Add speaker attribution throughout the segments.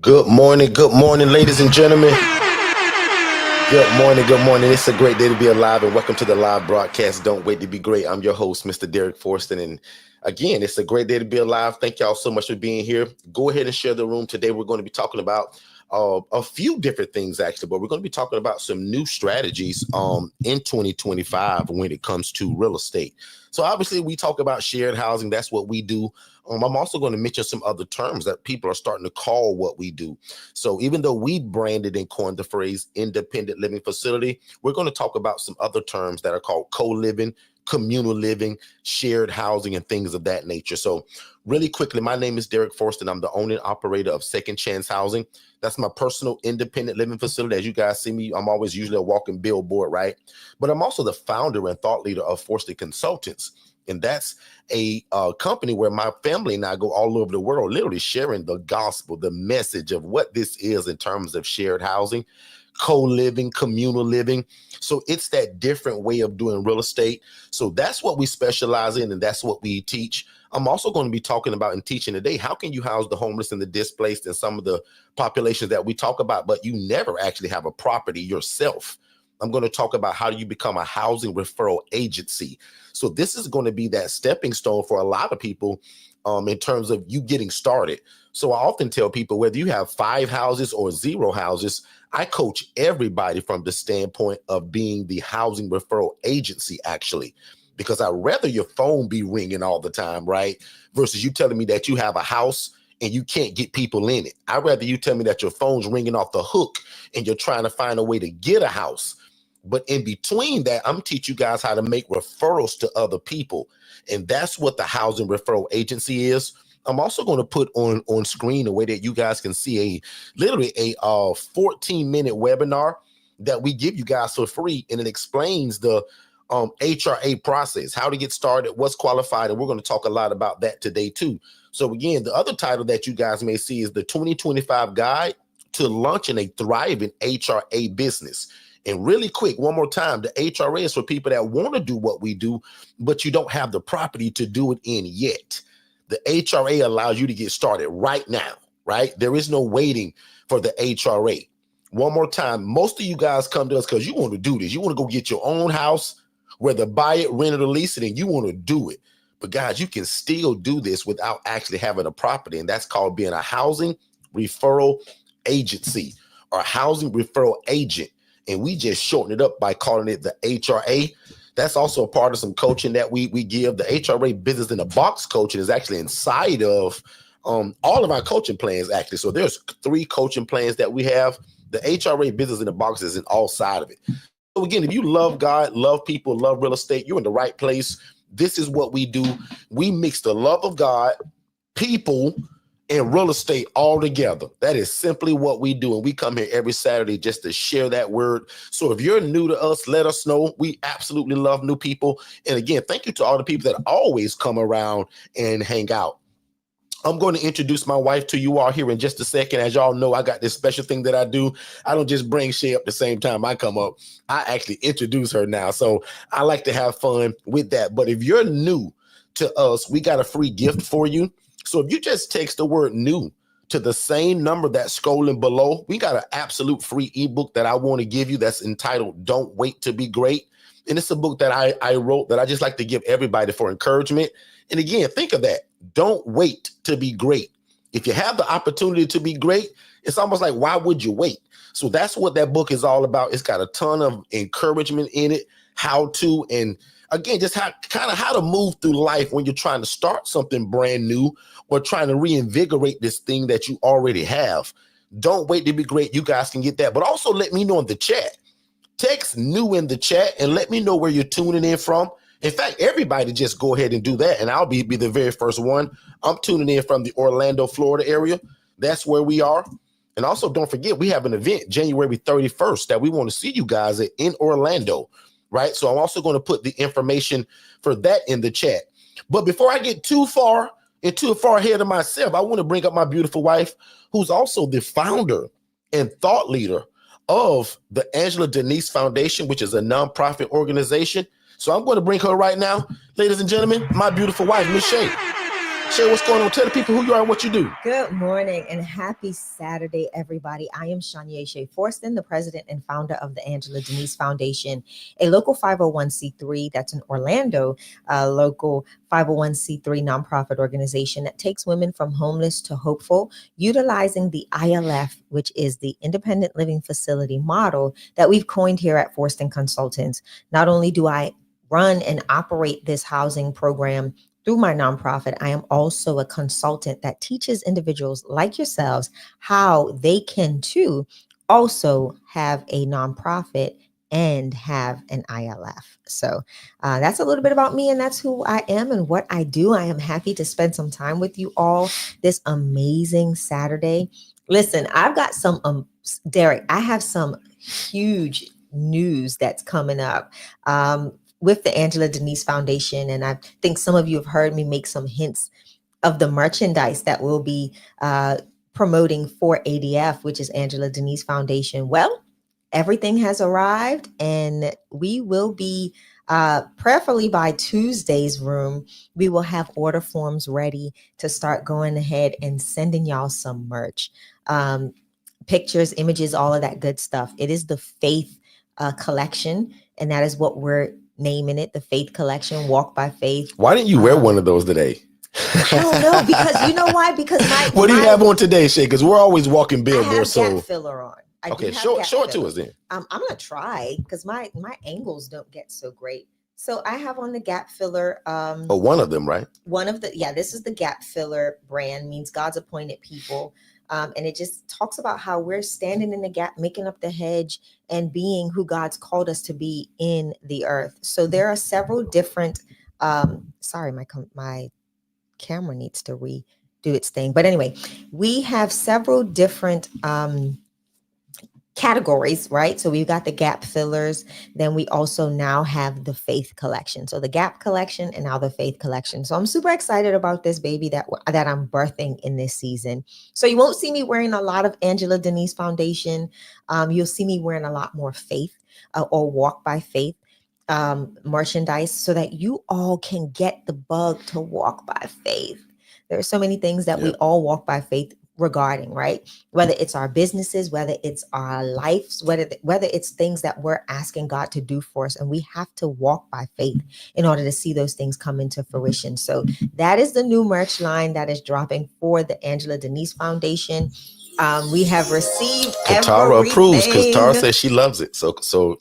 Speaker 1: Good morning, ladies and gentlemen. Good morning. It's a great day to be alive, and welcome to the live broadcast. Don't wait to be great. I'm your host, Mr. Derek Forston, and again, it's a great day to be alive. Thank y'all so much for being here. Go ahead and share the room. Today, we're going to be talking about a few different things, actually, but we're going to be talking about some new strategies in 2025 when it comes to real estate. So obviously, we talk about shared housing. That's what we do. I'm also going to mention some other terms that people are starting to call what we do. So even though we branded and coined the phrase independent living facility, we're going to talk about some other terms that are called co-living, communal living, shared housing, and things of that nature. So really quickly, my name is Derek Forston. I'm the owner and operator of Second Chance Housing. That's my personal independent living facility. As you guys see me, I'm always usually a walking billboard, right? But I'm also the founder and thought leader of Forston Consultants. And that's a company where my family and I go all over the world, literally sharing the gospel, the message of what this is in terms of shared housing, co-living, communal living. So it's that different way of doing real estate. So that's what we specialize in, and that's what we teach. I'm also going to be talking about and teaching today, how can you house the homeless and the displaced and some of the populations that we talk about, but you never actually have a property yourself. I'm going to talk about how do you become a housing referral agency. So this is going to be that stepping stone for a lot of people in terms of you getting started. So I often tell people, whether you have 5 houses or 0 houses, I coach everybody from the standpoint of being the housing referral agency, actually, because I'd rather your phone be ringing all the time, right? Versus you telling me that you have a house and you can't get people in it. I'd rather you tell me that your phone's ringing off the hook and you're trying to find a way to get a house. But in between that, I'm teaching you guys how to make referrals to other people. And that's what the housing referral agency is. I'm also going to put on screen a way that you guys can see literally a 14-minute webinar that we give you guys for free. And it explains the HRA process, how to get started, what's qualified. And we're going to talk a lot about that today too. So again, the other title that you guys may see is the 2025 Guide to Launching a Thriving HRA Business. And really quick, one more time, the HRA is for people that want to do what we do, but you don't have the property to do it in yet. The HRA allows you to get started right now, right? There is no waiting for the HRA. One more time, most of you guys come to us because you want to do this. You want to go get your own house, whether buy it, rent it, or lease it, and you want to do it. But guys, you can still do this without actually having a property, and that's called being a housing referral agency or housing referral agent. And we just shorten it up by calling it the HRA. That's also a part of some coaching that we give. The HRA Business in a Box coaching is actually inside of all of our coaching plans, actually. So there's 3 coaching plans that we have. The HRA Business in a Box is in all side of it. So again, if you love God, love people, love real estate, you're in the right place. This is what we do. We mix the love of God, people, and real estate all together. That is simply what we do. And we come here every Saturday just to share that word. So if you're new to us, let us know. We absolutely love new people. And again, thank you to all the people that always come around and hang out. I'm going to introduce my wife to you all here in just a second. As y'all know, I got this special thing that I do. I don't just bring Shay up the same time I come up. I actually introduce her now. So I like to have fun with that. But if you're new to us, we got a free gift for you. So if you just text the word new to the same number that's scrolling below, we got an absolute free ebook that I want to give you that's entitled Don't Wait to Be Great. And it's a book that I wrote that I just like to give everybody for encouragement. And again, think of that. Don't wait to be great. If you have the opportunity to be great, it's almost like, why would you wait? So that's what that book is all about. It's got a ton of encouragement in it, how to, and again, just how to move through life when you're trying to start something brand new or trying to reinvigorate this thing that you already have. Don't wait to be great. You guys can get that. But also let me know in the chat. Text new in the chat and let me know where you're tuning in from. In fact, everybody just go ahead and do that. And I'll be the very first one. I'm tuning in from the Orlando, Florida area. That's where we are. And also don't forget, we have an event January 31st that we want to see you guys at in Orlando. Right. So I'm also going to put the information for that in the chat. But before I get too far ahead of myself, I want to bring up my beautiful wife, who's also the founder and thought leader of the Angela Denise Foundation, which is a nonprofit organization. So I'm going to bring her right now. Ladies and gentlemen, my beautiful wife, Miss Shay. Shay, what's going on? Tell the people who you are and what you do.
Speaker 2: Good morning and happy Saturday, everybody. I am Shania Shea Forston, the president and founder of the Angela Denise Foundation, a local 501c3 that's in Orlando, a local 501c3 nonprofit organization that takes women from homeless to hopeful, utilizing the ILF, which is the independent living facility model that we've coined here at Forston Consultants. Not only do I run and operate this housing program through my nonprofit, I am also a consultant that teaches individuals like yourselves how they can too also have a nonprofit and have an ILF. So that's a little bit about me, and that's who I am and what I do. I am happy to spend some time with you all this amazing Saturday. Listen, I've got some, Derek, I have some huge news that's coming up. With the Angela Denise Foundation. And I think some of you have heard me make some hints of the merchandise that we'll be promoting for ADF, which is Angela Denise Foundation. Well, everything has arrived, and we will be prayerfully by Tuesday's room, we will have order forms ready to start going ahead and sending y'all some merch, pictures, images, all of that good stuff. It is the Faith collection, and that is what we're naming it, the Faith Collection, Walk by Faith.
Speaker 1: Why didn't you wear one of those today?
Speaker 2: I don't know, because you know why? Because
Speaker 1: what do you have on today, Shay? Because we're always walking billboards.
Speaker 2: I have gap filler on.
Speaker 1: Okay, show it to us then.
Speaker 2: I'm gonna try because my angles don't get so great. So I have on the gap filler.
Speaker 1: One of them, right?
Speaker 2: One of the, this is the gap filler brand, means God's appointed people. And it just talks about how we're standing in the gap, making up the hedge, and being who God's called us to be in the earth. So there are several different, sorry, my camera needs to redo its thing. But anyway, we have several different categories, right? So we've got the gap fillers. Then we also now have the Faith collection. So the gap collection and now the Faith collection. So I'm super excited about this baby that I'm birthing in this season. So you won't see me wearing a lot of Angela Denise Foundation. You'll see me wearing a lot more Faith or Walk by Faith merchandise, so that you all can get the bug to walk by faith. There are so many things that we all walk by faith regarding, right? Whether it's our businesses, whether it's our lives, whether it's things that we're asking God to do for us, and we have to walk by faith in order to see those things come into fruition. So that is the new merch line that is dropping for the Angela Denise Foundation. We have received
Speaker 1: Katara approves, because Tara says she loves it. So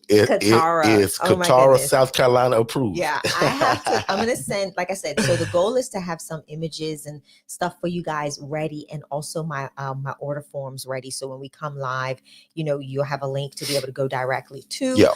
Speaker 1: it is Katara, South Carolina approved.
Speaker 2: Yeah, I have to. I'm gonna send, like I said. So the goal is to have some images and stuff for you guys ready, and also my order forms ready. So when we come live, you'll have a link to be able to go directly to.
Speaker 1: Yeah.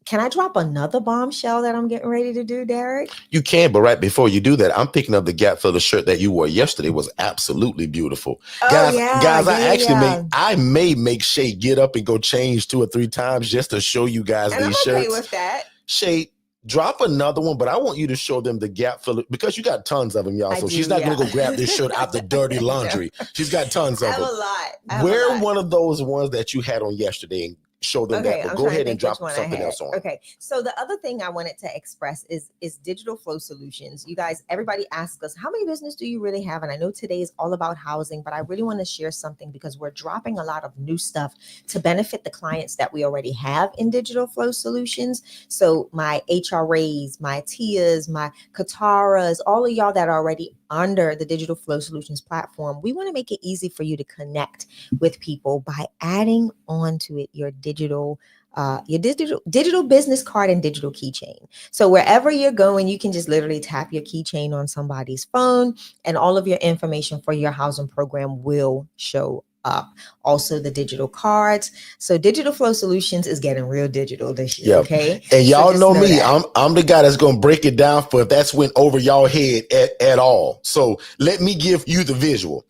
Speaker 2: Can I drop another bombshell that I'm getting ready to do, Derek?
Speaker 1: You can, but right before you do that, I'm picking up the gap filler shirt that you wore yesterday. Was absolutely beautiful. Guys, I may make Shay get up and go change 2 or 3 times just to show you guys these shirts.
Speaker 2: I'm okay with that.
Speaker 1: Shay, drop another one, but I want you to show them the gap filler, because you got tons of them, y'all. So she's not going to go grab this shirt out the dirty laundry. She's got tons of them.
Speaker 2: I have a lot.
Speaker 1: Wear one of those ones that you had on yesterday and show them that. But go ahead and drop something else on.
Speaker 2: Okay. So the other thing I wanted to express is digital flow solutions. You guys, everybody asks us, how many business do you really have? And I know today is all about housing, but I really want to share something, because we're dropping a lot of new stuff to benefit the clients that we already have in digital flow solutions. So my HRAs, my TIAs, my Kataras, all of y'all that are already under the Digital Flow Solutions platform, we want to make it easy for you to connect with people by adding onto it your digital business card and digital keychain. So wherever you're going, you can just literally tap your keychain on somebody's phone, and all of your information for your housing program will show up. Also the digital cards. So Digital Flow Solutions is getting real digital this year. Yep. Okay.
Speaker 1: And y'all know me, I'm the guy that's going to break it down for if that's went over y'all head at all. So let me give you the visual.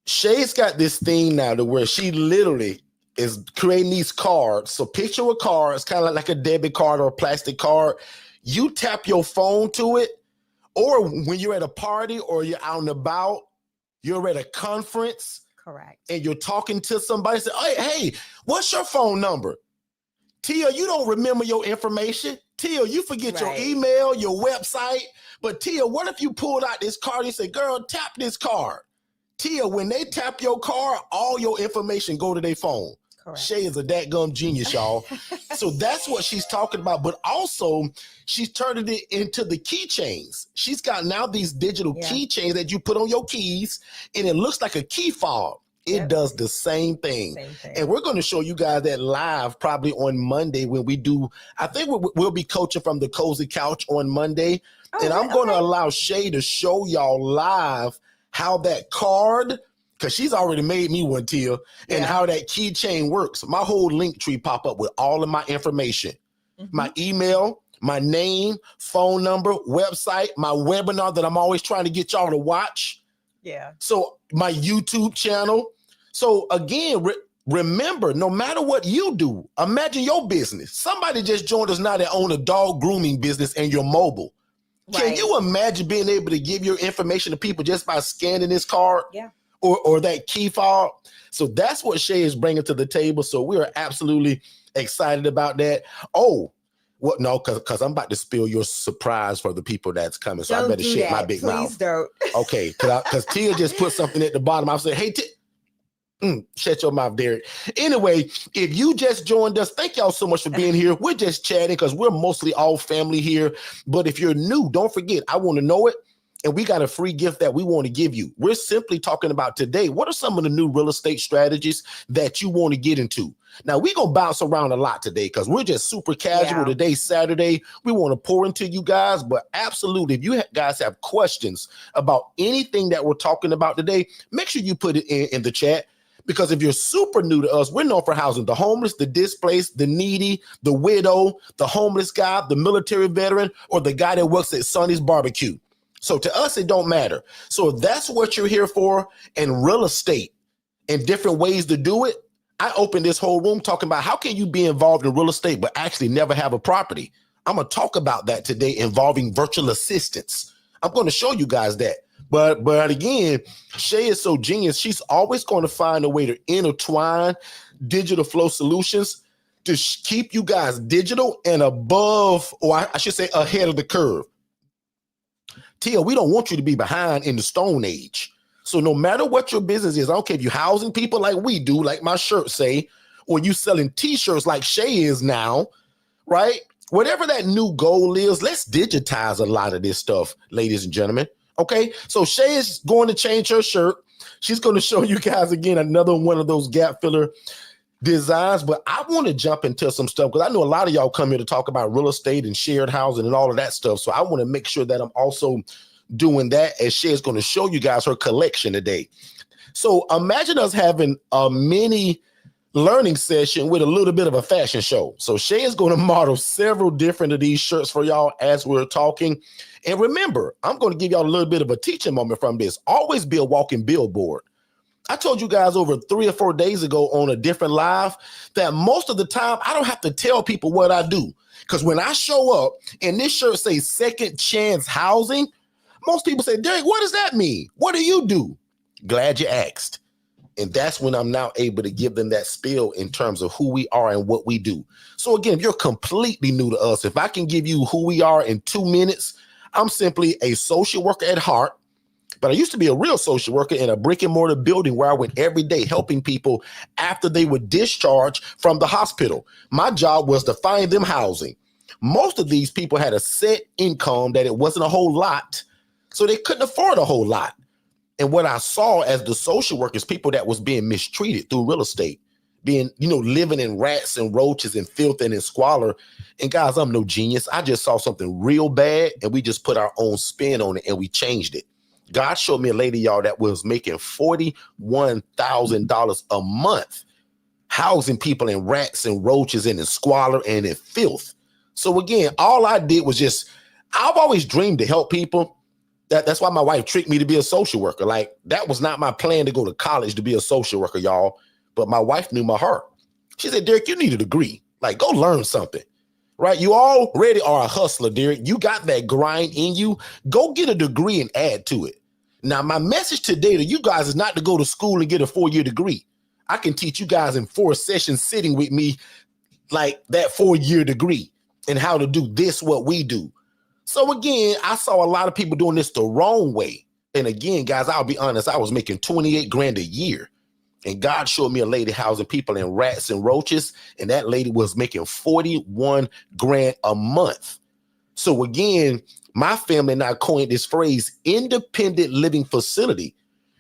Speaker 1: Shay's got this thing now to where she literally is creating these cards. So picture a card. It's kind of like a debit card or a plastic card. You tap your phone to it, or when you're at a party or you're out and about, you're at a conference.
Speaker 2: Correct.
Speaker 1: And you're talking to somebody, say, hey, what's your phone number? Tia, you don't remember your information. Tia, you forget your
Speaker 2: Right.
Speaker 1: email, your website. But Tia, what if you pulled out this card and you say, girl, tap this card? Tia, when they tap your card, all your information go to their phone.
Speaker 2: Correct.
Speaker 1: Shay is a dadgum genius, y'all. So that's what she's talking about. But also, she's turning it into the keychains. She's got now these digital keychains that you put on your keys, and it looks like a key fob. It does the same thing. And we're going to show you guys that live probably on Monday when we do. I think we'll be coaching from the Cozy Couch on Monday. And I'm going to allow Shay to show y'all live how that card, because she's already made me one, Tia, and how that keychain works. My whole link tree pop up with all of my information, my email, my name, phone number, website, my webinar that I'm always trying to get y'all to watch.
Speaker 2: Yeah.
Speaker 1: So my YouTube channel. So again, remember, no matter what you do, imagine your business. Somebody just joined us now that own a dog grooming business and you're mobile. Can you imagine being able to give your information to people just by scanning this card?
Speaker 2: Yeah.
Speaker 1: Or that key fob? So that's what Shay is bringing to the table. So we are absolutely excited about that. Oh, well, no, because I'm about to spill your surprise for the people that's coming. So I better shut my big mouth.
Speaker 2: Please don't.
Speaker 1: Okay, because Tia just put something at the bottom. I said, hey, shut your mouth, Derek. Anyway, if you just joined us, thank y'all so much for being here. We're just chatting because we're mostly all family here. But if you're new, don't forget, I want to know it. And we got a free gift that we want to give you. We're simply talking about today, what are some of the new real estate strategies that you want to get into? Now, we're going to bounce around a lot today because we're just super casual.
Speaker 2: Yeah.
Speaker 1: Today's Saturday. We want to pour into you guys. But absolutely, if you guys have questions about anything that we're talking about today, make sure you put it in the chat. Because if you're super new to us, we're known for housing the homeless, the displaced, the needy, the widow, the homeless guy, the military veteran, or the guy that works at Sonny's Barbecue. So to us, it don't matter. So if that's what you're here for in real estate and different ways to do it, I opened this whole room talking about how can you be involved in real estate but actually never have a property. I'm going to talk about that today involving virtual assistants. I'm going to show you guys that. But again, Shay is so genius. She's always going to find a way to intertwine digital flow solutions to keep you guys digital and above, or I should say ahead of the curve. Tia, we don't want you to be behind in the Stone Age. So no matter what your business is, I don't care if you're housing people like we do, like my shirt say, or you selling t-shirts like Shay is now, right? Whatever that new goal is, let's digitize a lot of this stuff, ladies and gentlemen. Okay, so Shay is going to change her shirt. She's going to show you guys again another one of those gap filler designs, but I want to jump into some stuff because I know a lot of y'all come here to talk about real estate and shared housing and all of that stuff. So I want to make sure that I'm also doing that as Shay is going to show you guys her collection today. So imagine us having a mini learning session with a little bit of a fashion show. So Shay is going to model several different of these shirts for y'all as we're talking. And remember, I'm going to give y'all a little bit of a teaching moment from this. Always be a walking billboard. I told you guys over 3 or 4 days ago on a different live that most of the time I don't have to tell people what I do. Because when I show up and this shirt says second chance housing, most people say, Derek, what does that mean? What do you do? Glad you asked. And that's when I'm now able to give them that spiel in terms of who we are and what we do. So again, if you're completely new to us, if I can give you who we are in 2 minutes, I'm simply a social worker at heart. But I used to be a real social worker in a brick and mortar building where I went every day helping people after they were discharged from the hospital. My job was to find them housing. Most of these people had a set income that it wasn't a whole lot, so they couldn't afford a whole lot. And what I saw as the social workers, people that was being mistreated through real estate, being, living in rats and roaches and filth and in squalor. And guys, I'm no genius. I just saw something real bad and we just put our own spin on it and we changed it. God showed me a lady, y'all, that was making $41,000 a month, housing people in rats and roaches and in squalor and in filth. So again, all I did was I've always dreamed to help people. That's why my wife tricked me to be a social worker. Like, that was not my plan to go to college to be a social worker, y'all. But my wife knew my heart. She said, Derek, you need a degree. Like, go learn something, right? You already are a hustler, Derek. You got that grind in you. Go get a degree and add to it. Now, my message today to you guys is not to go to school and get a 4-year degree. I can teach you guys in 4 sessions sitting with me, like that 4-year degree. and how to do this, what we do. So again, I saw a lot of people doing this the wrong way. And again, guys, I'll be honest, I was making 28 grand a year. And God showed me a lady housing people in rats and roaches. And that lady was making 41 grand a month. So again, my family and I coined this phrase, independent living facility,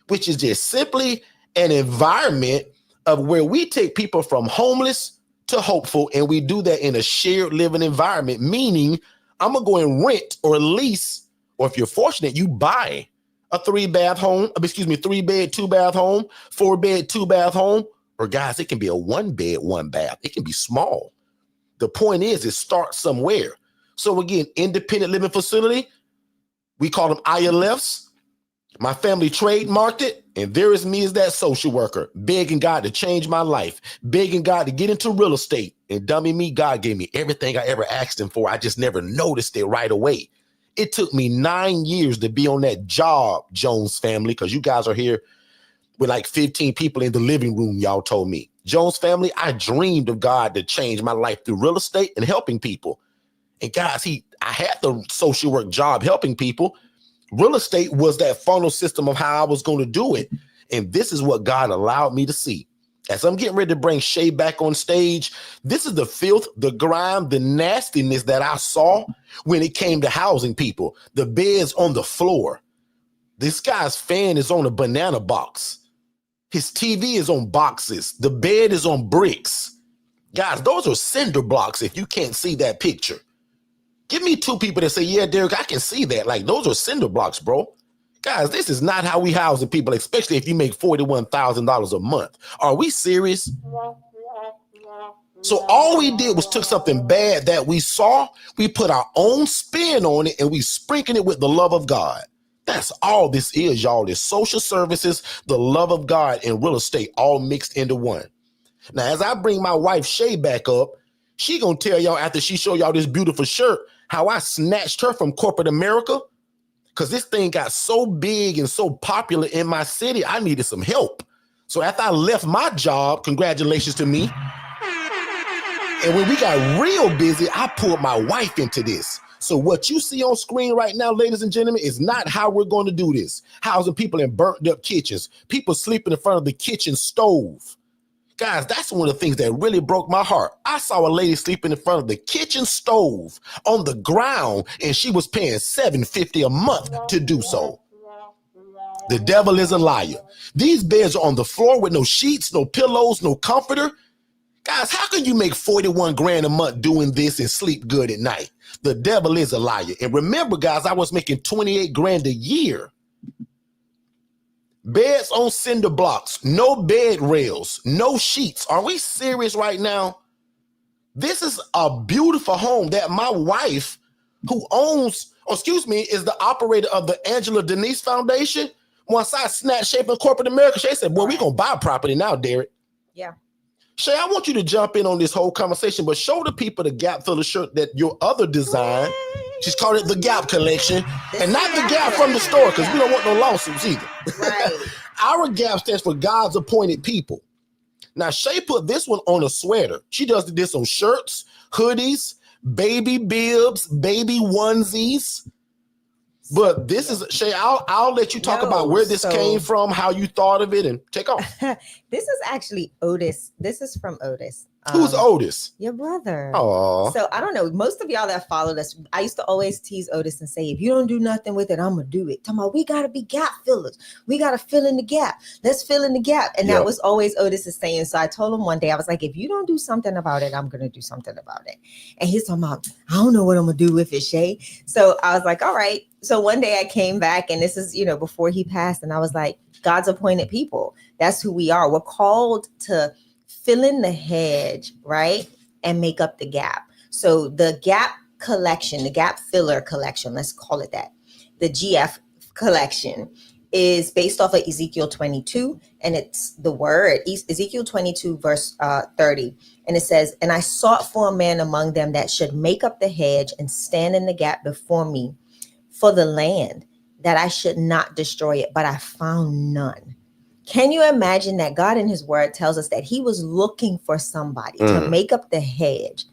Speaker 1: which is just simply an environment of where we take people from homeless to hopeful. And we do that in a shared living environment, meaning I'm going to go and rent or lease, or if you're fortunate, you buy a 3-bed, 2-bath home, 4-bed, 2-bath home, or guys, it can be a 1-bed, 1-bath. It can be small. The point is, it starts somewhere. So again, independent living facility, we call them ILFs. My family trademarked it, and there is me as that social worker, begging God to change my life, begging God to get into real estate. And dummy me, God gave me everything I ever asked him for. I just never noticed it right away. It took me 9 years to be on that job, Jones family, because you guys are here with like 15 people in the living room, y'all told me. Jones family, I dreamed of God to change my life through real estate and helping people. And guys, I had the social work job helping people. Real estate was that funnel system of how I was going to do it. And this is what God allowed me to see. As I'm getting ready to bring Shay back on stage, this is the filth, the grime, the nastiness that I saw when it came to housing people. The beds on the floor. This guy's fan is on a banana box. His TV is on boxes. The bed is on bricks. Guys, those are cinder blocks if you can't see that picture. Give me 2 people that say, yeah, Derek, I can see that. Like, those are cinder blocks, bro. Guys, this is not how we housing people, especially if you make $41,000 a month. Are we serious? So all we did was took something bad that we saw, we put our own spin on it, and we sprinkled it with the love of God. That's all this is, y'all. It's social services, the love of God, and real estate all mixed into one. Now, as I bring my wife Shay back up, she gonna tell y'all after she show y'all this beautiful shirt, how I snatched her from corporate America, because this thing got so big and so popular in my city, I needed some help. So after I left my job, congratulations to me. And when we got real busy, I pulled my wife into this. So what you see on screen right now, ladies and gentlemen, is not how we're going to do this. Housing people in burnt up kitchens, people sleeping in front of the kitchen stove. Guys, that's one of the things that really broke my heart. I saw a lady sleeping in front of the kitchen stove on the ground, and she was paying $750 a month to do so. The devil is a liar. These beds are on the floor with no sheets, no pillows, no comforter. Guys, how can you make 41 grand a month doing this and sleep good at night? The devil is a liar. And remember, guys, I was making 28 grand a year. Beds on cinder blocks, no bed rails, no sheets. Are we serious right now? This is a beautiful home that my wife, who owns, is the operator of the Angela Denise Foundation. Once I snatched Shape in Corporate America, Shay said, boy, we're going to buy property now, Derek.
Speaker 2: Yeah.
Speaker 1: Shay, I want you to jump in on this whole conversation, but show the people the Gap filler shirt that your other design, she's called it the Gap collection, and not the Gap from the store, because we don't want no lawsuits either.
Speaker 2: Right.
Speaker 1: Our Gap stands for God's appointed people. Now, Shay put this one on a sweater. She does this on shirts, hoodies, baby bibs, baby onesies. But this is, Shay, I'll let you talk about where this came from, how you thought of it, and take off.
Speaker 2: This is actually Otis. This is from Otis.
Speaker 1: Who's Otis?
Speaker 2: Your brother.
Speaker 1: Oh.
Speaker 2: So I don't know. Most of y'all that followed us, I used to always tease Otis and say, if you don't do nothing with it, I'm going to do it. Talking about, we got to be gap fillers. We got to fill in the gap. Let's fill in the gap. And that was always Otis's saying. So I told him one day, I was like, if you don't do something about it, I'm going to do something about it. And he's talking about, I don't know what I'm going to do with it, Shay. So I was like, all right. So one day I came back, and this is, before he passed, and I was like, God's appointed people. That's who we are. We're called to fill in the hedge, right? And make up the gap. So the gap collection, the gap filler collection, let's call it that. The GF collection is based off of Ezekiel 22, and it's the word, Ezekiel 22, verse 30. And it says, and I sought for a man among them that should make up the hedge and stand in the gap before me for the land, that I should not destroy it, but I found none. Can you imagine that God in his word tells us that he was looking for somebody to make up the hedge,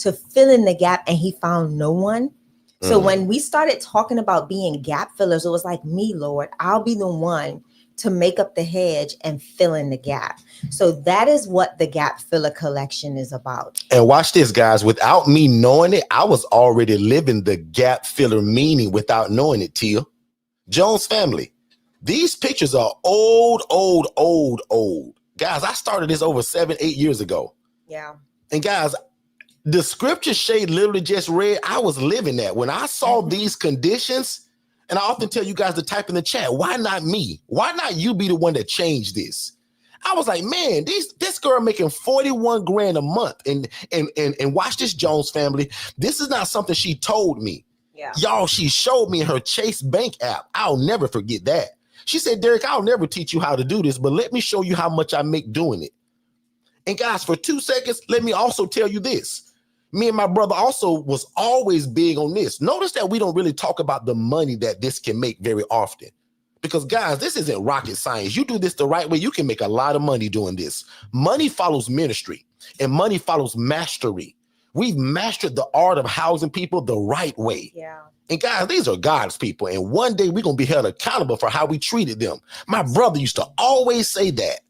Speaker 2: to fill in the gap, and he found no one. So when we started talking about being gap fillers, it was like, me, Lord, I'll be the one to make up the hedge and fill in the gap. So that is what the Gap Filler Collection is about.
Speaker 1: And watch this, guys. Without me knowing it, I was already living the gap filler meaning without knowing it, Tia. Jones family. These pictures are old. Guys, I started this over 7-8 years ago.
Speaker 2: Yeah.
Speaker 1: And guys, the scripture Shay literally just read, I was living that. When I saw these conditions, and I often tell you guys to type in the chat, why not me? Why not you be the one that changed this? I was like, man, this girl making 41 grand a month. And watch this, Jones family. This is not something she told me.
Speaker 2: Yeah.
Speaker 1: Y'all, she showed me her Chase Bank app. I'll never forget that. She said, Derek, I'll never teach you how to do this, but let me show you how much I make doing it. And guys, for 2 seconds, let me also tell you this. Me and my brother also was always big on this. Notice that we don't really talk about the money that this can make very often. Because guys, this isn't rocket science. You do this the right way, you can make a lot of money doing this. Money follows ministry and money follows mastery. We've mastered the art of housing people the right way.
Speaker 2: Yeah.
Speaker 1: And guys, these are God's people. And one day we're going to be held accountable for how we treated them. My brother used to always say that.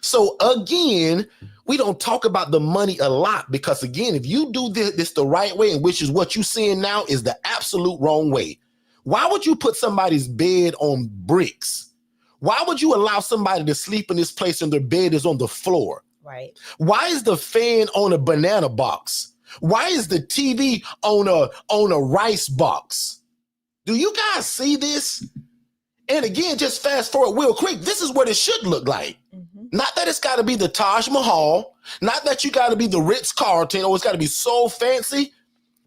Speaker 1: So again, we don't talk about the money a lot because again, if you do this the right way, and which is what you're seeing now is the absolute wrong way. Why would you put somebody's bed on bricks? Why would you allow somebody to sleep in this place and their bed is on the floor?
Speaker 2: Right.
Speaker 1: Why is the fan on a banana box? Why is the TV on a rice box? Do you guys see this? And again, just fast forward real quick. This is what it should look like. Not that it's got to be the Taj Mahal, not that you got to be the Ritz-Carlton, or it's got to be so fancy,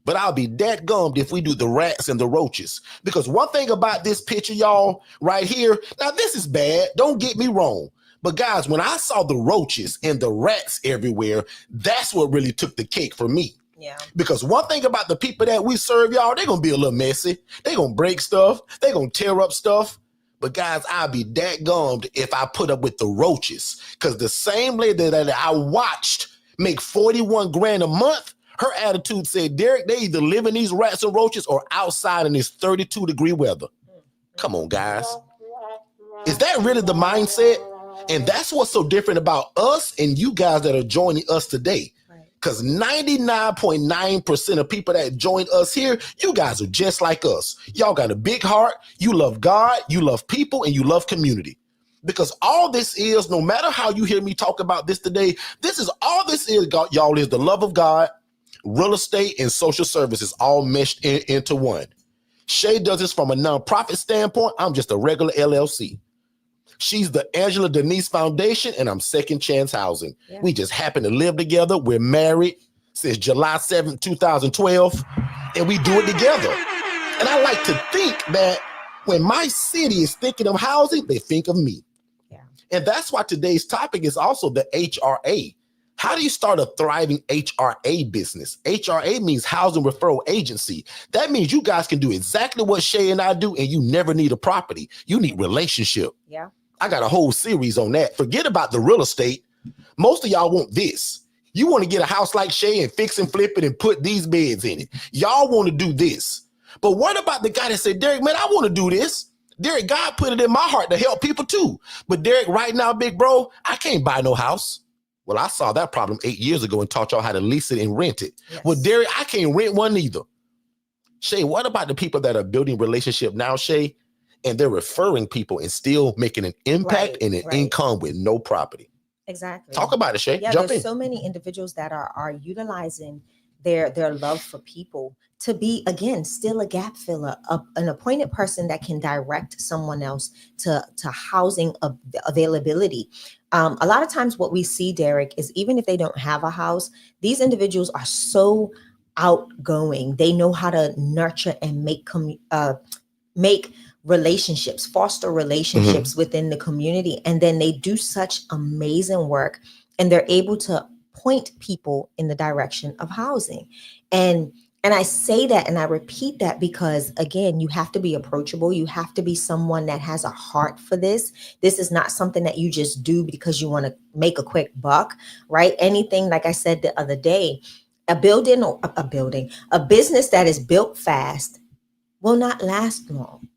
Speaker 1: but I'll be that gummed if we do the rats and the roaches. Because one thing about this picture, y'all, right here, now this is bad, don't get me wrong. But guys, when I saw the roaches and the rats everywhere, that's what really took the cake for me.
Speaker 2: Yeah.
Speaker 1: Because one thing about the people that we serve, y'all, they're going to be a little messy. They're going to break stuff. They're going to tear up stuff. But guys, I'll be that gummed if I put up with the roaches. Because the same lady that I watched make 41 grand a month, her attitude said, Derek, they either live in these rats and roaches or outside in this 32-degree weather. Come on, guys. Is that really the mindset? And that's what's so different about us and you guys that are joining us today. Because 99.9% of people that join us here, you guys are just like us. Y'all got a big heart. You love God, you love people, and you love community. Because all this is, no matter how you hear me talk about this today, this is all this is, y'all, is the love of God, real estate, and social services all meshed into one. Shay does this from a nonprofit standpoint. I'm just a regular LLC. She's the Angela Denise Foundation, and I'm Second Chance Housing. Yeah. We just happen to live together. We're married since July 7th, 2012, and we do it together. And I like to think that when my city is thinking of housing, they think of me. Yeah. And that's why today's topic is also the HRA. How do you start a thriving HRA business? HRA means Housing Referral Agency. That means you guys can do exactly what Shay and I do, and you never need a property. You need relationship.
Speaker 2: Yeah.
Speaker 1: I got a whole series on that. Forget about the real estate. Most of y'all want this. You want to get a house like Shay and fix and flip it and put these beds in it. Y'all want to do this. But what about the guy that said, Derek, man, I want to do this. Derek, God put it in my heart to help people too. But Derek, right now, big bro, I can't buy no house. Well, I saw that problem 8 years ago and taught y'all how to lease it and rent it. Yes. Well, Derek, I can't rent one either. Shay, what about the people that are building relationship now, Shay? And they're referring people and still making an impact and an income with no property.
Speaker 2: Exactly.
Speaker 1: Talk about it, Shay.
Speaker 2: Yeah,
Speaker 1: Jump
Speaker 2: there's
Speaker 1: in.
Speaker 2: so many individuals that are utilizing their love for people to be, again, still a gap filler, an appointed person that can direct someone else to housing availability. A lot of times what we see, Derek, is even if they don't have a house, these individuals are so outgoing. They know how to nurture and make relationships, foster relationships within the community. And then they do such amazing work, and they're able to point people in the direction of housing. And I say that and I repeat that because, again, you have to be approachable. You have to be someone that has a heart for this. This is not something that you just do because you want to make a quick buck, right? Anything, like I said the other day, A business that is built fast will not last long,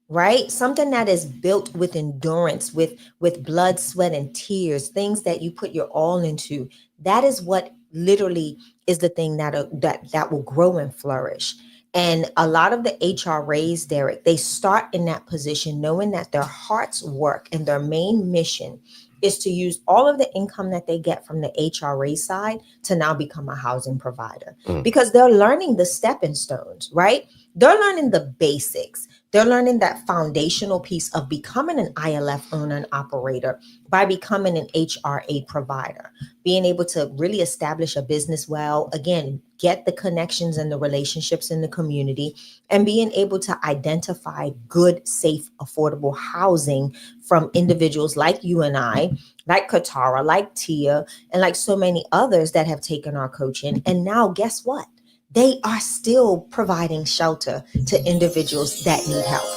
Speaker 2: right? Something that is built with endurance, with blood, sweat, and tears, things that you put your all into. That is what literally is the thing that will grow and flourish. And a lot of the HRAs, Derek, they start in that position knowing that their heart's work and their main mission is to use all of the income that they get from the HRA side to now become a housing provider, because they're learning the stepping stones, right? They're learning the basics. They're learning that foundational piece of becoming an ILF owner and operator by becoming an HRA provider, being able to really establish a business well, again, get the connections and the relationships in the community, and being able to identify good, safe, affordable housing from individuals like you and I, like Katara, like Tia, and like so many others that have taken our coaching. And now guess what? They are still providing shelter to individuals that need help.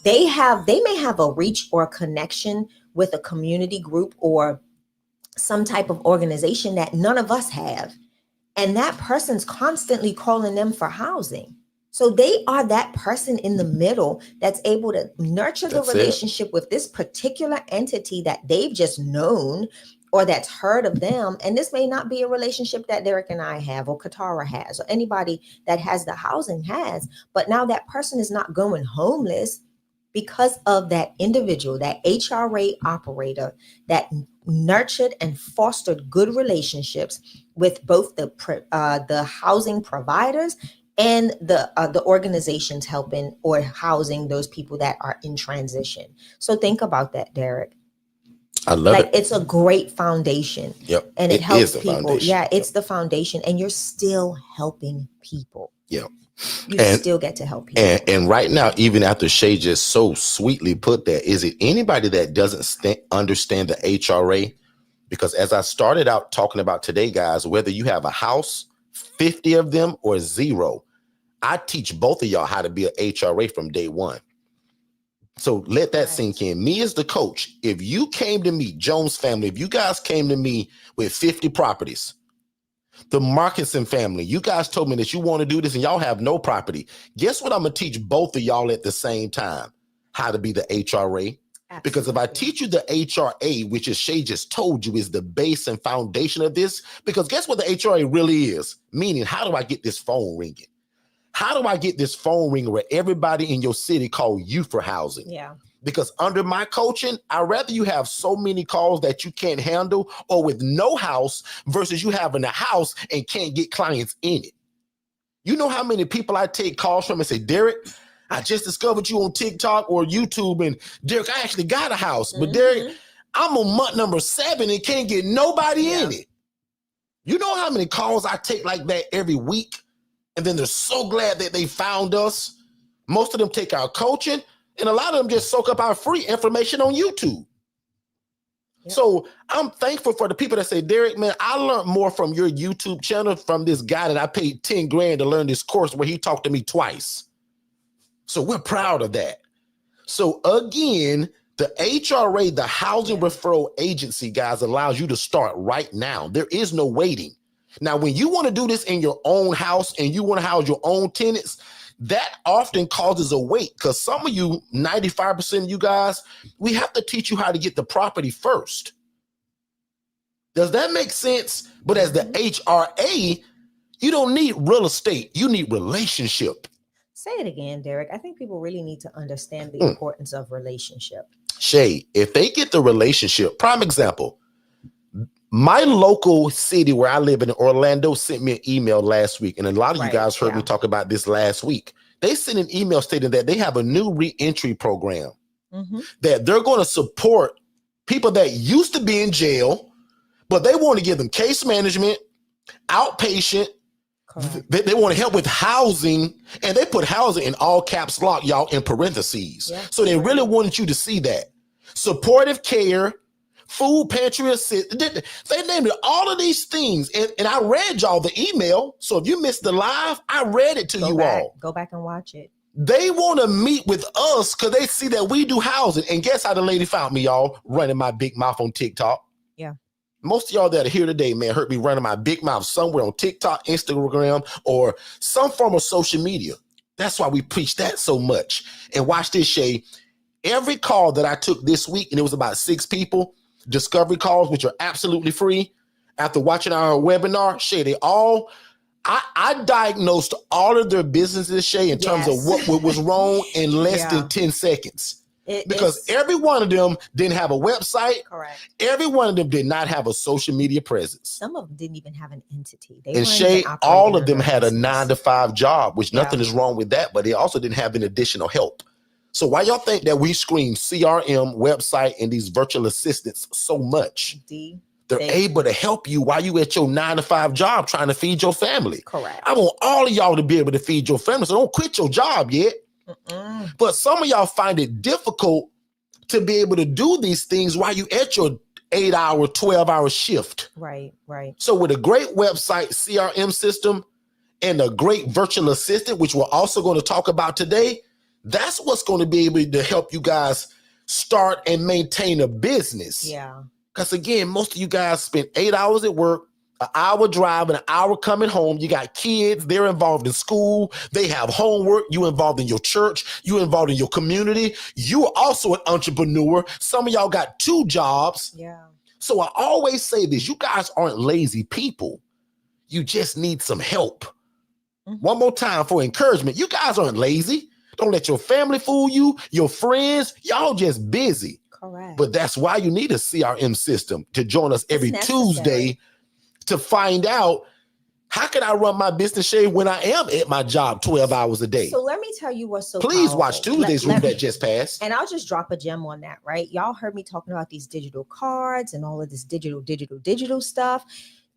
Speaker 2: They may have a reach or a connection with a community group or some type of organization that none of us have. And that person's constantly calling them for housing. So they are that person in the middle that's able to nurture the relationship with this particular entity that they've just known or that's heard of them. And this may not be a relationship that Derek and I have or Katara has or anybody that has the housing has. But now that person is not going homeless because of that individual, that HRA operator that nurtured and fostered good relationships with both the housing providers and the organizations helping or housing those people that are in transition. So think about that, Derek.
Speaker 1: I love it.
Speaker 2: It's a great foundation.
Speaker 1: Yep.
Speaker 2: And it helps people.
Speaker 1: Foundation.
Speaker 2: Yeah, it's the foundation. And you're still helping people.
Speaker 1: Yep.
Speaker 2: You still get to help people.
Speaker 1: And right now, even after Shay just so sweetly put that, is it anybody that doesn't understand the HRA? Because as I started out talking about today, guys, whether you have a house, 50 of them or 0, I teach both of y'all how to be an HRA from day one. So let that sink in. Me as the coach, if you came to me, Jones family, if you guys came to me with 50 properties, the Markinson family, you guys told me that you want to do this and y'all have no property. Guess what? I'm going to teach both of y'all at the same time, how to be the HRA. Absolutely. Because if I teach you the HRA, which is Shay just told you is the base and foundation of this, because guess what the HRA really is? Meaning, how do I get this phone ringing? How do I get this phone ringing where everybody in your city call you for housing?
Speaker 2: Yeah.
Speaker 1: Because under my coaching, I'd rather you have so many calls that you can't handle or with no house versus you having a house and can't get clients in it. You know how many people I take calls from and say, Derek, I just discovered you on TikTok or YouTube, and Derek, I actually got a house. But Derek, I'm on month number 7 and can't get nobody in it. You know how many calls I take like that every week? And then they're so glad that they found us. Most of them take our coaching, and a lot of them just soak up our free information on YouTube. Yep. So I'm thankful for the people that say, Derek, man, I learned more from your YouTube channel from this guy that I paid 10 grand to learn this course where he talked to me twice. So we're proud of that. So again, the HRA, the Housing Referral Agency, guys, allows you to start right now. There is no waiting. Now, when you want to do this in your own house and you want to house your own tenants, that often causes a wait because some of you, 95% of you guys, we have to teach you how to get the property first. Does that make sense? But as the HRA, you don't need real estate. You need relationship.
Speaker 2: Say it again, Derek. I think people really need to understand the importance of relationship.
Speaker 1: Shay, if they get the relationship, prime example, my local city where I live in Orlando sent me an email last week. And a lot of you guys heard me talk about this last week. They sent an email stating that they have a new reentry program that they're going to support people that used to be in jail, but they want to give them case management, outpatient. They want to help with housing, and they put housing in all caps lock, y'all, in parentheses. Yeah. So they really wanted you to see that. Supportive care, food pantry assist. They named it all of these things. And I read y'all the email. So if you missed the live, I read it to you all.
Speaker 2: Go back and watch it.
Speaker 1: They want to meet with us because they see that we do housing. And guess how the lady found me, y'all, running my big mouth on TikTok?
Speaker 2: Yeah.
Speaker 1: Most of y'all that are here today, man, heard me running my big mouth somewhere on TikTok, Instagram, or some form of social media. That's why we preach that so much. And watch this, Shay. Every call that I took this week, and it was about 6 people, discovery calls, which are absolutely free. After watching our webinar, Shay, they all, I diagnosed all of their businesses, Shay, in terms of what was wrong in less than 10 seconds. Because every one of them didn't have a website.
Speaker 2: Correct.
Speaker 1: Every one of them did not have a social media presence.
Speaker 2: Some of them didn't even have an entity.
Speaker 1: And Shay, all of them had a 9-to-5 job, which nothing is wrong with that, but they also didn't have any additional help. So why y'all think that we scream CRM, website, and these virtual assistants so much? They're able to help you while you at your 9-to-5 job trying to feed your family.
Speaker 2: Correct.
Speaker 1: I want all of y'all to be able to feed your family, so don't quit your job yet. But some of y'all find it difficult to be able to do these things while you at your 8-hour, 12-hour shift.
Speaker 2: Right.
Speaker 1: So with a great website CRM system and a great virtual assistant, which we're also going to talk about today, that's what's going to be able to help you guys start and maintain a business.
Speaker 2: Yeah.
Speaker 1: Because again, most of you guys spend 8 hours at work, an hour driving, an hour coming home. You got kids, they're involved in school, they have homework, you involved in your church, you involved in your community. You are also an entrepreneur. Some of y'all got 2 jobs.
Speaker 2: Yeah.
Speaker 1: So I always say this, you guys aren't lazy people. You just need some help. One more time for encouragement. You guys aren't lazy. Don't let your family fool you, your friends, y'all just busy.
Speaker 2: Correct.
Speaker 1: But that's why you need a CRM system to join us every Tuesday to find out, how can I run my business, Shay, when I am at my job 12 hours a day?
Speaker 2: So let me tell you what's so
Speaker 1: Please
Speaker 2: powerful.
Speaker 1: watch Tuesday's room that just passed.
Speaker 2: And I'll just drop a gem on that, right? Y'all heard me talking about these digital cards and all of this digital stuff.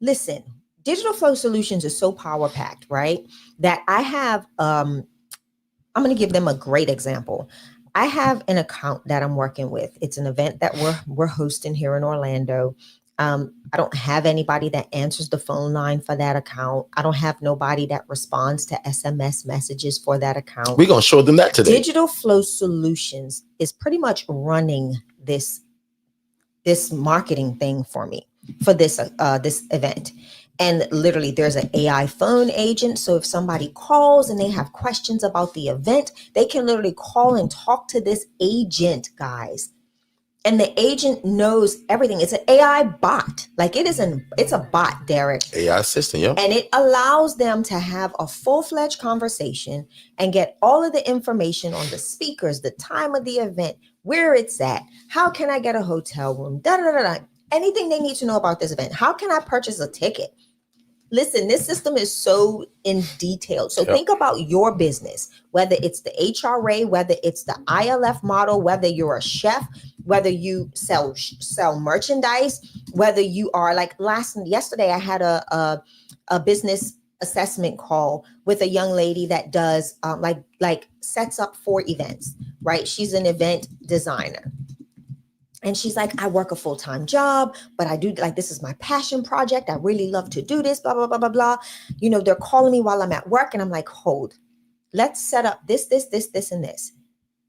Speaker 2: Listen, Digital Flow Solutions is so power packed, right? That I have, I'm going to give them a great example. I have an account that I'm working with. It's an event that we're hosting here in Orlando. I don't have anybody that answers the phone line for that account. I don't have nobody that responds to SMS messages for that account.
Speaker 1: We're going to show them that today.
Speaker 2: Digital Flow Solutions is pretty much running this marketing thing for me for this event. And literally there's an AI phone agent. So if somebody calls and they have questions about the event, they can literally call and talk to this agent, guys. And the agent knows everything. It's an AI bot. Like it's a bot, Derek.
Speaker 1: AI assistant, yeah.
Speaker 2: And it allows them to have a full-fledged conversation and get all of the information on the speakers, the time of the event, where it's at, how can I get a hotel room, anything they need to know about this event. How can I purchase a ticket? Listen, this system is so in detail. So think about your business, whether it's the HRA, whether it's the ILF model, whether you're a chef, whether you sell merchandise, whether you are like yesterday, I had a business assessment call with a young lady that does like sets up for events, right? She's an event designer. And she's like, I work a full-time job, but I do this is my passion project. I really love to do this, blah, blah, blah, blah, blah. You know, they're calling me while I'm at work. And I'm like, hold, let's set up this, and this.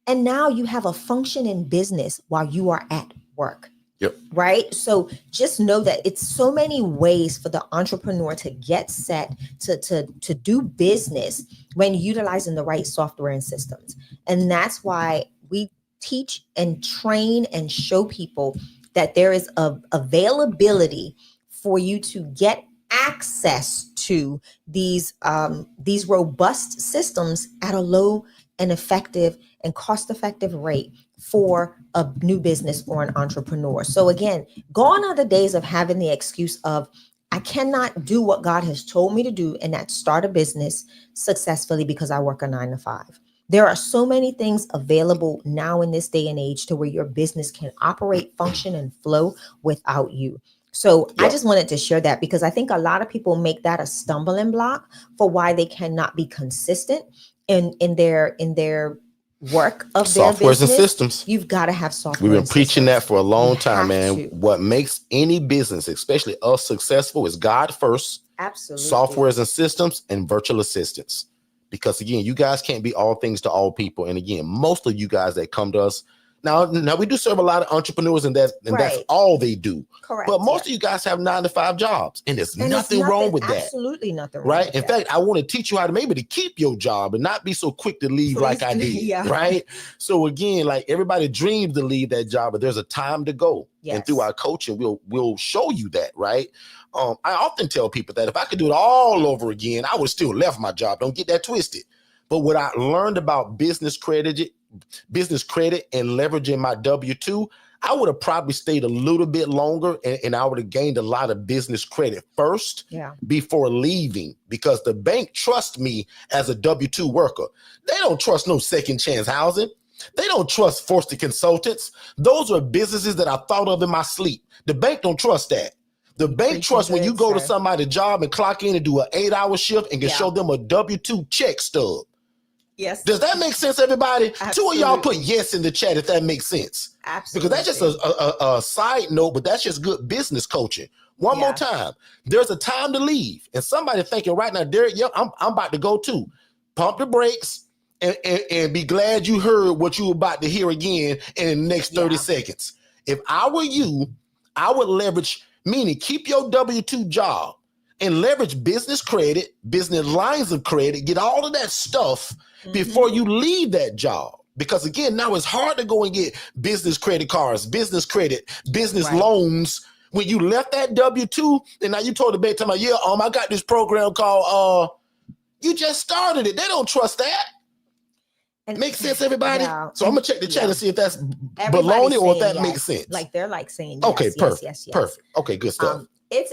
Speaker 2: And now you have a functioning business while you are at work.
Speaker 1: Yep.
Speaker 2: Right. So just know that it's so many ways for the entrepreneur to get set to do business when utilizing the right software and systems. And that's why we teach and train and show people that there is availability for you to get access to these robust systems at a low and effective and cost-effective rate for a new business or an entrepreneur. So again, gone are the days of having the excuse of, I cannot do what God has told me to do, and that's start a business successfully because I work a 9-to-5. There are so many things available now in this day and age to where your business can operate, function, and flow without you. So I just wanted to share that because I think a lot of people make that a stumbling block for why they cannot be consistent in their work of their
Speaker 1: softwares
Speaker 2: business.
Speaker 1: And systems.
Speaker 2: You've got to have software.
Speaker 1: We've been preaching that for a long time, man.
Speaker 2: To.
Speaker 1: What makes any business, especially us, successful is God first.
Speaker 2: Absolutely.
Speaker 1: Softwares and systems and virtual assistants. Because again, you guys can't be all things to all people. And again, most of you guys that come to us, Now we do serve a lot of entrepreneurs, and that's
Speaker 2: Right.
Speaker 1: all they do.
Speaker 2: Correct.
Speaker 1: But most of you guys have 9-to-5 jobs, and there's nothing wrong with that.
Speaker 2: Absolutely nothing wrong
Speaker 1: right?
Speaker 2: with
Speaker 1: In
Speaker 2: that.
Speaker 1: fact, I want to teach you how to maybe to keep your job and not be so quick to leave like I did,
Speaker 2: Yeah.
Speaker 1: right? So again, like everybody dreams to leave that job, but there's a time to go.
Speaker 2: Yes.
Speaker 1: And through our coaching, we'll show you that, right? I often tell people that if I could do it all over again, I would still left my job. Don't get that twisted. But what I learned about business credit and leveraging my W-2, I would have probably stayed a little bit longer and I would have gained a lot of business credit first before leaving, because the bank trusts me as a W-2 worker. They don't trust no second chance housing. They don't trust Forston Consultants. Those are businesses that I thought of in my sleep. The bank don't trust that. The bank trusts when you go to somebody's job and clock in and do an 8-hour shift and can show them a W-2 check stub.
Speaker 2: Yes.
Speaker 1: Does that make sense, everybody?
Speaker 2: Absolutely.
Speaker 1: 2 of y'all put yes in the chat if that makes sense.
Speaker 2: Absolutely.
Speaker 1: Because that's just a side note, but that's just good business coaching. One more time. There's a time to leave. And somebody thinking right now, Derek, I'm about to go too. Pump the brakes and be glad you heard what you were about to hear again in the next 30 seconds. If I were you, I would leverage, meaning keep your W-2 job and leverage business credit, business lines of credit, get all of that stuff before you leave that job. Because again, now it's hard to go and get business credit cards, business credit, business loans. When you left that W-2, and now you told the bank, I got this program called, you just started it. They don't trust that. And makes sense, everybody? Yeah. So I'm going to check the chat and see if that's baloney or if that makes sense.
Speaker 2: Like they're like saying yes,
Speaker 1: okay, perfect, yes. Perfect. Okay, good stuff.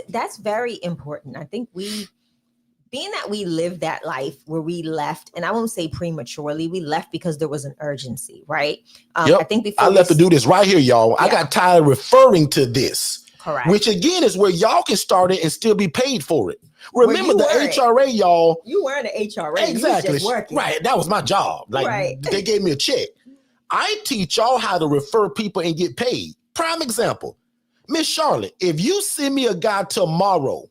Speaker 2: That's very important. I think being that we lived that life where we left, and I won't say prematurely, we left because there was an urgency, right? I think before I
Speaker 1: left to do this right here, y'all. I got tired of referring to this.
Speaker 2: Correct.
Speaker 1: Which again is where y'all can start it and still be paid for it. Remember the HRA, y'all.
Speaker 2: You were the HRA.
Speaker 1: Exactly.
Speaker 2: You was just working.
Speaker 1: Right. That was my job. Like they gave me a check. I teach y'all how to refer people and get paid. Prime example. Miss Charlotte, if you send me a guy tomorrow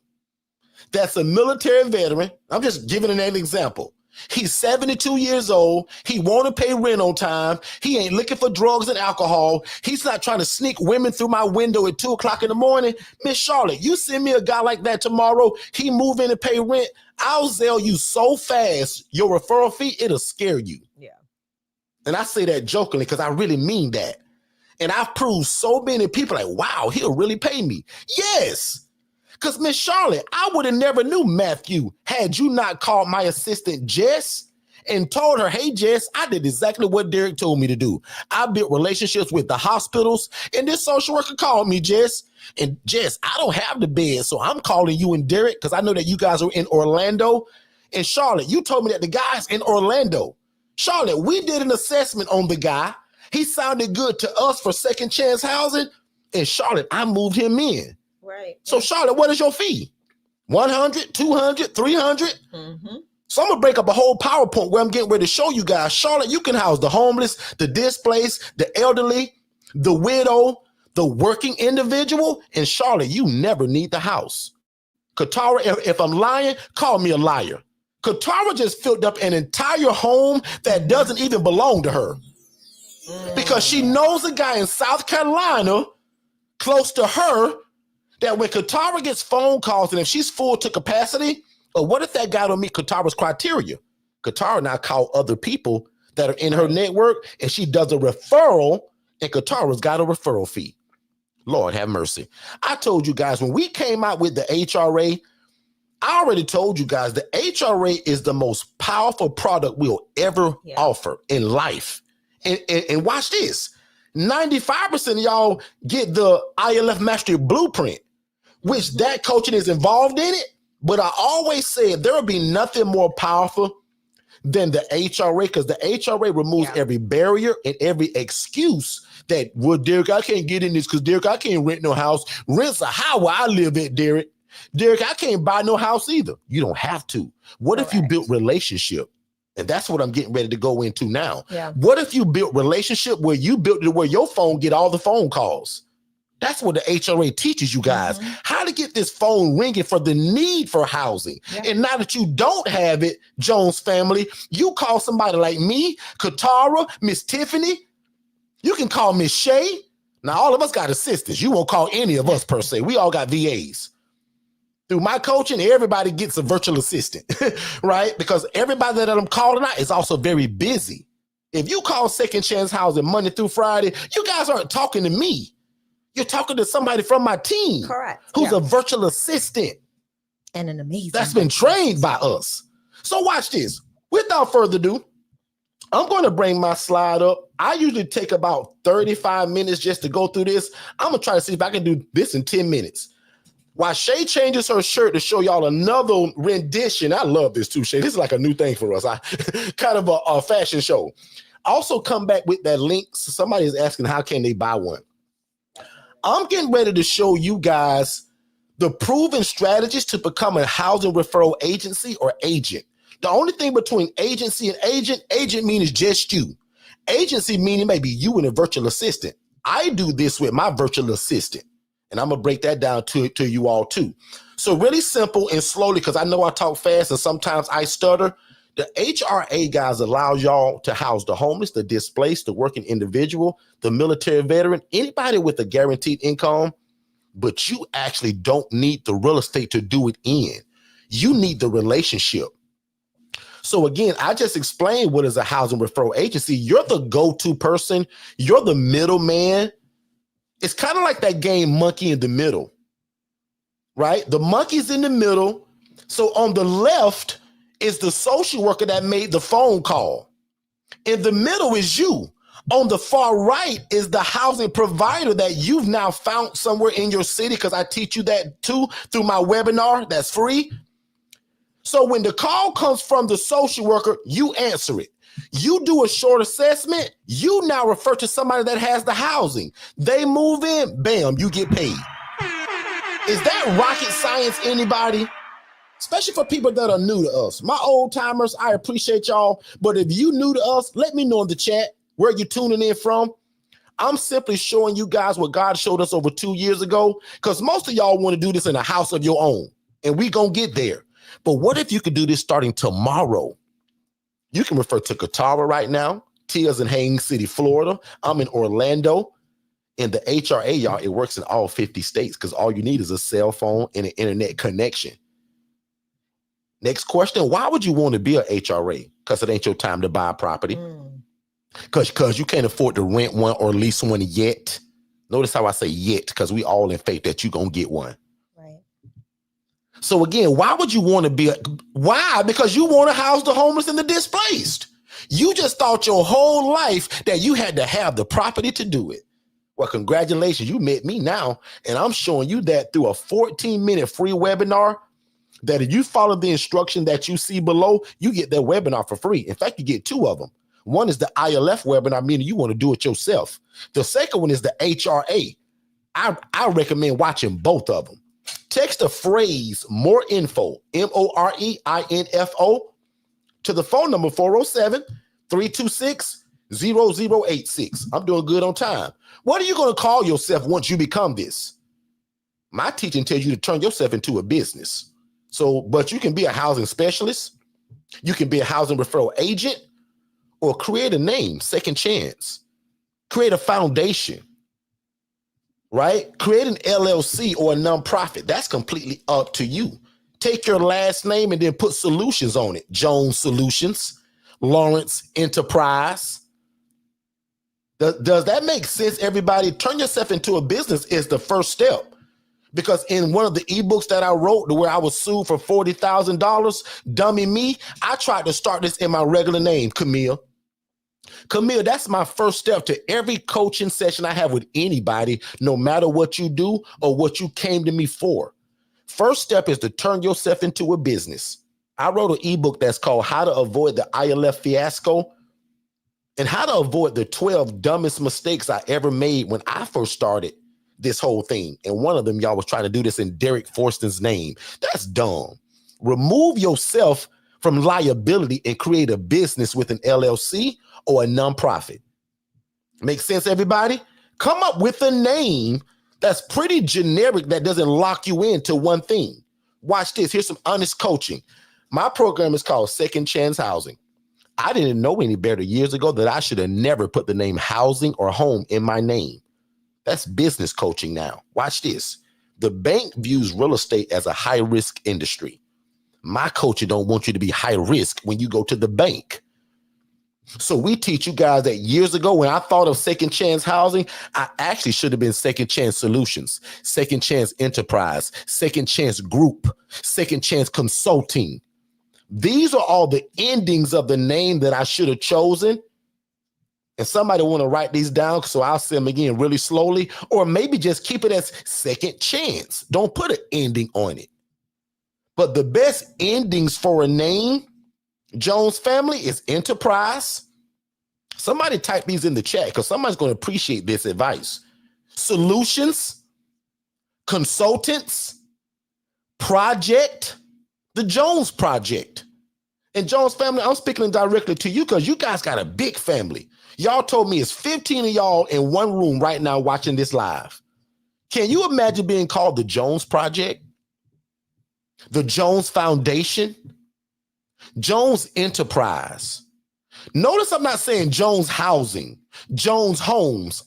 Speaker 1: that's a military veteran, I'm just giving an example. He's 72 years old. He want to pay rent on time. He ain't looking for drugs and alcohol. He's not trying to sneak women through my window at 2:00 in the morning. Miss Charlotte, you send me a guy like that tomorrow, he move in and pay rent, I'll sell you so fast, your referral fee, it'll scare you.
Speaker 2: Yeah.
Speaker 1: And I say that jokingly because I really mean that. And I've proved so many people like, wow, he'll really pay me. Yes. Because Miss Charlotte, I would have never knew Matthew had you not called my assistant Jess and told her, hey, Jess, I did exactly what Derek told me to do. I built relationships with the hospitals, and this social worker called me, Jess. And Jess, I don't have the bed, so I'm calling you and Derek because I know that you guys are in Orlando. And Charlotte, you told me that the guy's in Orlando. Charlotte, we did an assessment on the guy. He sounded good to us for second chance housing. And Charlotte, I moved him in.
Speaker 2: Right.
Speaker 1: So Charlotte, what is your fee? 100, 200, 300?
Speaker 2: Mm-hmm.
Speaker 1: So I'm gonna break up a whole PowerPoint where I'm getting ready to show you guys. Charlotte, you can house the homeless, the displaced, the elderly, the widow, the working individual. And Charlotte, you never need the house. Katara, if I'm lying, call me a liar. Katara just filled up an entire home that doesn't even belong to her. Because she knows a guy in South Carolina close to her that when Katara gets phone calls and if she's full to capacity, or what if that guy don't meet Katara's criteria? Katara now call other people that are in her network and she does a referral and Katara's got a referral fee. Lord have mercy. I told you guys when we came out with the HRA, I already told you guys the HRA is the most powerful product we'll ever offer in life. And watch this. 95% of y'all get the ILF Mastery Blueprint, which that coaching is involved in it. But I always said there will be nothing more powerful than the HRA because the HRA removes every barrier and every excuse that, well, Derek, I can't get in this because, Derek, I can't rent no house. Rent's a high where I live at, Derek. Derek, I can't buy no house either. You don't have to. What if you built relationship? And that's what I'm getting ready to go into now.
Speaker 2: Yeah.
Speaker 1: What if you built relationship where you built it where your phone get all the phone calls? That's what the HRA teaches you guys, how to get this phone ringing for the need for housing. And now that you don't have it, Jones family, you call somebody like me, Katara, Miss Tiffany, You can call Miss Shay. Now, all of us got assistants. You won't call any of us per se. We all got VAs. Through my coaching, everybody gets a virtual assistant, right? Because everybody that I'm calling out is also very busy. If you call Second Chance Housing Monday through Friday, you guys aren't talking to me. You're talking to somebody from my team.
Speaker 2: Correct.
Speaker 1: Who's a virtual assistant.
Speaker 2: And an amazing.
Speaker 1: That's been trained by us. So watch this. Without further ado, I'm going to bring my slide up. I usually take about 35 minutes just to go through this. I'm going to try to see if I can do this in 10 minutes. While Shay changes her shirt to show y'all another rendition. I love this too, Shay. This is like a new thing for us. Kind of a fashion show. Also come back with that link. So somebody is asking, how can they buy one? I'm getting ready to show you guys the proven strategies to become a housing referral agency or agent. The only thing between agency and agent means just you. Agency meaning maybe you and a virtual assistant. I do this with my virtual assistant, and I'm going to break that down to you all too. So really simple and slowly, because I know I talk fast and sometimes I stutter. The HRA guys allow y'all to house the homeless, the displaced, the working individual, the military veteran, anybody with a guaranteed income, but you actually don't need the real estate to do it in. You need the relationship. So again, I just explained what is a housing referral agency. You're the go-to person. You're the middleman. It's kind of like that game Monkey in the Middle, right? The monkey's in the middle. So on the left is the social worker that made the phone call. In the middle is you. On the far right is the housing provider that you've now found somewhere in your city, because I teach you that too through my webinar that's free. So when the call comes from the social worker, you answer it. You do a short assessment. You now refer to somebody that has the housing. They move in, bam, you get paid. Is that rocket science, anybody? Especially for people that are new to us. My old timers, I appreciate y'all. But if you new to us, let me know in the chat where you're tuning in from. I'm simply showing you guys what God showed us over 2 years ago, because most of y'all want to do this in a house of your own, and we gonna get there. But what if you could do this starting tomorrow? You can refer to Katara right now. Tia's in Haines City, Florida. I'm in Orlando. In the HRA, y'all, it works in all 50 states because all you need is a cell phone and an internet connection. Next question, why would you want to be an HRA? Because it ain't your time to buy a property. Because you can't afford to rent one or lease one yet. Notice how I say yet, because we all in faith that you're going to get one.
Speaker 2: Right.
Speaker 1: So again, why would you want to be why? Because you want to house the homeless and the displaced. You just thought your whole life that you had to have the property to do it. Well, congratulations, you met me now, and I'm showing you that through a 14-minute free webinar, that if you follow the instruction that you see below, you get that webinar for free. In fact, you get two of them. One is the ILF webinar, meaning you want to do it yourself. The second one is the HRA. I recommend watching both of them. Text the phrase more info, MOREINFO, to the phone number 407-326-0086. I'm doing good on time. What are you going to call yourself once you become this? My teaching tells you to turn yourself into a business. So, but you can be a housing specialist, you can be a housing referral agent, or create a name, second chance. Create a foundation, right? Create an LLC or a nonprofit. That's completely up to you. Take your last name and then put solutions on it. Jones Solutions, Lawrence Enterprise. Does that make sense, everybody? Turn yourself into a business is the first step. Because in one of the ebooks that I wrote, where I was sued for $40,000, dummy me, I tried to start this in my regular name, Camille. Camille, that's my first step to every coaching session I have with anybody, no matter what you do or what you came to me for. First step is to turn yourself into a business. I wrote an ebook that's called How to Avoid the ILF Fiasco and How to Avoid the 12 Dumbest Mistakes I Ever Made when I first started this whole thing. And one of them, y'all, was trying to do this in Derek Forston's name. That's dumb. Remove yourself from liability and create a business with an LLC or a nonprofit. Make sense, everybody? Come up with a name that's pretty generic that doesn't lock you into one thing. Watch this. Here's some honest coaching. My program is called Second Chance Housing. I didn't know any better years ago that I should have never put the name housing or home in my name. That's business coaching now. Watch this. The bank views real estate as a high-risk industry. My coach don't want you to be high risk when you go to the bank. So we teach you guys that years ago when I thought of second chance housing, I actually should have been second chance solutions, second chance enterprise, second chance group, second chance consulting. These are all the endings of the name that I should have chosen. And somebody want to write these down, so I'll say them again really slowly, or maybe just keep it as second chance. Don't put an ending on it. But the best endings for a name, Jones family, is enterprise. Somebody type these in the chat because somebody's going to appreciate this advice. Solutions, consultants, project, the Jones project. And Jones family, I'm speaking directly to you because you guys got a big family. Y'all told me it's 15 of y'all in one room right now watching this live. Can you imagine being called the Jones Project? The Jones Foundation? Jones Enterprise. Notice I'm not saying Jones Housing, Jones Homes.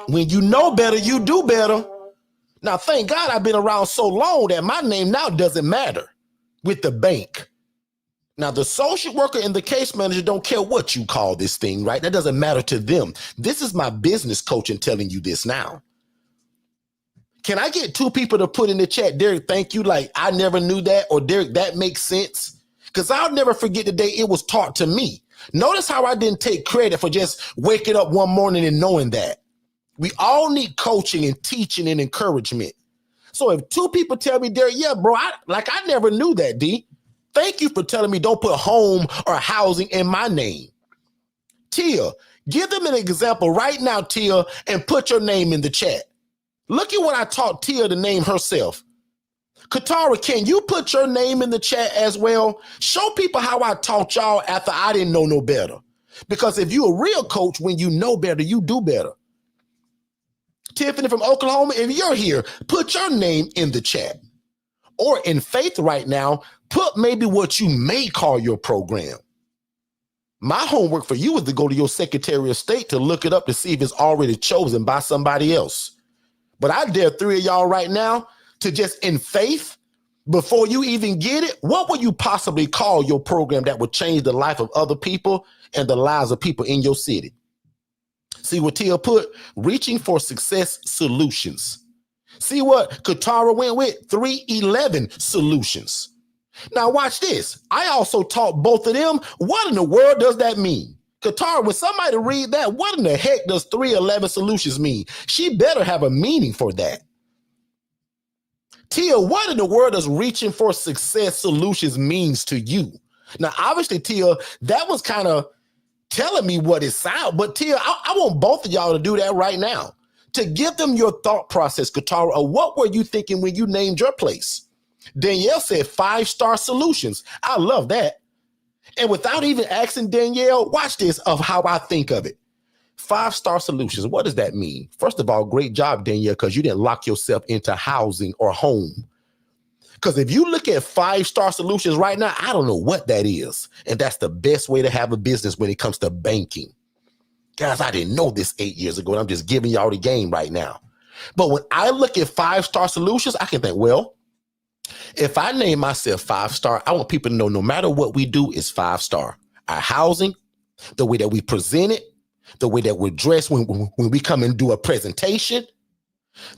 Speaker 1: When you know better, you do better. Now, thank God I've been around so long that my name now doesn't matter with the bank. Now, the social worker and the case manager don't care what you call this thing, right? That doesn't matter to them. This is my business coaching telling you this now. Can I get two people to put in the chat, Derek, thank you, like I never knew that, or Derek, that makes sense? Because I'll never forget the day it was taught to me. Notice how I didn't take credit for just waking up one morning and knowing that. We all need coaching and teaching and encouragement. So if two people tell me, Derek, yeah, bro, I never knew that, D. Thank you for telling me don't put home or housing in my name. Tia, give them an example right now, Tia, and put your name in the chat. Look at what I taught Tia to name herself. Katara, can you put your name in the chat as well? Show people how I taught y'all after I didn't know no better. Because if you're a real coach, when you know better, you do better. Tiffany from Oklahoma, if you're here, put your name in the chat. Or in faith right now, put maybe what you may call your program. My homework for you is to go to your Secretary of State to look it up to see if it's already chosen by somebody else. But I dare three of y'all right now to just in faith, before you even get it, what would you possibly call your program that would change the life of other people and the lives of people in your city? See what Tia put? Reaching for Success Solutions. See what Katara went with? 311 Solutions. Now watch this. I also taught both of them. What in the world does that mean? Katara, when somebody read that, what in the heck does 311 Solutions mean? She better have a meaning for that. Tia, what in the world does Reaching for Success Solutions means to you? Now, obviously, Tia, that was kind of telling me what it sounds, but Tia, I want both of y'all to do that right now. To give them your thought process, Katara, of what were you thinking when you named your place? Danielle said 5-star solutions. I love that. And without even asking Danielle, watch this of how I think of it. 5-star solutions. What does that mean? First of all, great job, Danielle, because you didn't lock yourself into housing or home. Because if you look at 5-star solutions right now, I don't know what that is. And that's the best way to have a business when it comes to banking. Guys, I didn't know this 8 years ago, and I'm just giving y'all the game right now. But when I look at 5-star solutions, I can think, well, if I name myself 5-star, I want people to know no matter what we do is 5-star. Our housing, the way that we present it, the way that we're dressed when we come and do a presentation,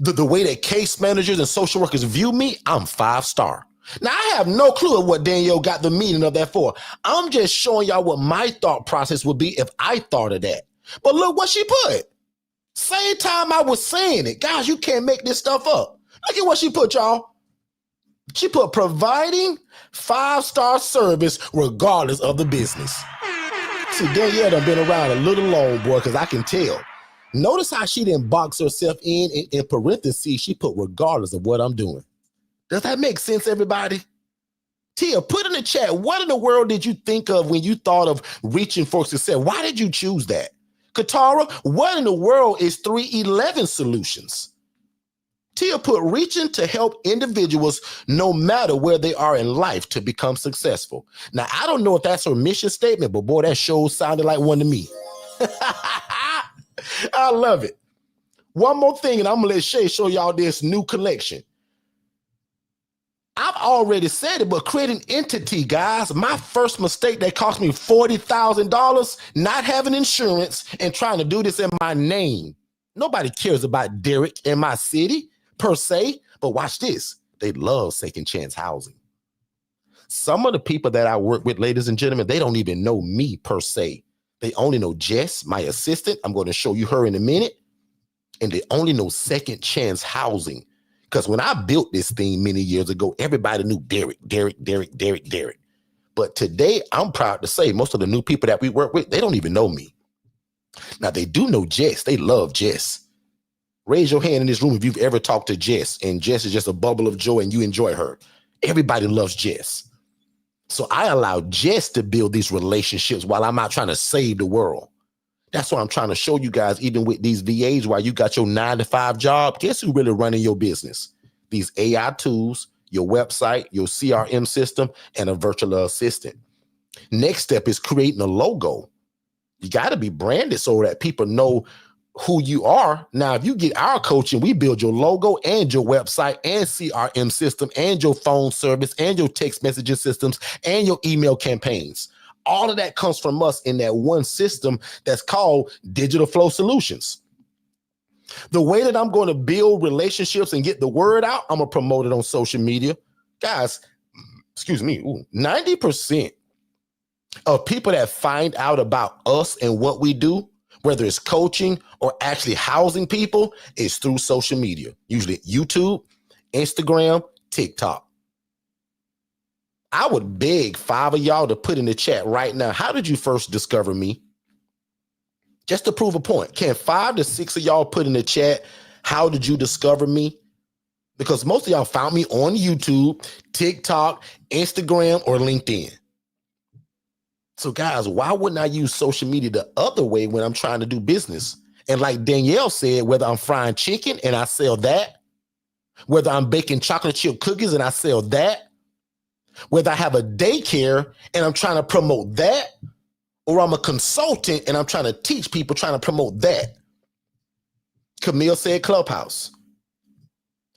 Speaker 1: the way that case managers and social workers view me, I'm 5-star. Now, I have no clue of what Danielle got the meaning of that for. I'm just showing y'all what my thought process would be if I thought of that. But look what she put. Same time I was saying it. Guys, you can't make this stuff up. Look at what she put, y'all. She put providing 5-star service regardless of the business. See, Danielle done been around a little long, boy, because I can tell. Notice how she didn't box herself in parentheses. She put regardless of what I'm doing. Does that make sense, everybody? Tia, put in the chat, what in the world did you think of when you thought of reaching for success? Why did you choose that? Katara, what in the world is 311 solutions? Tia put reaching to help individuals no matter where they are in life to become successful. Now, I don't know if that's her mission statement, but boy, that sure sounded like one to me. I love it. One more thing, and I'm gonna let Shay show y'all this new collection. I've already said it, but creating entity, guys, my first mistake that cost me $40,000, not having insurance and trying to do this in my name. Nobody cares about Derek in my city per se, but watch this. They love second chance housing. Some of the people that I work with, ladies and gentlemen, they don't even know me per se. They only know Jess, my assistant. I'm going to show you her in a minute. And they only know second chance housing. Because when I built this thing many years ago, everybody knew Derek. But today, I'm proud to say most of the new people that we work with, they don't even know me. Now, they do know Jess. They love Jess. Raise your hand in this room if you've ever talked to Jess, and Jess is just a bubble of joy and you enjoy her. Everybody loves Jess. So I allow Jess to build these relationships while I'm out trying to save the world. That's what I'm trying to show you guys, even with these VAs, while you got your 9-to-5 job, guess who really running your business? These AI tools, your website, your CRM system, and a virtual assistant. Next step is creating a logo. You got to be branded so that people know who you are. Now, if you get our coaching, we build your logo and your website and CRM system and your phone service and your text messaging systems and your email campaigns. All of that comes from us in that one system that's called Digital Flow Solutions. The way that I'm going to build relationships and get the word out, I'm going to promote it on social media. Guys, 90% of people that find out about us and what we do, whether it's coaching or actually housing people, is through social media, usually YouTube, Instagram, TikTok. I would beg 5 of y'all to put in the chat right now, how did you first discover me? Just to prove a point. Can 5 to 6 of y'all put in the chat, how did you discover me? Because most of y'all found me on YouTube, TikTok, Instagram, or LinkedIn. So guys, why wouldn't I use social media the other way when I'm trying to do business? And like Danielle said, whether I'm frying chicken and I sell that, whether I'm baking chocolate chip cookies and I sell that, whether I have a daycare and I'm trying to promote that, or I'm a consultant and I'm trying to teach people, trying to promote that. Camille said Clubhouse.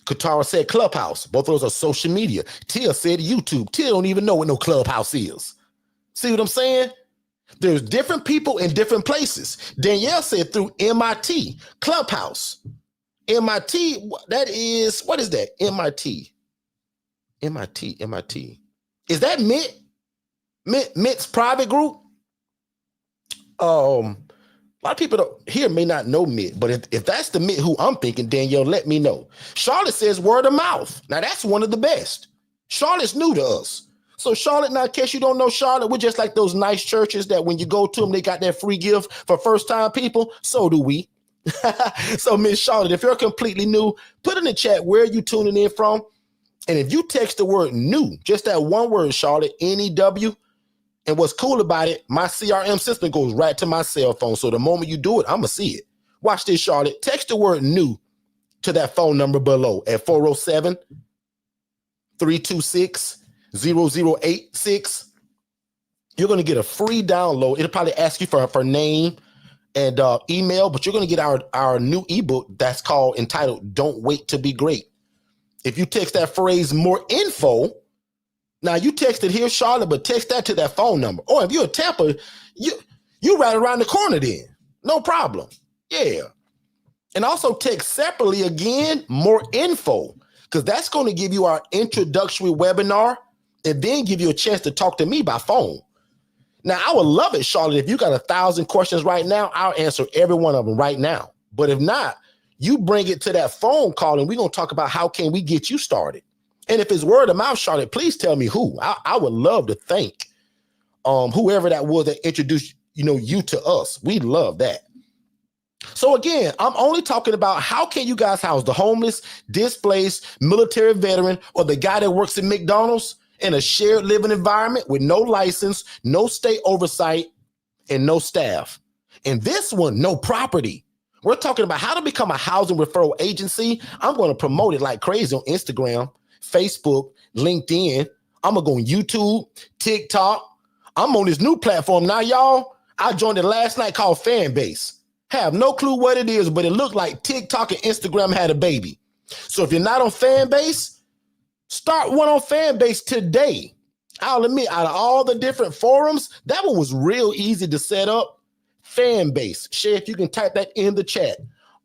Speaker 1: Katara said Clubhouse. Both of those are social media. Tia said YouTube. Tia don't even know what no Clubhouse is. See what I'm saying? There's different people in different places. Danielle said through MIT, Clubhouse. MIT, that is, what is that? MIT. Is that Mint? Mint's private group? A lot of people here may not know Mint, but if that's the Mint who I'm thinking, Danielle, let me know. Charlotte says word of mouth. Now, that's one of the best. Charlotte's new to us. So Charlotte, now in case you don't know Charlotte, we're just like those nice churches that when you go to them, they got that free gift for first-time people. So do we. So Miss Charlotte, if you're completely new, put in the chat where you tuning in from. And if you text the word new, just that one word, Charlotte, N-E-W, and what's cool about it, my CRM system goes right to my cell phone. So the moment you do it, I'm going to see it. Watch this, Charlotte. Text the word new to that phone number below at 407-326-0086. You're going to get a free download. It'll probably ask you for name and email, but you're going to get our new ebook that's entitled Don't Wait to Be Great. If you text that phrase more info, now you text it here, Charlotte, but text that to that phone number. Or if you're a Tampa, you right around the corner then. No problem. Yeah. And also text separately again, more info, because that's going to give you our introductory webinar and then give you a chance to talk to me by phone. Now, I would love it, Charlotte. If you got 1,000 questions right now, I'll answer every one of them right now. But if not, you bring it to that phone call and we're going to talk about how can we get you started. And if it's word of mouth, Charlotte, please tell me who. I would love to thank whoever that was that introduced you to us. We love that. So again, I'm only talking about how can you guys house the homeless, displaced, military veteran, or the guy that works at McDonald's in a shared living environment with no license, no state oversight, and no staff. And this one, no property. We're talking about how to become a housing referral agency. I'm going to promote it like crazy on Instagram, Facebook, LinkedIn. I'm going to go on YouTube, TikTok. I'm on this new platform now, y'all. I joined it last night called Fanbase. Have no clue what it is, but it looked like TikTok and Instagram had a baby. So if you're not on Fanbase, start one on Fanbase today. I'll admit, out of all the different forums, that one was real easy to set up. Fanbase. Shay, if you can type that in the chat.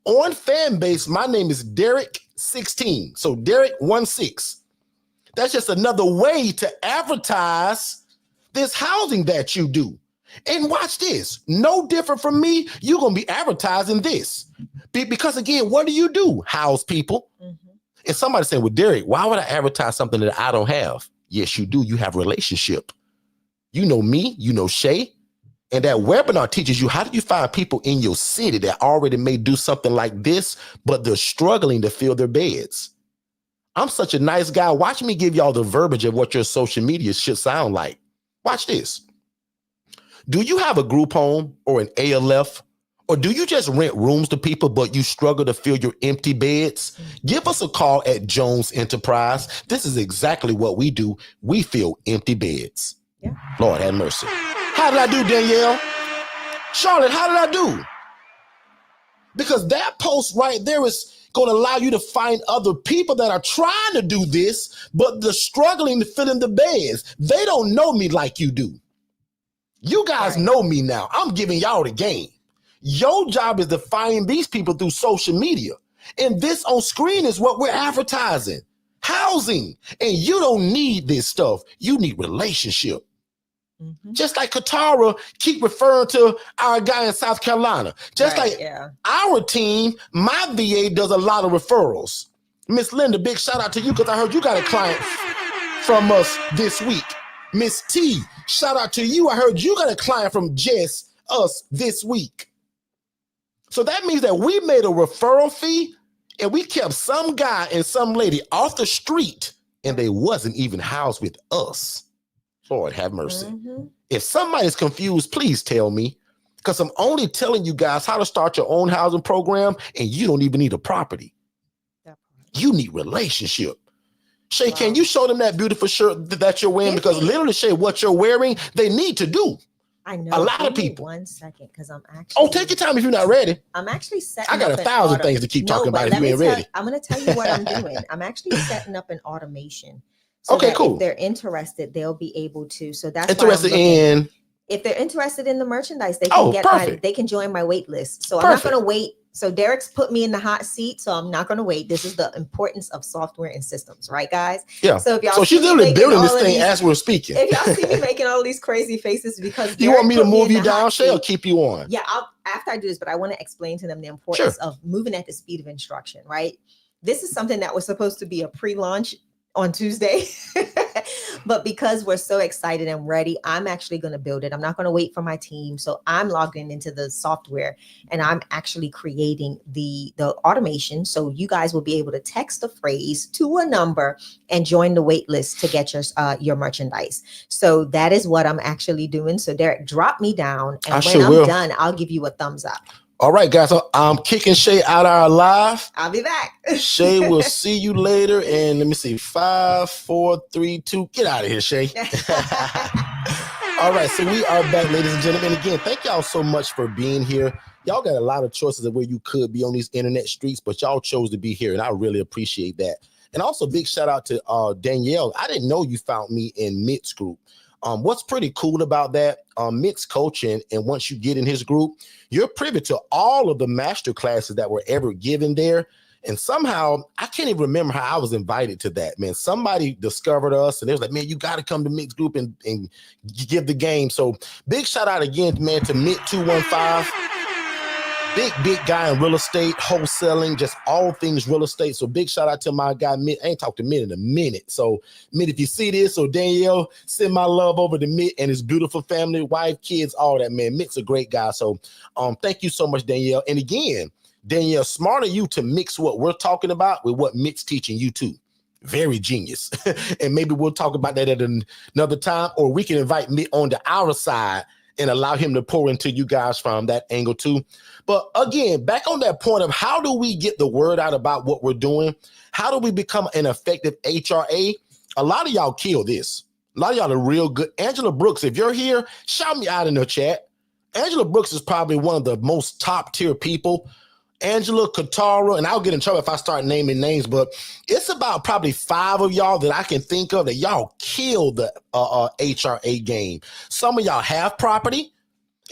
Speaker 1: On Fanbase, my name is Derek16. So Derek16. That's just another way to advertise this housing that you do. And watch this. No different from me. You're going to be advertising this. Because again, what do? House people. Mm-hmm. And somebody said, well, Derek, why would I advertise something that I don't have? Yes, you do. You have a relationship. You know me. You know Shay. And that webinar teaches you how do you find people in your city that already may do something like this, but they're struggling to fill their beds. I'm such a nice guy. Watch me give y'all the verbiage of what your social media should sound like. Watch this. Do you have a group home or an ALF? Or do you just rent rooms to people, but you struggle to fill your empty beds? Give us a call at Jones Enterprise. This is exactly what we do. We fill empty beds. Yeah. Lord have mercy. How did I do, Danielle? Charlotte, how did I do? Because that post right there is going to allow you to find other people that are trying to do this, but they're struggling to fill in the beds. They don't know me like you do. You guys know me now. I'm giving y'all the game. Your job is to find these people through social media. And this on screen is what we're advertising. Housing. And you don't need this stuff. You need relationship. Mm-hmm. Just like Katara keep referring to our guy in South Carolina. Just our team, my VA does a lot of referrals. Miss Linda, big shout out to you because I heard you got a client from us this week. Miss T, shout out to you. I heard you got a client from just us this week. So that means that we made a referral fee and we kept some guy and some lady off the street and they wasn't even housed with us. Lord have mercy. Mm-hmm. If somebody's confused, please tell me, because I'm only telling you guys how to start your own housing program and you don't even need a property. You need relationship. Shay, can you show them that beautiful shirt that you're wearing? Because literally, Shay, what you're wearing, they need to do.
Speaker 2: I know.
Speaker 1: A lot of people. 1
Speaker 2: second, because I'm actually.
Speaker 1: Oh, take your time if you're not ready.
Speaker 2: I'm actually setting.
Speaker 1: I got 1,000 things to keep talking about if you ain't ready.
Speaker 2: I'm going to tell you what I'm doing. I'm actually setting up an automation. So
Speaker 1: okay, cool.
Speaker 2: If they're interested, they'll be able to. So that's
Speaker 1: interested in.
Speaker 2: If they're interested in the merchandise, they can they can join my wait list. So I'm not going to wait. So Derek's put me in the hot seat, so I'm not going to wait. This is the importance of software and systems, right, guys?
Speaker 1: Yeah.
Speaker 2: So if y'all,
Speaker 1: so she's literally building this thing as we're speaking.
Speaker 2: If y'all see me making all these crazy faces, because
Speaker 1: you want me to move you down, Shay, or keep you on?
Speaker 2: Yeah, after I do this, but I want to explain to them the importance of moving at the speed of instruction, right? This is something that was supposed to be a pre-launch on Tuesday, but because we're so excited and ready, I'm actually going to build it. I'm not going to wait for my team. So I'm logging into the software and I'm actually creating the automation. So you guys will be able to text a phrase to a number and join the wait list to get your merchandise. So that is what I'm actually doing. So Derek, drop me down. And when I'm done, I'll give you a thumbs up.
Speaker 1: All right, guys, so I'm kicking Shay out of our live.
Speaker 2: I'll be back.
Speaker 1: Shay, we'll see you later. And let me see, 5, 4, 3, 2. Get out of here, Shay. All right, so we are back, ladies and gentlemen. Again, thank y'all so much for being here. Y'all got a lot of choices of where you could be on these internet streets, but y'all chose to be here, and I really appreciate that. And also, big shout out to Danielle. I didn't know you found me in Mitt's group. What's pretty cool about that, Mitt's coaching, and once you get in his group, you're privy to all of the master classes that were ever given there. And somehow, I can't even remember how I was invited to that, man. Somebody discovered us, and they was like, man, you got to come to Mitt's group and give the game. So big shout out again, man, to Mitt215. Big guy in real estate, wholesaling, just all things real estate. So big shout out to my guy, Mitt. I ain't talked to Mitt in a minute. So Mitt, if you see this, or Danielle, send my love over to Mitt and his beautiful family, wife, kids, all that, man. Mitt's a great guy. So thank you so much, Danielle. And again, Danielle, smart of you to mix what we're talking about with what Mitt's teaching you too. Very genius. And maybe we'll talk about that at another time, or we can invite Mitt onto our side and allow him to pour into you guys from that angle too. But again, back on that point of how do we get the word out about what we're doing? How do we become an effective HRA? A lot of y'all kill this. A lot of y'all are real good. Angela Brooks, if you're here, shout me out in the chat. Angela Brooks is probably one of the most top tier people. Angela, Katara, and I'll get in trouble if I start naming names, but it's about probably 5 of y'all that I can think of that y'all kill the HRA game. Some of y'all have property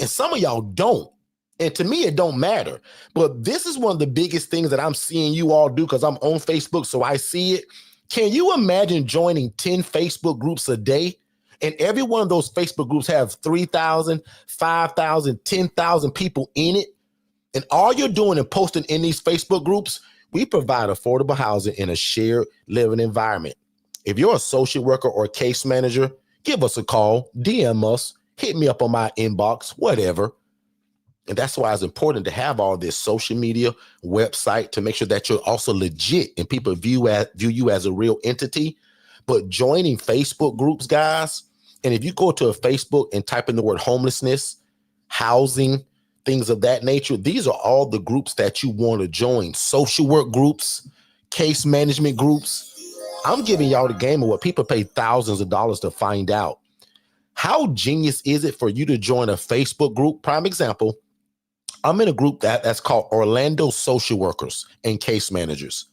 Speaker 1: and some of y'all don't. And to me, it don't matter. But this is one of the biggest things that I'm seeing you all do because I'm on Facebook, so I see it. Can you imagine joining 10 Facebook groups a day? And every one of those Facebook groups have 3,000, 5,000, 10,000 people in it. And all you're doing and posting in these Facebook groups, we provide affordable housing in a shared living environment. If you're an associate worker or case manager, give us a call, DM us, hit me up on my inbox, whatever. And that's why it's important to have all this social media, website, to make sure that you're also legit and people view you as a real entity. But joining Facebook groups, guys, and if you go to a Facebook and type in the word homelessness, housing, things of that nature, these are all the groups that you want to join. Social work groups, case management groups. I'm giving y'all the game of what people pay thousands of dollars to find out. How genius is it for you to join a Facebook group? Prime example, I'm in a group that's called Orlando Social Workers and Case Managers.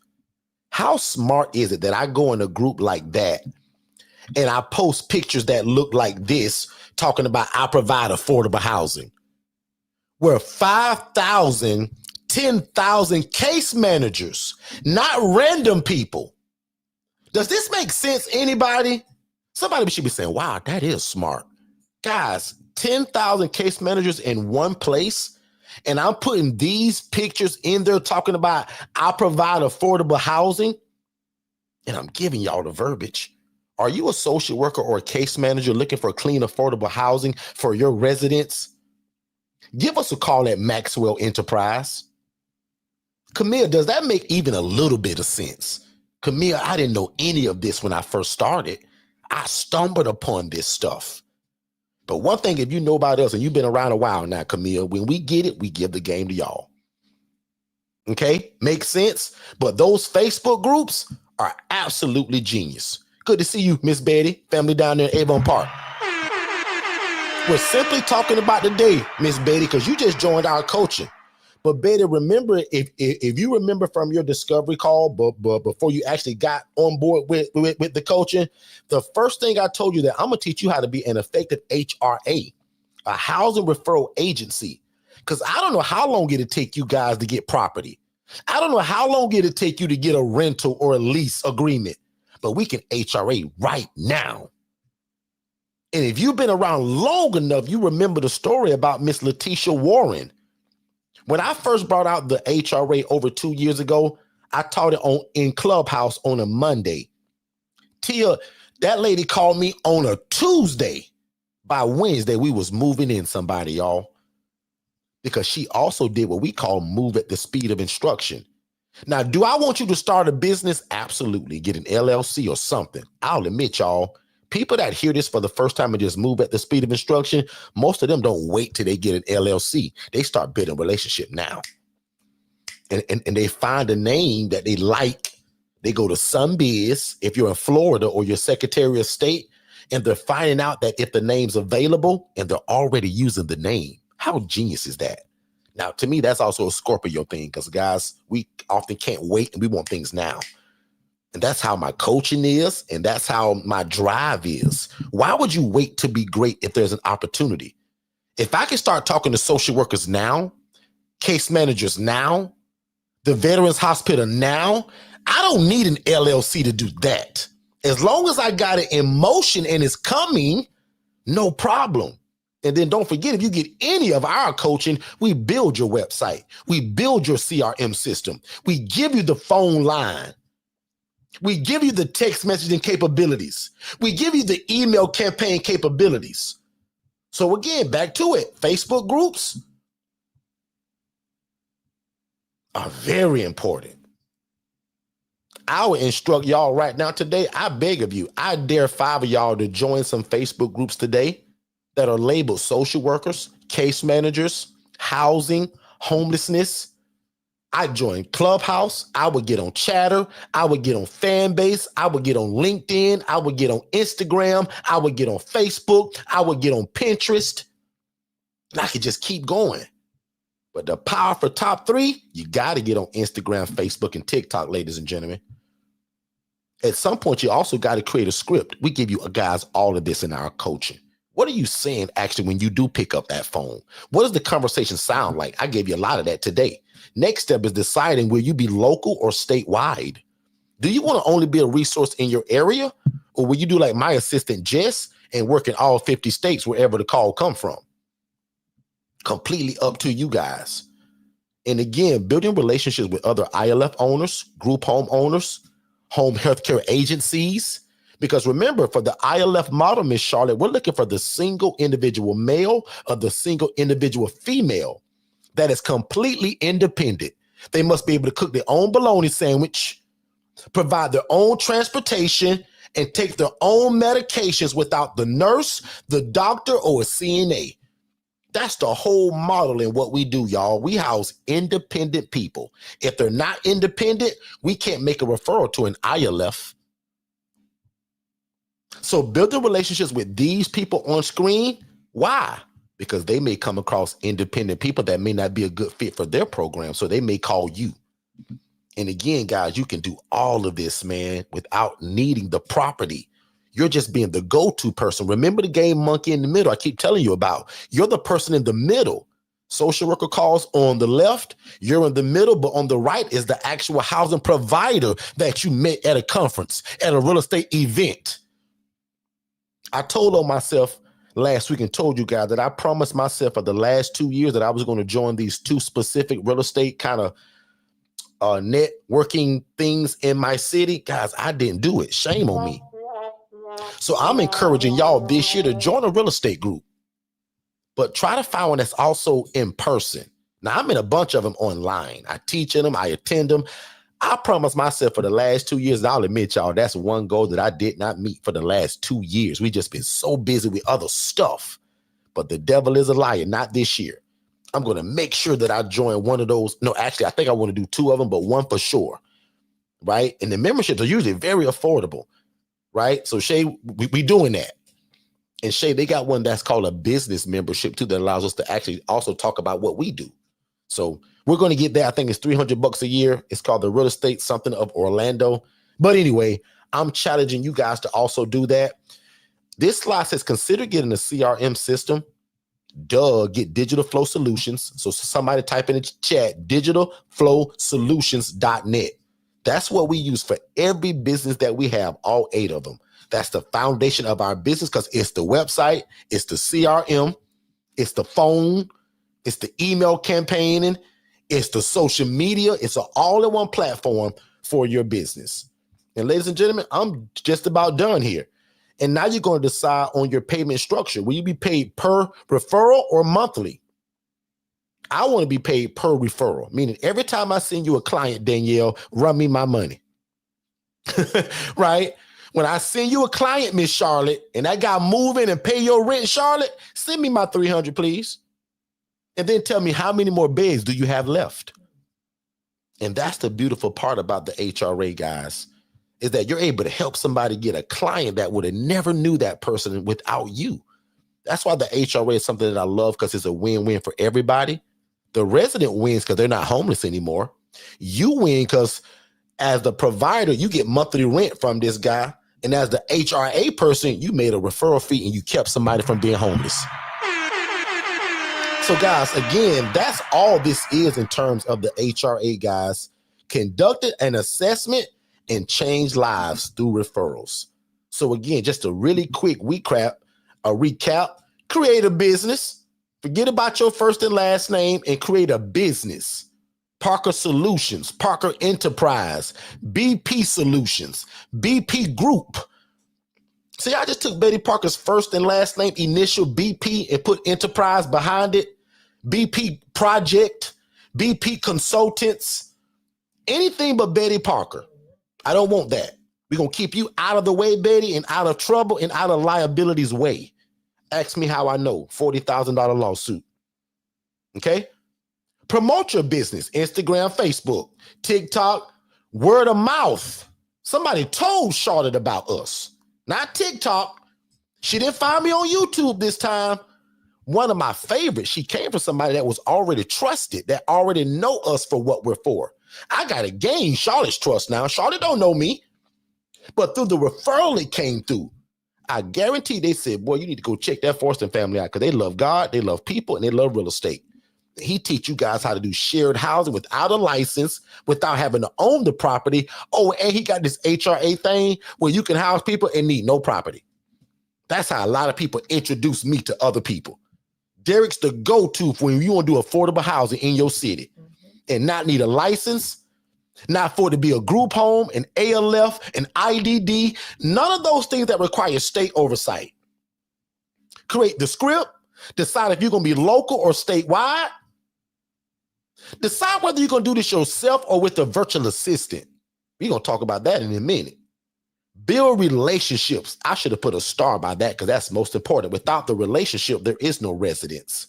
Speaker 1: How smart is it that I go in a group like that and I post pictures that look like this, talking about I provide affordable housing, where 5,000, 10,000 case managers, not random people. Does this make sense, anybody? Somebody should be saying, wow, that is smart. Guys, 10,000 case managers in one place, and I'm putting these pictures in there talking about I provide affordable housing, and I'm giving y'all the verbiage. Are you a social worker or a case manager looking for clean, affordable housing for your residents? Give us a call at Maxwell Enterprise. Camille, does that make even a little bit of sense? Camille, I didn't know any of this when I first started. I stumbled upon this stuff. But one thing, if you know about us, and you've been around a while now, Camille, when we get it, we give the game to y'all. Okay? Makes sense? But those Facebook groups are absolutely genius. Good to see you, Miss Betty, family down there in Avon Park. We're simply talking about today, Miss Betty, because you just joined our coaching. But Betty, remember, if you remember from your discovery call, but before you actually got on board with the coaching, the first thing I told you that I'm going to teach you how to be an effective HRA, a housing referral agency. Because I don't know how long it'll take you guys to get property. I don't know how long it'll take you to get a rental or a lease agreement, but we can HRA right now. And if you've been around long enough, you remember the story about Miss Letitia Warren. When I first brought out the HRA over 2 years ago, I taught it in Clubhouse on a Monday. Tia, that lady called me on a Tuesday. By Wednesday, we was moving in somebody, y'all, because she also did what we call move at the speed of instruction. Now, do I want you to start a business? Absolutely. Get an LLC or something. I'll admit, y'all, people that hear this for the first time and just move at the speed of instruction, most of them don't wait till they get an LLC. They start building a relationship now. And they find a name that they like. They go to Sunbiz, if you're in Florida, or your Secretary of State, and they're finding out that if the name's available and they're already using the name. How genius is that? Now, to me, that's also a Scorpio thing because, guys, we often can't wait and we want things now. And that's how my coaching is, and that's how my drive is. Why would you wait to be great if there's an opportunity? If I can start talking to social workers now, case managers now, the Veterans Hospital now, I don't need an LLC to do that. As long as I got it in motion and it's coming, no problem. And then don't forget, if you get any of our coaching, we build your website. We build your CRM system. We give you the phone line. We give you the text messaging capabilities. We give you the email campaign capabilities. So again, back to it. Facebook groups are very important. I will instruct y'all right now today. I beg of you, I dare 5 of y'all to join some Facebook groups today. that are labeled social workers, case managers, housing, homelessness. I joined Clubhouse. I would get on Chatter. I would get on Fanbase. I would get on LinkedIn. I would get on Instagram. I would get on Facebook. I would get on Pinterest. And I could just keep going. But the power for top three, you got to get on Instagram, Facebook, and TikTok, ladies and gentlemen. At some point, you also got to create a script. We give you guys all of this in our coaching. What are you saying actually when you do pick up that phone? What does the conversation sound like? I gave you a lot of that today. Next step is deciding, will you be local or statewide? Do you want to only be a resource in your area? Or will you do like my assistant Jess and work in all 50 states wherever the call come from? Completely up to you guys. And again, building relationships with other ILF owners, group home owners, home healthcare agencies. Because remember, for the ILF model, Miss Charlotte, we're looking for the single individual male or the single individual female that is completely independent. They must be able to cook their own bologna sandwich, provide their own transportation, and take their own medications without the nurse, the doctor, or a CNA. That's the whole model in what we do, y'all. We house independent people. If they're not independent, we can't make a referral to an ILF. So building relationships with these people on screen, why? Because they may come across independent people that may not be a good fit for their program, so they may call you. And again, guys, you can do all of this, man, without needing the property. You're just being the go-to person. Remember the game monkey in the middle I keep telling you about. You're the person in the middle. Social worker calls on the left, you're in the middle, but on the right is the actual housing provider that you met at a conference, at a real estate event. I told on myself last week and told you guys that I promised myself for the last 2 years that I was going to join these two specific real estate kind of networking things in my city. Guys, I didn't do it. Shame on me. So I'm encouraging y'all this year to join a real estate group, but try to find one that's also in person. Now, I'm in a bunch of them online. I teach in them. I attend them. I promised myself for the last 2 years, and I'll admit, y'all, that's one goal that I did not meet for the last 2 years. We just been so busy with other stuff. But the devil is a liar, not this year. I'm going to make sure that I join one of those. No, actually, I think I want to do 2 of them, but one for sure, right? And the memberships are usually very affordable, right? So, Shay, we doing that. And Shay, they got one that's called a business membership, too, that allows us to actually also talk about what we do. So we're going to get that. I think it's $300 a year. It's called the Real Estate Something of Orlando. But anyway, I'm challenging you guys to also do that. This slide says, consider getting a CRM system. Get Digital Flow Solutions. So somebody type in the chat, digitalflowsolutions.net. That's what we use for every business that we have, all 8 of them. That's the foundation of our business because it's the website, it's the CRM, it's the phone, it's the email campaigning, it's the social media. It's an all-in-one platform for your business. And ladies and gentlemen, I'm just about done here. And now you're going to decide on your payment structure. Will you be paid per referral or monthly? I want to be paid per referral, meaning every time I send you a client, Danielle, run me my money. Right? When I send you a client, Miss Charlotte, and that guy move in and pay your rent, Charlotte, send me my $300, please. And then tell me how many more beds do you have left? And that's the beautiful part about the HRA, guys, is that you're able to help somebody get a client that would have never knew that person without you. That's why the HRA is something that I love, because it's a win-win for everybody. The resident wins because they're not homeless anymore. You win because as the provider, you get monthly rent from this guy. And as the HRA person, you made a referral fee and you kept somebody from being homeless. So guys, again, that's all this is in terms of the HRA, guys. Conducted an assessment and changed lives through referrals. So again, just a really quick recap, create a business, forget about your first and last name and create a business. Parker Solutions, Parker Enterprise, BP Solutions, BP Group. See, I just took Betty Parker's first and last name, initial BP, and put Enterprise behind it. BP Project, BP Consultants, anything but Betty Parker. I don't want that. We're going to keep you out of the way, Betty, and out of trouble and out of liability's way. Ask me how I know. $40,000 lawsuit. Okay? Promote your business. Instagram, Facebook, TikTok, word of mouth. Somebody told Charlotte about us. Not TikTok. She didn't find me on YouTube this time. One of my favorites, she came from somebody that was already trusted, that already know us for what we're for. I got to gain Charlotte's trust now. Charlotte don't know me. But through the referral it came through, I guarantee they said, boy, you need to go check that Forston family out because they love God, they love people, and they love real estate. He teach you guys how to do shared housing without a license, without having to own the property. Oh, and he got this HRA thing where you can house people and need no property. That's how a lot of people introduce me to other people. Derek's the go-to for when you want to do affordable housing in your city and not need a license, not for it to be a group home, an ALF, an IDD, none of those things that require state oversight. Create the script, decide if you're going to be local or statewide. Decide whether you're going to do this yourself or with a virtual assistant. We're going to talk about that in a minute. Build relationships. I should have put a star by that because that's most important. Without the relationship, there is no residence.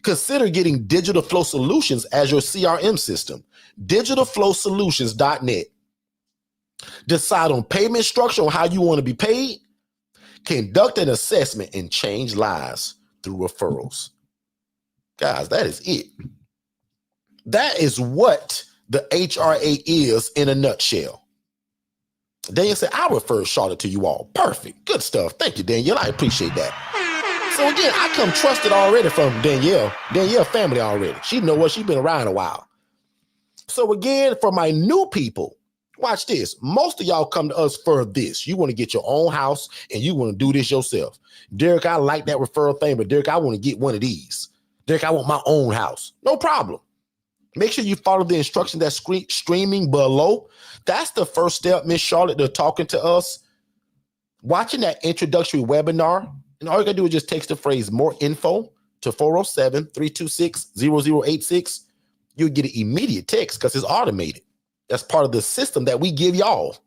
Speaker 1: Consider getting Digital Flow Solutions as your CRM system. digitalflowsolutions.net. Decide on payment structure on how you want to be paid. Conduct an assessment and change lives through referrals. Guys, that is it. That is what the HRA is in a nutshell. Danielle said, I refer Charlotte to you all. Perfect. Good stuff. Thank you, Danielle. I appreciate that. So again, I come trusted already from Danielle family already. She know what, she's been around a while. So again, for my new people, watch this. Most of y'all come to us for this. You want to get your own house and you want to do this yourself. Derek, I like that referral thing, but Derek, I want to get one of these. Derek, I want my own house. No problem. Make sure you follow the instructions that's streaming below. That's the first step, Miss Charlotte, they're talking to us. Watching that introductory webinar, and all you gotta do is just text the phrase more info to 407-326-0086. You'll get an immediate text because it's automated. That's part of the system that we give y'all.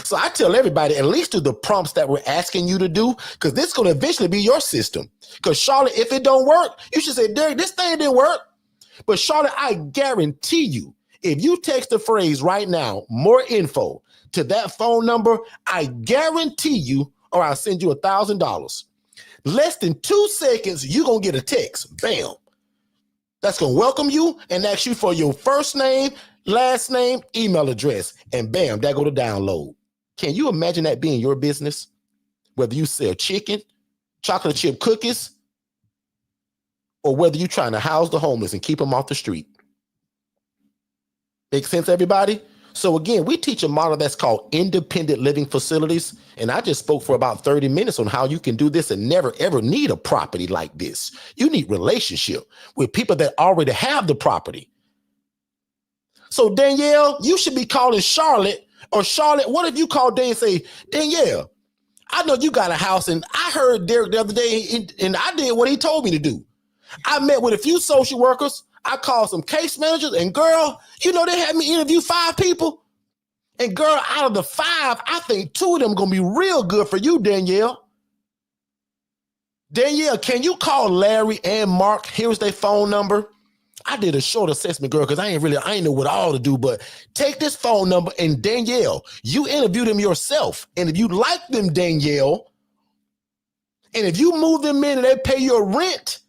Speaker 1: So I tell everybody, at least do the prompts that we're asking you to do, because this is going to eventually be your system. Because Charlotte, if it don't work, you should say, Derek, this thing didn't work. But Charlotte, I guarantee you, if you text the phrase right now, more info to that phone number, I guarantee you, or I'll send you $1,000. Less than 2 seconds, you're going to get a text. Bam. That's going to welcome you and ask you for your first name, last name, email address, and bam, that go to download. Can you imagine that being your business? Whether you sell chicken, chocolate chip cookies, or whether you're trying to house the homeless and keep them off the street. Make sense, everybody? So again, we teach a model that's called independent living facilities. And I just spoke for about 30 minutes on how you can do this and never, ever need a property like this. You need relationship with people that already have the property. So Danielle, you should be calling Charlotte, or Charlotte, what if you call Danielle and say, Danielle, I know you got a house and I heard Derek the other day and I did what he told me to do. I met with a few social workers. I called some case managers, and girl, you know, they had me interview 5 people. And girl, out of the 5, I think 2 of them gonna be real good for you, Danielle. Danielle, can you call Larry and Mark? Here's their phone number. I did a short assessment, girl, because I ain't know what all to do, but take this phone number, and Danielle, you interview them yourself. And if you like them, Danielle, and if you move them in and they pay your rent,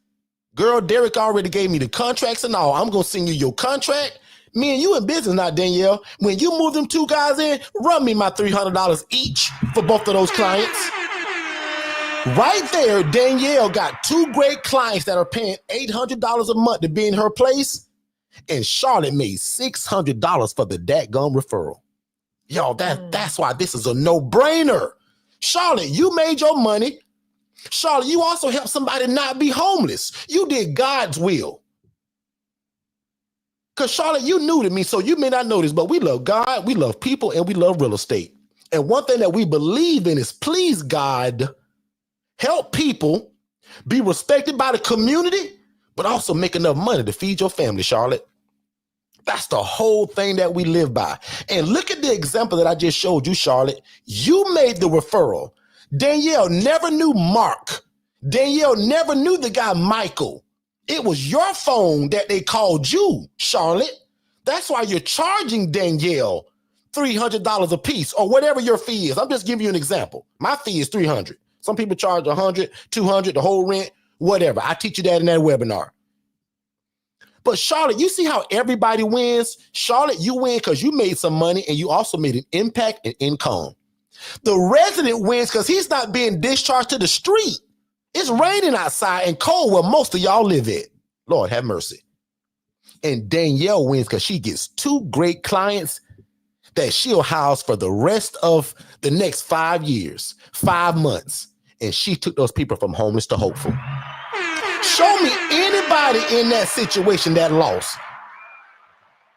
Speaker 1: girl, Derek already gave me the contracts and all. I'm going to send you your contract. Me and you in business now, Danielle. When you move them 2 guys in, run me my $300 each for both of those clients. Right there, Danielle got 2 great clients that are paying $800 a month to be in her place. And Charlotte made $600 for the dadgum referral. Y'all, that's why this is a no-brainer. Charlotte, you made your money. Charlotte, you also helped somebody not be homeless. You did God's will. Because Charlotte, you new to me, so you may not know this, but we love God, we love people, and we love real estate. And one thing that we believe in is please God, help people, be respected by the community, but also make enough money to feed your family, Charlotte. That's the whole thing that we live by. And look at the example that I just showed you, Charlotte. You made the referral. Danielle never knew Mark. Danielle never knew the guy Michael. It was your phone that they called you, Charlotte. That's why you're charging Danielle $300 a piece or whatever your fee is. I'm just giving you an example. My fee is $300. Some people charge $100, $200, the whole rent, whatever. I teach you that in that webinar. But Charlotte, you see how everybody wins? Charlotte, you win because you made some money and you also made an impact and income. The resident wins because he's not being discharged to the street. It's raining outside and cold where most of y'all live at. Lord have mercy. And Danielle wins because she gets 2 great clients that she'll house for the rest of the next 5 years, 5 months. And she took those people from homeless to hopeful. Show me anybody in that situation that lost.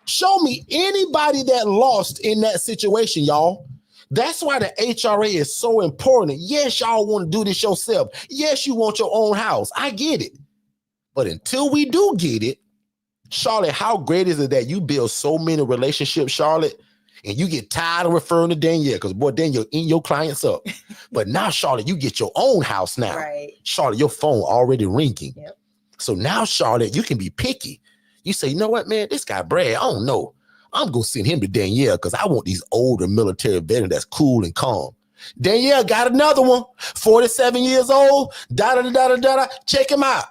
Speaker 1: Show me anybody that lost in that situation, y'all. That's why the HRA is so important. Yes, y'all want to do this yourself. Yes, you want your own house. I get it. But until we do get it, Charlotte, how great is it that you build so many relationships, Charlotte, and you get tired of referring to Danielle because, boy, Danielle eating your clients up. But now, Charlotte, you get your own house now.
Speaker 2: Right.
Speaker 1: Charlotte, your phone already ringing.
Speaker 2: Yep.
Speaker 1: So now, Charlotte, you can be picky. You say, you know what, man, this guy, Brad, I don't know. I'm going to send him to Danielle because I want these older military veterans that's cool and calm. Danielle got another one, 47 years old, da-da-da-da-da-da, check him out.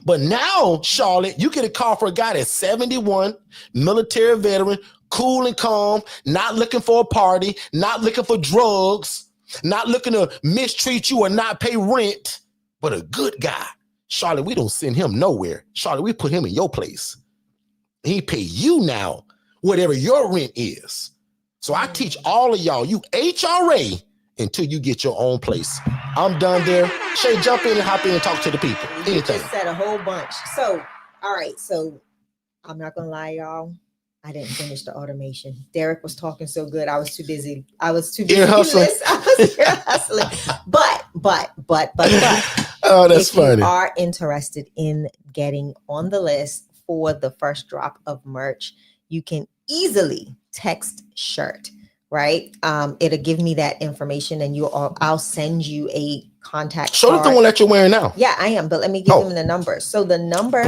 Speaker 1: But now, Charlotte, you get a call for a guy that's 71, military veteran, cool and calm, not looking for a party, not looking for drugs, not looking to mistreat you or not pay rent, but a good guy. Charlotte, we don't send him nowhere. Charlotte, we put him in your place. He pay you now whatever your rent is. So I teach all of y'all, you HRA until you get your own place. I'm done there. Shay, jump in and hop in and talk to the people.
Speaker 2: You
Speaker 1: Anything.
Speaker 2: just said a whole bunch. So, all right. So I'm not going to lie, y'all. I didn't finish the automation. Derek was talking so good. I was too busy.
Speaker 1: Ear hustling.
Speaker 2: I was ear hustling. But.
Speaker 1: Oh, that's funny.
Speaker 2: If you are interested in getting on the list for the first drop of merch, you can easily text shirt, right? It'll give me that information and I'll send you a contact
Speaker 1: Show
Speaker 2: card.
Speaker 1: the one that you're wearing now.
Speaker 2: Yeah, I am, but let me give them the number. So the number,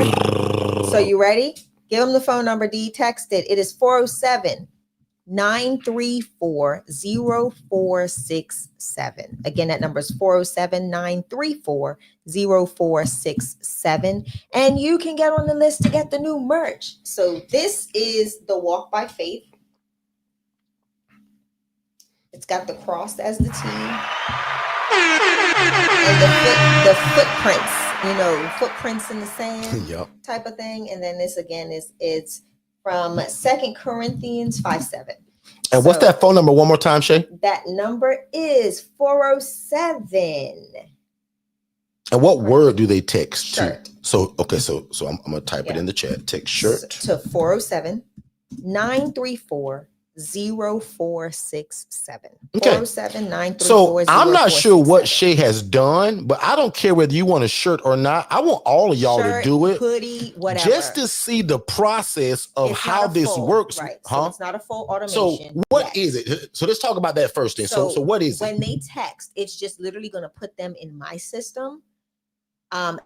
Speaker 2: so you ready? Give them the phone number, D, text it. It is 407-934-0467. Again, that number is 407-934-0467. And you can get on the list to get the new merch. So this is the Walk by Faith. It's got the cross as the T. And the footprints, footprints in the sand
Speaker 1: Yep.
Speaker 2: type of thing. And then this again it's from 2 Corinthians 5:7.
Speaker 1: And what's that phone number one more time, Shay?
Speaker 2: That number is 407.
Speaker 1: And what word do they text
Speaker 2: Shirt.
Speaker 1: to? So I'm gonna type it in the chat. Text shirt
Speaker 2: To 407-934-0467.
Speaker 1: Okay.
Speaker 2: 407-934-0467.
Speaker 1: So I'm not sure what Shay has done, but I don't care whether you want a shirt or not. I want all of y'all
Speaker 2: Shirt,
Speaker 1: to do it,
Speaker 2: hoodie, whatever.
Speaker 1: just to see the process of
Speaker 2: It's
Speaker 1: how
Speaker 2: not a
Speaker 1: this
Speaker 2: full,
Speaker 1: works.
Speaker 2: right?
Speaker 1: Huh?
Speaker 2: So it's not a full automation.
Speaker 1: So what
Speaker 2: yet.
Speaker 1: is it? So let's talk about that first thing. So what is it?
Speaker 2: When they text, it's just literally going to put them in my system as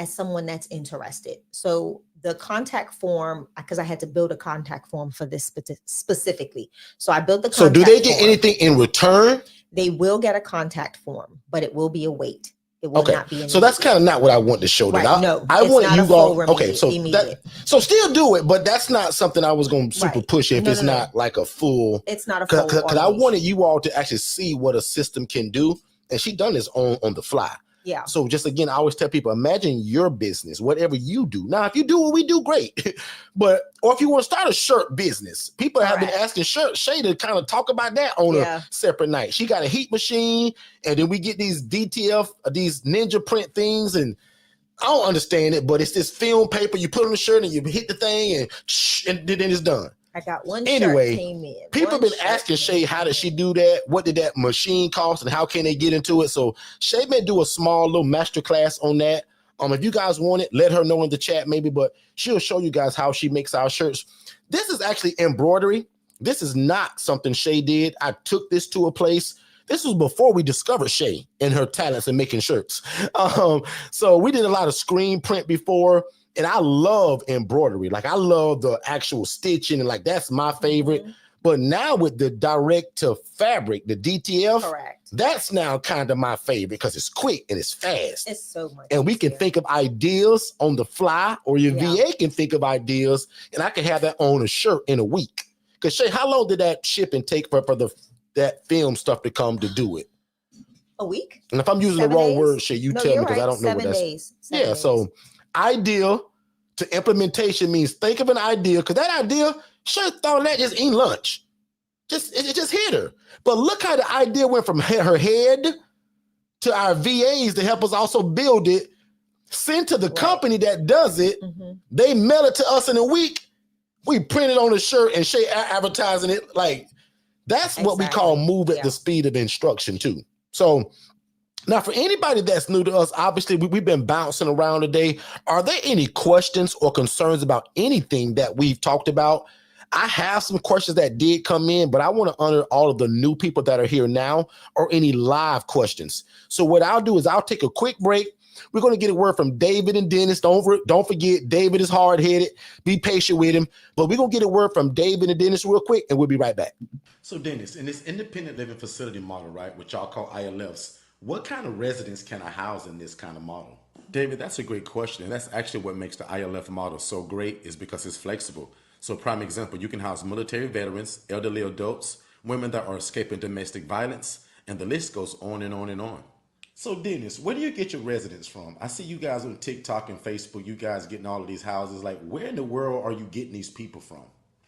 Speaker 2: someone that's interested. So the contact form, because I had to build a contact form for this specifically. So I built the contact
Speaker 1: So do they get
Speaker 2: form.
Speaker 1: anything in return?
Speaker 2: They will get a contact form, but it will be a wait. It will not be.
Speaker 1: So that's kind of not what I want to show.
Speaker 2: Right,
Speaker 1: that. I
Speaker 2: it's
Speaker 1: want
Speaker 2: not
Speaker 1: you
Speaker 2: a full
Speaker 1: all. Okay, so
Speaker 2: immediate.
Speaker 1: so still do it, but that's not something I was going to super
Speaker 2: Right.
Speaker 1: push if
Speaker 2: No,
Speaker 1: it's
Speaker 2: no,
Speaker 1: not like a full.
Speaker 2: It's not a full.
Speaker 1: Because I wanted you all to actually see what a system can do, and she done this on the fly.
Speaker 2: Yeah.
Speaker 1: So just again, I always tell people, imagine your business, whatever you do. Now, if you do what we do, great. Or if you want to start a shirt business, people have been asking Shay to kind of talk about that on a separate night. She got a heat machine, and then we get these DTF, these ninja print things, and I don't understand it, but it's this film paper. You put on the shirt and you hit the thing, and then it's done.
Speaker 2: I got one
Speaker 1: anyway,
Speaker 2: shirt came in.
Speaker 1: People have been asking Shay, how did she do that? What did that machine cost and how can they get into it? So Shay may do a small little masterclass on that. If you guys want it, let her know in the chat maybe, but she'll show you guys how she makes our shirts. This is actually embroidery. This is not something Shay did. I took this to a place This was before we discovered Shay and her talents in making shirts. So we did a lot of screen print before, and I love embroidery. Like I love the actual stitching, and like that's my favorite.
Speaker 2: Mm-hmm.
Speaker 1: But now with the direct to fabric, the DTF,
Speaker 2: Correct.
Speaker 1: that's now kind of my favorite because it's quick and it's fast.
Speaker 2: It's so much
Speaker 1: and we can
Speaker 2: easier.
Speaker 1: think of ideas on the fly, or your VA can think of ideas, and I can have that on a shirt in a week. Because Shay, how long did that shipping take for that film stuff to come to do it?
Speaker 2: A week.
Speaker 1: And if I'm using the wrong word, Shay, you tell me because I don't know what that's.
Speaker 2: 7 days.
Speaker 1: So idea to implementation means think of an idea, because that idea, Shay thought that just eat lunch. It just hit her. But look how the idea went from her head to our VAs to help us also build it, send to the company that does it. Mm-hmm. They mail it to us in a week. We print it on a shirt and Shay advertising it. Like that's what we call move at the speed of instruction too. So now for anybody that's new to us, obviously we've been bouncing around today. Are there any questions or concerns about anything that we've talked about? I have some questions that did come in, but I want to honor all of the new people that are here now or any live questions. So what I'll do is I'll take a quick break. We're going to get a word from David and Dennis. Don't forget, David is hard-headed. Be patient with him. But we're going to get a word from David and Dennis real quick, and we'll be right back. So Dennis, in this independent living facility model, right, which y'all call ILFs, what kind of residents can I house in this kind of model? David, that's a great question. And that's actually what makes the ILF model so great, is because it's flexible. So prime example, you can house military veterans, elderly adults, women that are escaping domestic violence, and the list goes on and on and on. So Dennis, where do you get your residents from? I see you guys on TikTok and Facebook, you guys getting all of these houses. Like, where in the world are you getting these people from?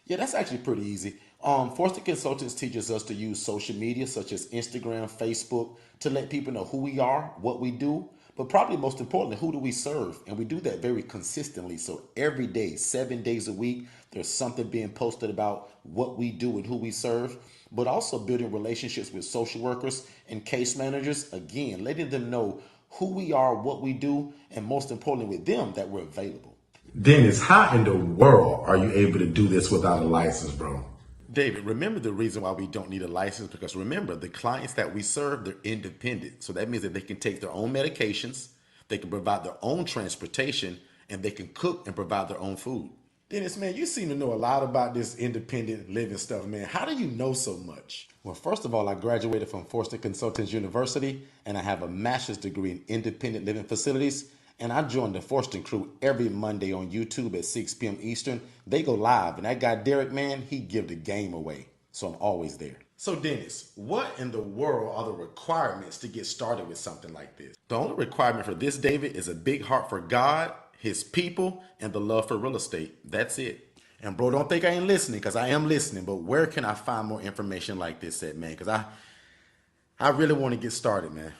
Speaker 1: Yeah, that's actually pretty easy. Forston Consultants teaches us to use social media such as Instagram, Facebook, to let people know who we are, what we do, but probably most importantly, who do we serve? And we do that very consistently. So every day, 7 days a week, there's something being posted about what we do and who we serve, but also building relationships with social workers and case managers. Again, letting them know who we are, what we do, and most importantly with them, that we're available. Dennis, how in the world are you able to do this without a license, bro? David, remember the reason why we don't need a license, because remember, the clients that we serve, they're independent. So that means that they can take their own medications, they can provide their own transportation, and they can cook and provide their own food. Dennis, man, you seem to know a lot about this independent living stuff, man. How do you know so much? Well, first of all, I graduated from Forston Consultants University, and I have a master's degree in independent living facilities. And I join the Forston crew every Monday on YouTube at 6 p.m. Eastern. They go live, and that guy Derek, man, he give the game away. So I'm always there. So Dennis, what in the world are the requirements to get started with something like this? The only requirement for this, David, is a big heart for God, his people, and the love for real estate. That's it. And bro, don't think I ain't listening, because I am listening. But where can I find more information like this at, man? Because I really want to get started, man.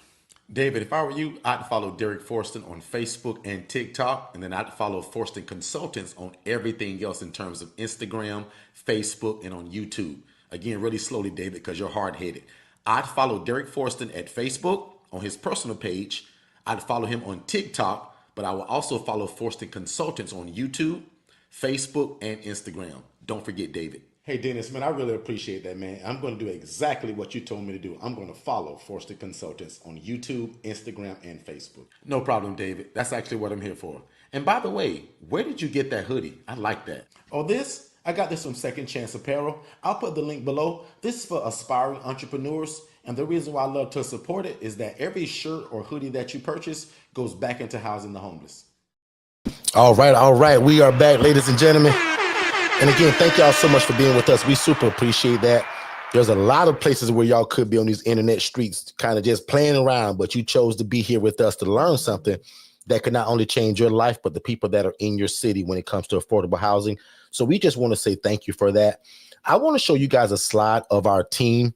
Speaker 1: David, if I were you, I'd follow Derek Forston on Facebook and TikTok, and then I'd follow Forston Consultants on everything else in terms of Instagram, Facebook, and on YouTube. Again, really slowly, David, because you're hard-headed. I'd follow Derek Forston at Facebook on his personal page. I'd follow him on TikTok, but I will also follow Forston Consultants on YouTube, Facebook, and Instagram. Don't forget, David. Hey, Dennis, man, I really appreciate that, man. I'm going to do exactly what you told me to do. I'm going to follow Forston Consultants on YouTube, Instagram, and Facebook. No problem, David. That's actually what I'm here for. And by the way, where did you get that hoodie? I like that. Oh, this? I got this from Second Chance Apparel. I'll put the link below. This is for aspiring entrepreneurs. And the reason why I love to support it is that every shirt or hoodie that you purchase goes back into housing the homeless. All right. We are back, ladies and gentlemen. And again, thank y'all so much for being with us. We super appreciate that. There's a lot of places where y'all could be on these internet streets kind of just playing around, but you chose to be here with us to learn something that could not only change your life, but the people that are in your city when it comes to affordable housing. So we just want to say thank you for that. I want to show you guys a slide of our team.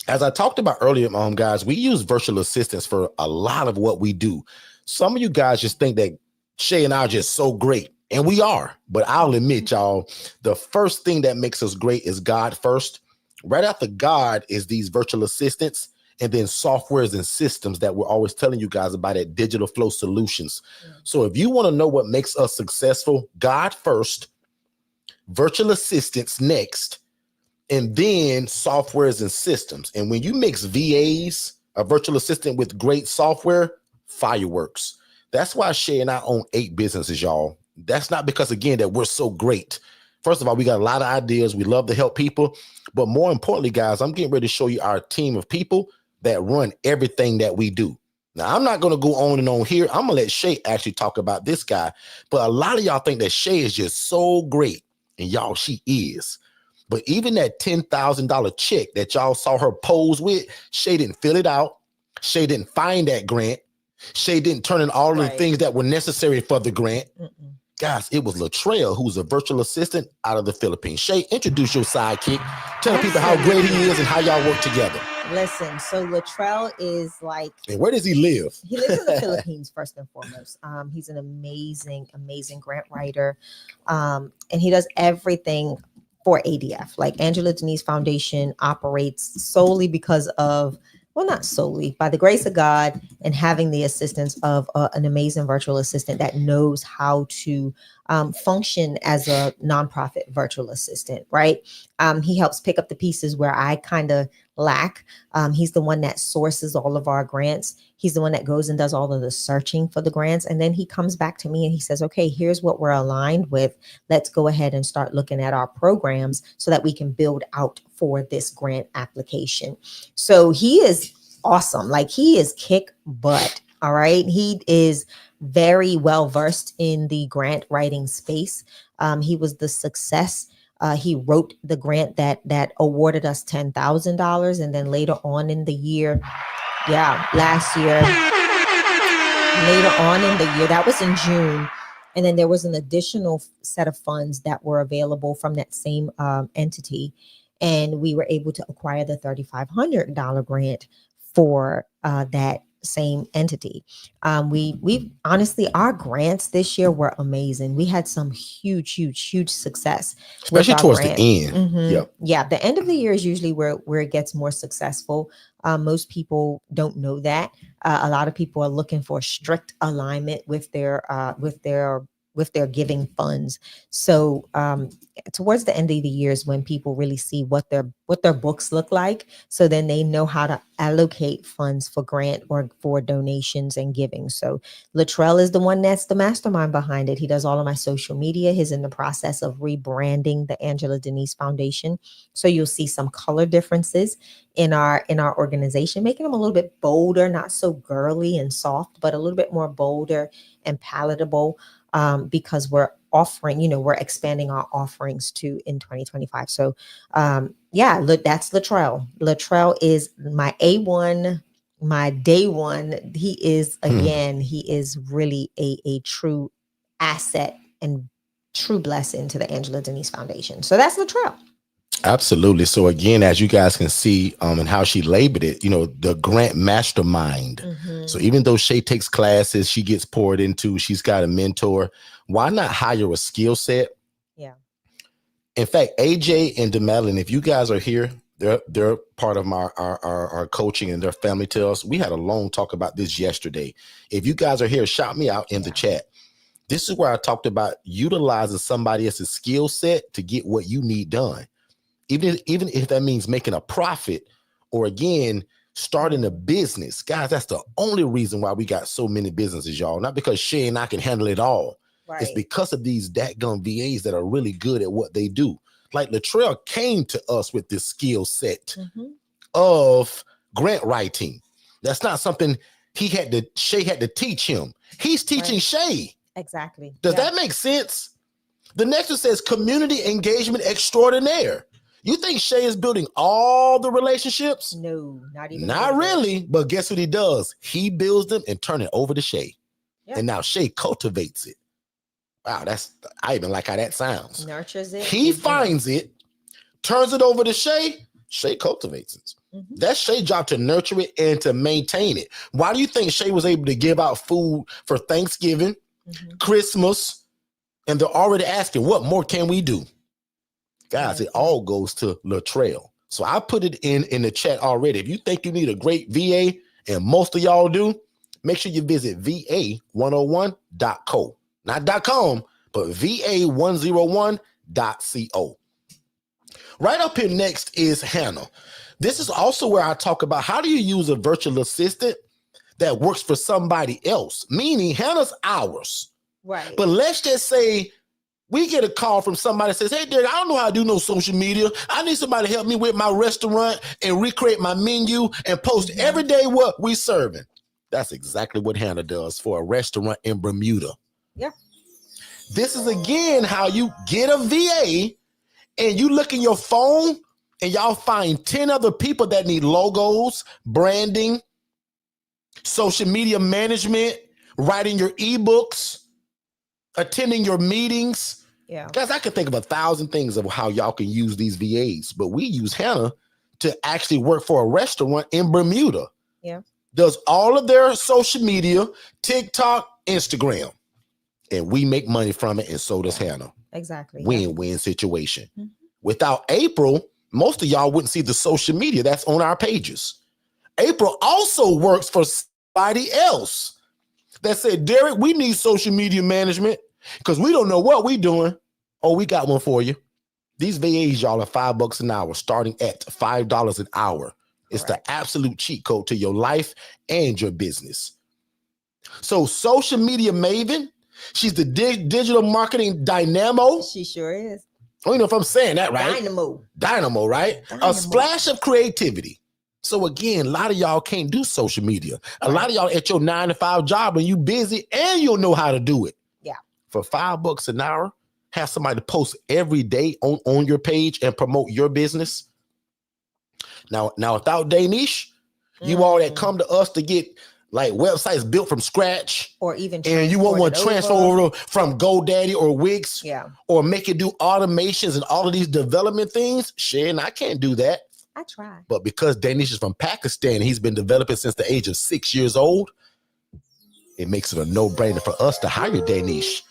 Speaker 1: As I talked about earlier, guys, we use virtual assistants for a lot of what we do. Some of you guys just think that Shay and I are just so great. And we are, but I'll admit, y'all, the first thing that makes us great is God first. Right after God is these virtual assistants, and then softwares and systems that we're always telling you guys about at Digital Flow Solutions. Yeah. So if you want to know what makes us successful, God first, virtual assistants next, and then softwares and systems. And when you mix VAs, a virtual assistant, with great software, fireworks. That's why Shay and I own 8 businesses, y'all. That's not because, again, that we're so great. First of all, we got a lot of ideas. We love to help people. But more importantly, guys, I'm getting ready to show you our team of people that run everything that we do. Now, I'm not going to go on and on here. I'm going to let Shay actually talk about this guy. But a lot of y'all think that Shay is just so great. And y'all, she is. But even that $10,000 check that y'all saw her pose with, Shay didn't fill it out. Shay didn't find that grant. Shay didn't turn in all of the things that were necessary for the grant. Guys, it was Latrell, who's a virtual assistant out of the Philippines. Shay, introduce your sidekick. Tell the people how great he is and how y'all work together.
Speaker 2: Listen, so Latrell is like...
Speaker 1: And where does he live?
Speaker 2: He lives in the Philippines, first and foremost. He's an amazing grant writer. And he does everything for ADF. Like Angela Denise Foundation operates solely because of... Well, not solely, by the grace of God and having the assistance of an amazing virtual assistant that knows how to function as a nonprofit virtual assistant, right? He helps pick up the pieces where I kind of lack. He's the one that sources all of our grants. He's the one that goes and does all of the searching for the grants. And then he comes back to me and he says, okay, here's what we're aligned with. Let's go ahead and start looking at our programs so that we can build out for this grant application. So he is awesome. Like, he is kick butt. All right. He is very well versed in the grant writing space. He was the success. He wrote the grant that awarded us $10,000. And then later on in the year, last year, later on in the year, that was in June. And then there was an additional set of funds that were available from that same entity. And we were able to acquire the $3,500 grant for that same entity. We honestly, our grants this year were amazing. We had some huge success,
Speaker 1: especially towards the end.
Speaker 2: Yeah, the end of the year is usually where it gets more successful. Most people don't know that. A lot of people are looking for strict alignment with their giving funds. So towards the end of the year is when people really see what their books look like. So then they know how to allocate funds for grant or for donations and giving. So Latrell is the one that's the mastermind behind it. He does all of my social media. He's in the process of rebranding the Angela Denise Foundation. So you'll see some color differences in our organization, making them a little bit bolder, not so girly and soft, but a little bit more bolder and palatable. Because we're offering, we're expanding our offerings too in 2025. So look, that's Latrell. Latrell is my A1, my day one. He is, again, he is really a true asset and true blessing to the Angela Denise Foundation. So that's Latrell.
Speaker 1: Absolutely. So again, as you guys can see, and how she labeled it, the grant mastermind. So even though Shay takes classes, she gets poured into, she's got a mentor. Why not hire a skill set?
Speaker 2: Yeah.
Speaker 1: In fact, AJ and DeMadeline, if you guys are here, they're part of our coaching, and their family tells. We had a long talk about this yesterday. If you guys are here, shout me out in the chat. This is where I talked about utilizing somebody else's skill set to get what you need done. Even if that means making a profit, or again, starting a business. Guys, that's the only reason why we got so many businesses, y'all. Not because Shay and I can handle it all. Right. It's because of these dadgum VAs that are really good at what they do. Like Latrell came to us with this skill set of grant writing. That's not something Shay had to teach him. He's teaching Shay.
Speaker 2: Exactly.
Speaker 1: Does that make sense? The next one says community engagement extraordinaire. You think Shay is building all the relationships?
Speaker 2: No, not even.
Speaker 1: Not really. But guess what he does? He builds them and turn it over to Shay. Yep. And now Shay cultivates it. Wow, I even like how that sounds.
Speaker 2: Nurtures it.
Speaker 1: He finds it, turns it over to Shay. Shay cultivates it. That's Shay's job to nurture it and to maintain it. Why do you think Shay was able to give out food for Thanksgiving, Christmas, and they're already asking, what more can we do? Guys, it all goes to Latrell. So I put it in the chat already. If you think you need a great VA, and most of y'all do, make sure you visit va101.co. Not .com, but va101.co. Right up here next is Hannah. This is also where I talk about how do you use a virtual assistant that works for somebody else, meaning Hannah's ours.
Speaker 2: Right.
Speaker 1: But let's just say we get a call from somebody that says, hey, Derek, I don't know how to do no social media. I need somebody to help me with my restaurant and recreate my menu and post every day what we serving. That's exactly what Hannah does for a restaurant in Bermuda.
Speaker 2: Yeah.
Speaker 1: This is, again, how you get a VA and you look in your phone and y'all find 10 other people that need logos, branding, social media management, writing your ebooks, attending your meetings.
Speaker 2: Yeah.
Speaker 1: Guys, I can think of 1,000 things of how y'all can use these VAs, but we use Hannah to actually work for a restaurant in Bermuda.
Speaker 2: Yeah.
Speaker 1: Does all of their social media, TikTok, Instagram, and we make money from it, and so does Hannah.
Speaker 2: Exactly.
Speaker 1: Win-win situation. Mm-hmm. Without April, most of y'all wouldn't see the social media that's on our pages. April also works for somebody else that said, Derek, we need social media management because we don't know what we're doing. Oh, we got one for you. These VAs, y'all, are $5 an hour, starting at $5 an hour. It's the absolute cheat code to your life and your business. So social media maven, she's the digital marketing dynamo.
Speaker 2: She sure is.
Speaker 1: I don't know if I'm saying that right.
Speaker 2: Dynamo,
Speaker 1: right?
Speaker 2: Dynamo.
Speaker 1: A splash of creativity. So again, a lot of y'all can't do social media. A lot of y'all at your 9-to-5 job and you busy and you'll know how to do it.
Speaker 2: Yeah. For
Speaker 1: $5 an hour, have somebody post every day on your page and promote your business. Now without Danish, you all that come to us to get like websites built from scratch,
Speaker 2: or even
Speaker 1: and you want to transfer over from GoDaddy or Wix, or make it do automations and all of these development things. Shane, I can't do that.
Speaker 2: I try.
Speaker 1: But because Danish is from Pakistan, he's been developing since the age of 6 years old. It makes it a no-brainer for us to hire Danish.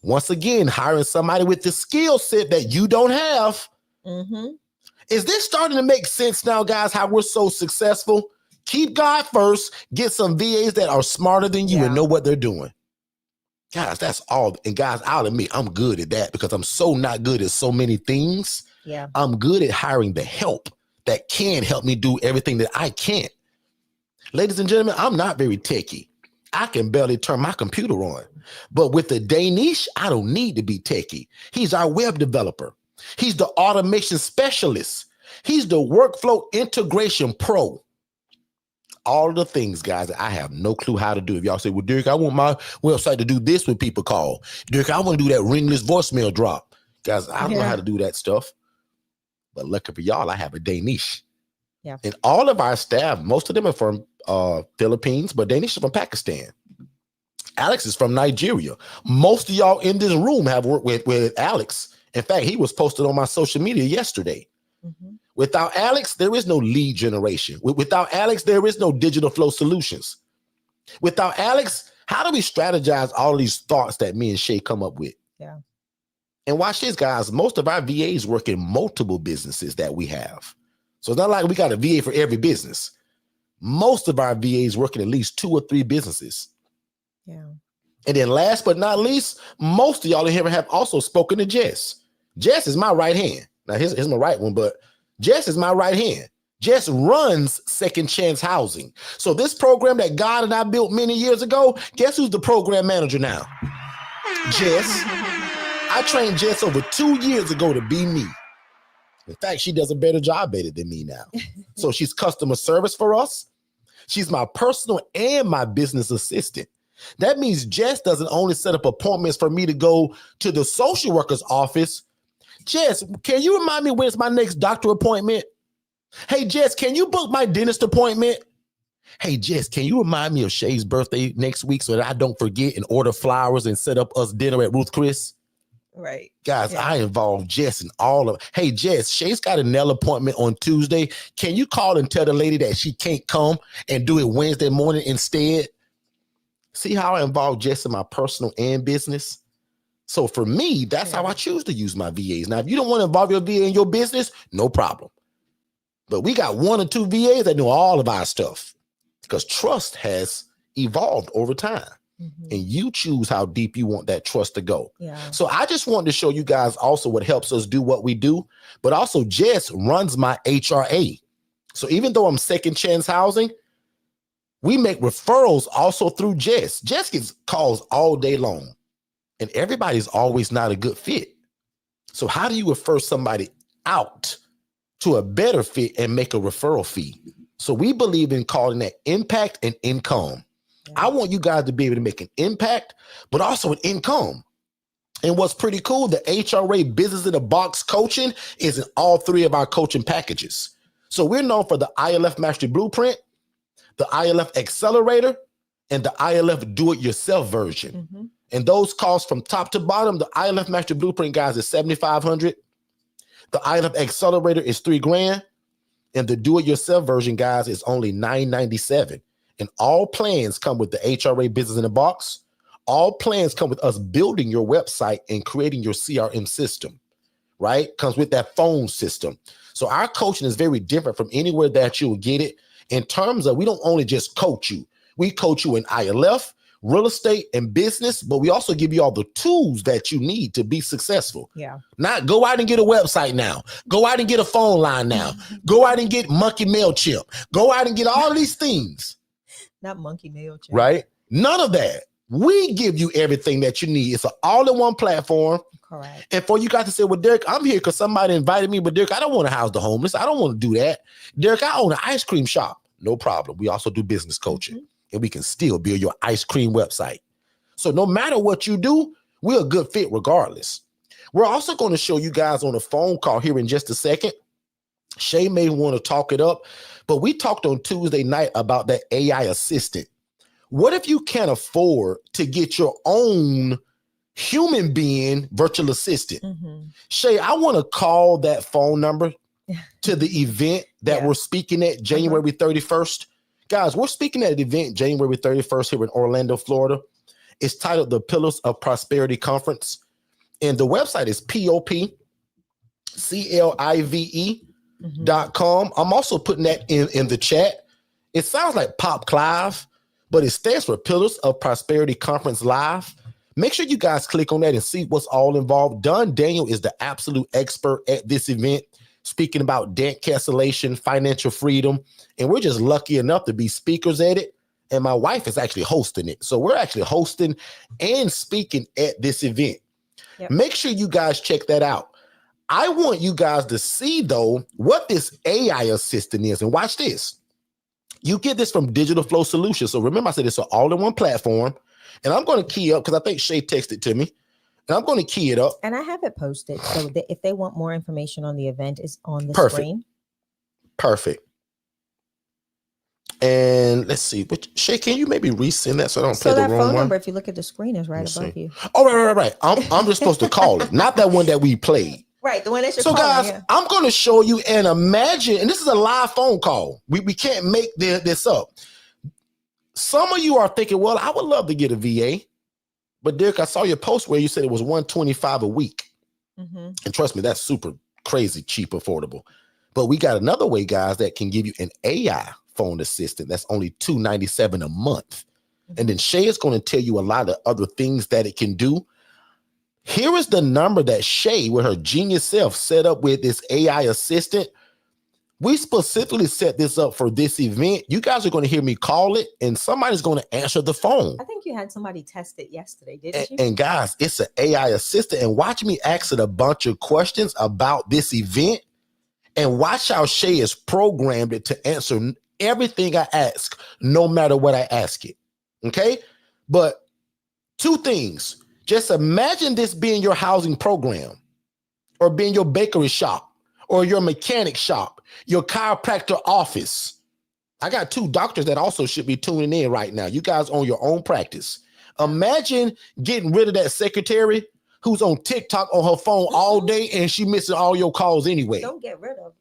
Speaker 1: Once again, hiring somebody with the skill set that you don't have. Mm-hmm. Is this starting to make sense now, guys, how we're so successful? Keep God first. Get some VAs that are smarter than you and know what they're doing. Guys, that's all. And guys, I'll admit, I'm good at that because I'm so not good at so many things.
Speaker 2: Yeah.
Speaker 1: I'm good at hiring the help that can help me do everything that I can't. Ladies and gentlemen, I'm not very techie. I can barely turn my computer on. But with the Danish, I don't need to be techie. He's our web developer. He's the automation specialist. He's the workflow integration pro. All of the things, guys, that I have no clue how to do. If y'all say, well, Derek, I want my website to do this when people call. Derek, I want to do that ringless voicemail drop. Guys, I don't know how to do that stuff. But lucky for y'all, I have a Danish.
Speaker 2: Yeah.
Speaker 1: And all of our staff, most of them are from Philippines, but Danish is from Pakistan. Alex is from Nigeria. Most of y'all in this room have worked with Alex. In fact, he was posted on my social media yesterday. Mm-hmm. Without Alex, there is no lead generation. Without Alex, there is no digital flow solutions. Without Alex, how do we strategize all of these thoughts that me and Shay come up with?
Speaker 2: Yeah.
Speaker 1: And watch this, guys. Most of our VAs work in multiple businesses that we have. So it's not like we got a VA for every business. Most of our VAs work in at least 2 or 3 businesses.
Speaker 2: Yeah.
Speaker 1: And then last but not least, most of y'all in here have also spoken to Jess. Jess is my right hand. Now, here's my right one, but Jess is my right hand. Jess runs Second Chance Housing. So this program that God and I built many years ago, guess who's the program manager now? Jess. I trained Jess over 2 years ago to be me. In fact, she does a better job at it than me now. So she's customer service for us. She's my personal and my business assistant. That means Jess doesn't only set up appointments for me to go to the social worker's office. Jess, can you remind me when it's my next doctor appointment? Hey, Jess, can you book my dentist appointment? Hey, Jess, can you remind me of Shay's birthday next week so that I don't forget and order flowers and set up us dinner at Ruth Chris?
Speaker 2: Right.
Speaker 1: Guys, I involve Jess in all of. Hey, Jess, Shay's got a nail appointment on Tuesday. Can you call and tell the lady that she can't come and do it Wednesday morning instead? See how I involve Jess in my personal and business? So for me, that's how I choose to use my VAs. Now, if you don't want to involve your VA in your business, no problem. But we got 1 or 2 VAs that do all of our stuff because trust has evolved over time. And you choose how deep you want that trust to go.
Speaker 2: Yeah.
Speaker 1: So I just wanted to show you guys also what helps us do what we do, but also Jess runs my HRA. So even though I'm Second Chance Housing, we make referrals also through Jess. Jess gets calls all day long, and everybody's always not a good fit. So how do you refer somebody out to a better fit and make a referral fee? So we believe in calling that impact and income. I want you guys to be able to make an impact, but also an income. And what's pretty cool, the HRA Business in a Box coaching is in all three of our coaching packages. So we're known for the ILF Mastery Blueprint, the ILF Accelerator, and the ILF Do-It-Yourself version. And those costs from top to bottom, the ILF Mastery Blueprint, guys, is $7,500. The ILF Accelerator is $3,000. And the Do-It-Yourself version, guys, is only $997. And all plans come with the HRA Business in a Box. All plans come with us building your website and creating your CRM system, right? Comes with that phone system. So our coaching is very different from anywhere that you will get it in terms of we don't only just coach you. We coach you in ILF, real estate, and business, but we also give you all the tools that you need to be successful.
Speaker 2: Yeah.
Speaker 1: Not go out and get a website now. Go out and get a phone line now. Go out and get Monkey MailChimp. Go out and get all these things.
Speaker 2: Not Monkey MailChimp.
Speaker 1: Right? None of that. We give you everything that you need. It's an all-in-one platform.
Speaker 2: Correct.
Speaker 1: And for you guys to say, well, Derek, I'm here because somebody invited me, but Derek, I don't want to house the homeless. I don't want to do that. Derek, I own an ice cream shop. No problem. We also do business coaching, and we can still build your ice cream website. So no matter what you do, we're a good fit regardless. We're also going to show you guys on a phone call here in just a second. Shay may want to talk it up, but we talked on Tuesday night about that AI assistant. What if you can't afford to get your own human being virtual assistant? Shay, I want to call that phone number to the event that we're speaking at January 31st. Guys, we're speaking at an event January 31st here in Orlando, Florida. It's titled the Pillars of Prosperity Conference. And the website is popclive.com. I'm also putting that in the chat. It sounds like Pop Clive, but it stands for Pillars of Prosperity Conference Live. Make sure you guys click on that and see what's all involved. Don Daniel is the absolute expert at this event, speaking about debt cancellation, financial freedom. And we're just lucky enough to be speakers at it. And my wife is actually hosting it. So we're actually hosting and speaking at this event. Yep. Make sure you guys check that out. I want you guys to see, though, what this AI assistant is. And watch this. You get this from Digital Flow Solutions. So remember, I said it's an all-in-one platform. And I'm going to key up, because I think Shay texted to me. And I'm going to key it up.
Speaker 2: And I have it posted. So that if they want more information on the event, it's on the screen.
Speaker 1: Perfect. And let's see. Shay, can you maybe resend that so I don't play the wrong one? So that phone number,
Speaker 2: if you look at the screen, is right above you.
Speaker 1: Oh, right. I'm just supposed to call it, not that one that we played.
Speaker 2: Right, the one that you're
Speaker 1: calling. So guys,
Speaker 2: yeah.
Speaker 1: I'm going to show you and imagine, and this is a live phone call. We can't make this up. Some of you are thinking, well, I would love to get a VA. But Derek, I saw your post where you said it was $125 a week. And trust me, that's super crazy, cheap, affordable. But we got another way, guys, that can give you an AI phone assistant. That's only $297 a month. And then Shay is going to tell you a lot of other things that it can do. Here is the number that Shay, with her genius self, set up with this AI assistant. We specifically set this up for this event. You guys are going to hear me call it, and somebody's going to answer the phone.
Speaker 2: I think you had somebody test it yesterday, didn't you?
Speaker 1: And guys, it's an AI assistant. And watch me ask it a bunch of questions about this event. And watch how Shay has programmed it to answer everything I ask, no matter what I ask it. Okay? But two things. Just imagine this being your housing program, or being your bakery shop, or your mechanic shop, your chiropractor office. I got two doctors that also should be tuning in right now. You guys own your own practice. Imagine getting rid of that secretary who's on TikTok on her phone all day and she missing all your calls anyway.
Speaker 2: Don't get rid of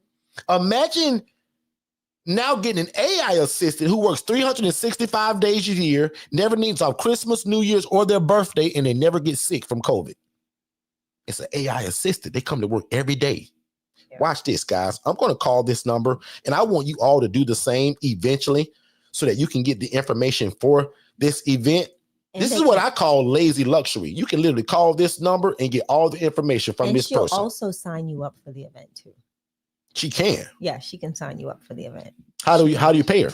Speaker 2: them.
Speaker 1: Imagine now getting an AI assistant who works 365 days a year, never needs off Christmas, New Year's, or their birthday, and they never get sick from COVID. It's an AI assistant. They come to work every day. Yeah. Watch this, guys. I'm going to call this number, and I want you all to do the same eventually so that you can get the information for this event.
Speaker 2: And
Speaker 1: this is what I call lazy luxury. You can literally call this number and get all the information from this person.
Speaker 2: And she'll also sign you up for the event too.
Speaker 1: She can.
Speaker 2: Yeah, she can sign you up for the event.
Speaker 1: How do you pay her?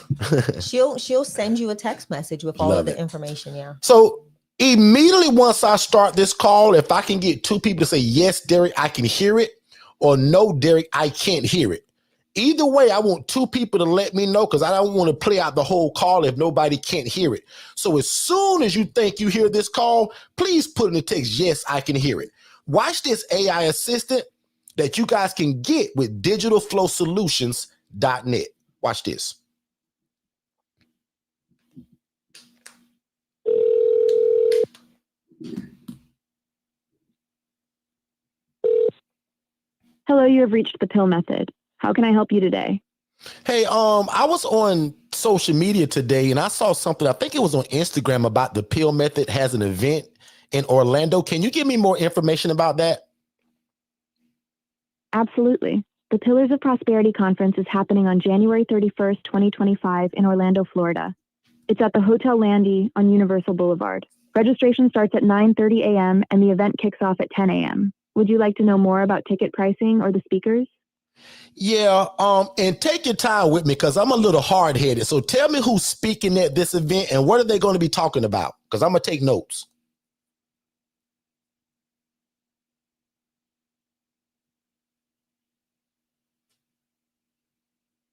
Speaker 2: she'll send you a text message with all of the information. Yeah.
Speaker 1: So immediately once I start this call, if I can get two people to say, yes, Derek, I can hear it, or no, Derek, I can't hear it. Either way, I want two people to let me know because I don't want to play out the whole call if nobody can't hear it. So as soon as you think you hear this call, please put in the text, yes, I can hear it. Watch this AI assistant that you guys can get with digitalflowsolutions.net. Watch this.
Speaker 3: Hello, you have reached the pill method. How can I help you today?
Speaker 1: Hey, I was on social media today and I saw something, I think it was on Instagram, about the pill method has an event in Orlando. Can you give me more information about that?
Speaker 3: Absolutely. The Pillars of Prosperity Conference is happening on January 31st, 2025 in Orlando, Florida. It's at the Hotel Landy on Universal Boulevard. Registration starts at 9:30 a.m. and the event kicks off at 10 a.m. Would you like to know more about ticket pricing or the speakers?
Speaker 1: Yeah, and take your time with me because I'm a little hard-headed. So tell me who's speaking at this event and what are they going to be talking about? Because I'm going to take notes.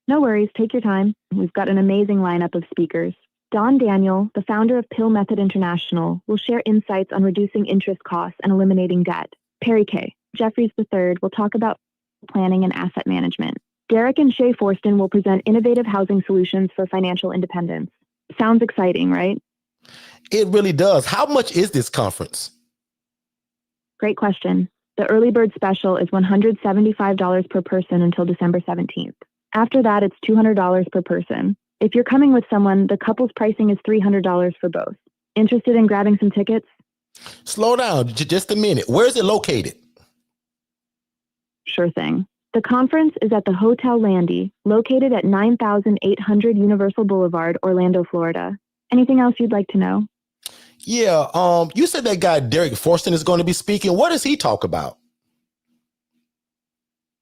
Speaker 3: No worries, take your time. We've got an amazing lineup of speakers. Don Daniel, the founder of Pill Method International, will share insights on reducing interest costs and eliminating debt. Perry K. Jeffries III will talk about planning and asset management. Derek and Shay Forston will present innovative housing solutions for financial independence. Sounds exciting, right?
Speaker 1: It really does. How much is this conference?
Speaker 3: Great question. The early bird special is $175 per person until December 17th. After that, it's $200 per person. If you're coming with someone, the couple's pricing is $300 for both. Interested in grabbing some tickets?
Speaker 1: Slow down just a minute. Where is it located?
Speaker 3: Sure thing. The conference is at the Hotel Landy, located at 9800 Universal Boulevard, Orlando, Florida. Anything else you'd like to know?
Speaker 1: Yeah, you said that guy Derek Forston is going to be speaking. What does he talk about?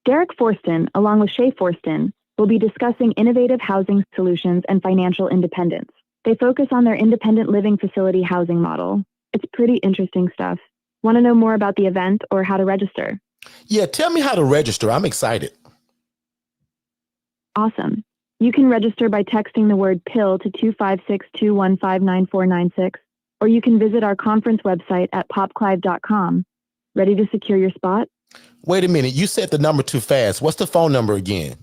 Speaker 3: Derek Forston, along with Shay Forston, will be discussing innovative housing solutions and financial independence. They focus on their independent living facility housing model. It's pretty interesting stuff. Want to know more about the event or how to register?
Speaker 1: Yeah, tell me how to register. I'm excited.
Speaker 3: Awesome. You can register by texting the word PILL to 256-215-9496, or you can visit our conference website at popclive.com. Ready to secure your spot?
Speaker 1: Wait a minute. You said the number too fast. What's the phone number again?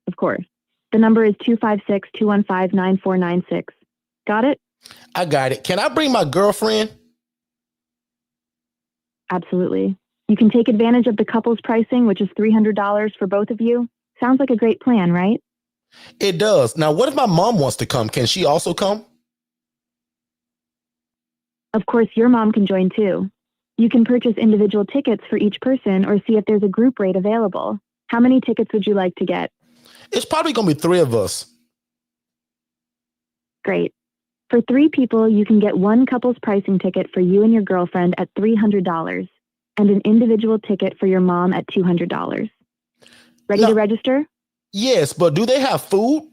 Speaker 3: Of course. The number is 256-215-9496. Got it?
Speaker 1: I got it. Can I bring my girlfriend?
Speaker 3: Absolutely. You can take advantage of the couple's pricing, which is $300 for both of you. Sounds like a great plan, right?
Speaker 1: It does. Now, what if my mom wants to come? Can she also come?
Speaker 3: Of course, your mom can join too. You can purchase individual tickets for each person or see if there's a group rate available. How many tickets would you like to get?
Speaker 1: It's probably going to be 3 of us.
Speaker 3: Great. For 3 people, you can get one couple's pricing ticket for you and your girlfriend at $300 and an individual ticket for your mom at $200. Ready to register?
Speaker 1: Yes, but do they have food?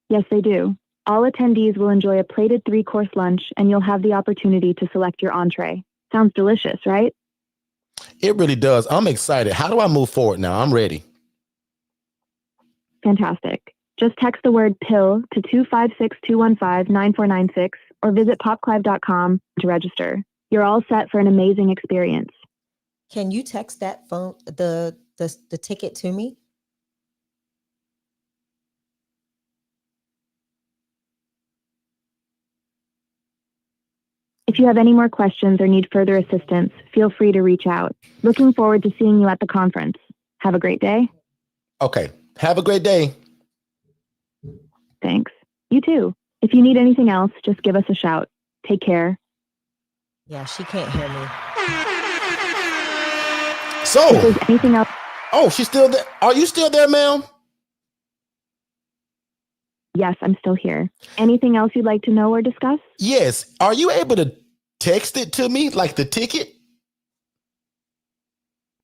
Speaker 3: Yes, they do. All attendees will enjoy a plated 3-course lunch and you'll have the opportunity to select your entree. Sounds delicious, right?
Speaker 1: It really does. I'm excited. How do I move forward now? I'm ready.
Speaker 3: Fantastic. Just text the word PILL to 256-215-9496 or visit popclive.com to register. You're all set for an amazing experience.
Speaker 2: Can you text that phone, the ticket to me?
Speaker 3: If you have any more questions or need further assistance, feel free to reach out. Looking forward to seeing you at the conference. Have a great day.
Speaker 1: Okay. Have a great day.
Speaker 3: Thanks. You too. If you need anything else, just give us a shout. Take care.
Speaker 2: Yeah, she can't hear me.
Speaker 1: So,
Speaker 3: if there's anything else.
Speaker 1: Oh, she's still there. Are you still there, ma'am?
Speaker 3: Yes, I'm still here. Anything else you'd like to know or discuss?
Speaker 1: Yes. Are you able to text it to me, like the ticket?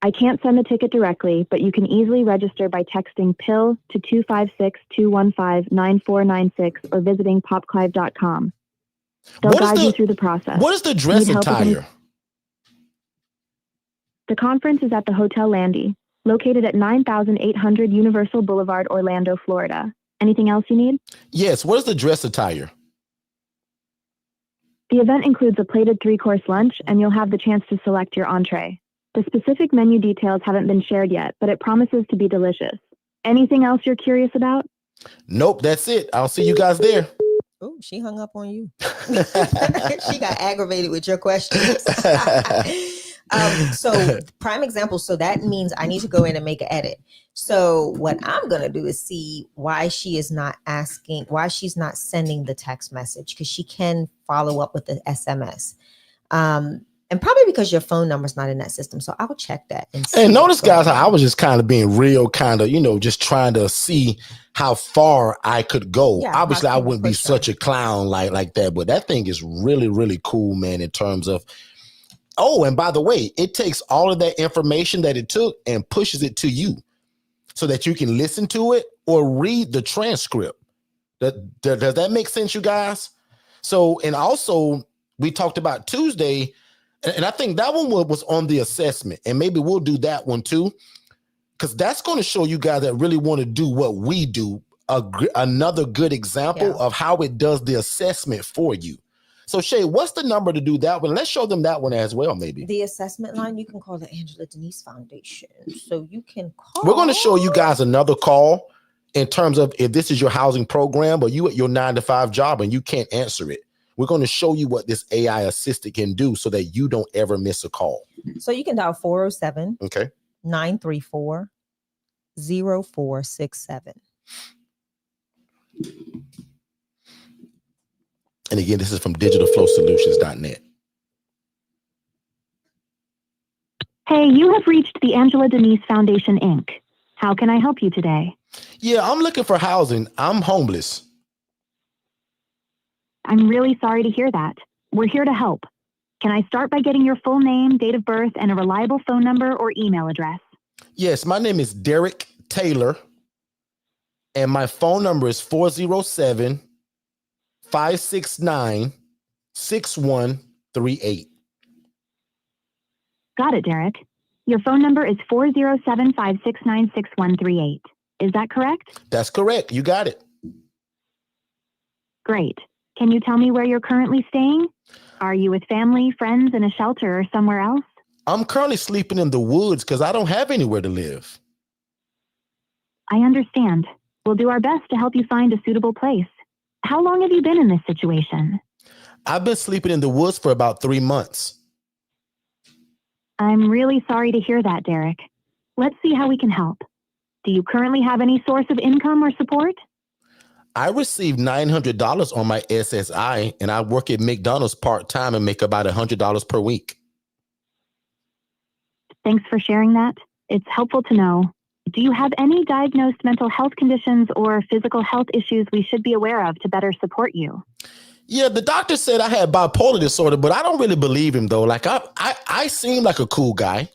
Speaker 3: I can't send the ticket directly, but you can easily register by texting PIL to 256-215-9496 or visiting popclive.com. They'll guide you through the process.
Speaker 1: What is the dress attire?
Speaker 3: The conference is at the Hotel Landy, located at 9800 Universal Boulevard, Orlando, Florida. Anything else you need?
Speaker 1: Yes. What is the dress attire?
Speaker 3: The event includes a plated 3-course lunch, and you'll have the chance to select your entree. The specific menu details haven't been shared yet, but it promises to be delicious. Anything else you're curious about?
Speaker 1: Nope, that's it. I'll see you guys there.
Speaker 2: Oh, she hung up on you. She got aggravated with your questions. So prime example. So that means I need to go in and make an edit. So what I'm going to do is see why she's not sending the text message, because she can follow up with the SMS. And probably because your phone number is not in that system. So I will check that. And
Speaker 1: notice, guys, how I was just kind of being real, just trying to see how far I could go. Yeah, obviously, I wouldn't be such a clown like that. But that thing is really, really cool, man, in terms of, oh, and by the way, it takes all of that information that it took and pushes it to you so that you can listen to it or read the transcript. Does that make sense, you guys? So, and also, we talked about Tuesday, and I think that one was on the assessment, and maybe we'll do that one too, because that's going to show you guys that really want to do what we do, another good example of how it does the assessment for you. So Shay, what's the number to do that one? Let's show them that one as well, maybe.
Speaker 2: The assessment line, you can call the Angela Denise Foundation. So you can call.
Speaker 1: We're going to show you guys another call in terms of if this is your housing program or you at your 9-to-5 job and you can't answer it. We're going to show you what this AI assistant can do so that you don't ever miss a call.
Speaker 2: So you can dial 407
Speaker 1: okay
Speaker 2: 934 0467.
Speaker 1: And again, this is from digitalflowsolutions.net.
Speaker 3: Hey, you have reached the Angela Denise Foundation, Inc. How can I help you today?
Speaker 1: Yeah, I'm looking for housing. I'm homeless.
Speaker 3: I'm really sorry to hear that. We're here to help. Can I start by getting your full name, date of birth, and a reliable phone number or email address?
Speaker 1: Yes, my name is Derek Taylor, and my phone number is 407-569-6138.
Speaker 3: Got it, Derek. Your phone number is 407-569-6138. Is that correct?
Speaker 1: That's correct. You got it.
Speaker 3: Great. Can you tell me where you're currently staying? Are you with family, friends, in a shelter, or somewhere else?
Speaker 1: I'm currently sleeping in the woods because I don't have anywhere to live.
Speaker 3: I understand. We'll do our best to help you find a suitable place. How long have you been in this situation?
Speaker 1: I've been sleeping in the woods for about 3 months.
Speaker 3: I'm really sorry to hear that, Derek. Let's see how we can help. Do you currently have any source of income or support?
Speaker 1: I receive $900 on my SSI, and I work at McDonald's part-time and make about $100 per week.
Speaker 3: Thanks for sharing that. It's helpful to know. Do you have any diagnosed mental health conditions or physical health issues we should be aware of to better support you?
Speaker 1: Yeah, the doctor said I had bipolar disorder, but I don't really believe him, though. Like, I seem like a cool guy.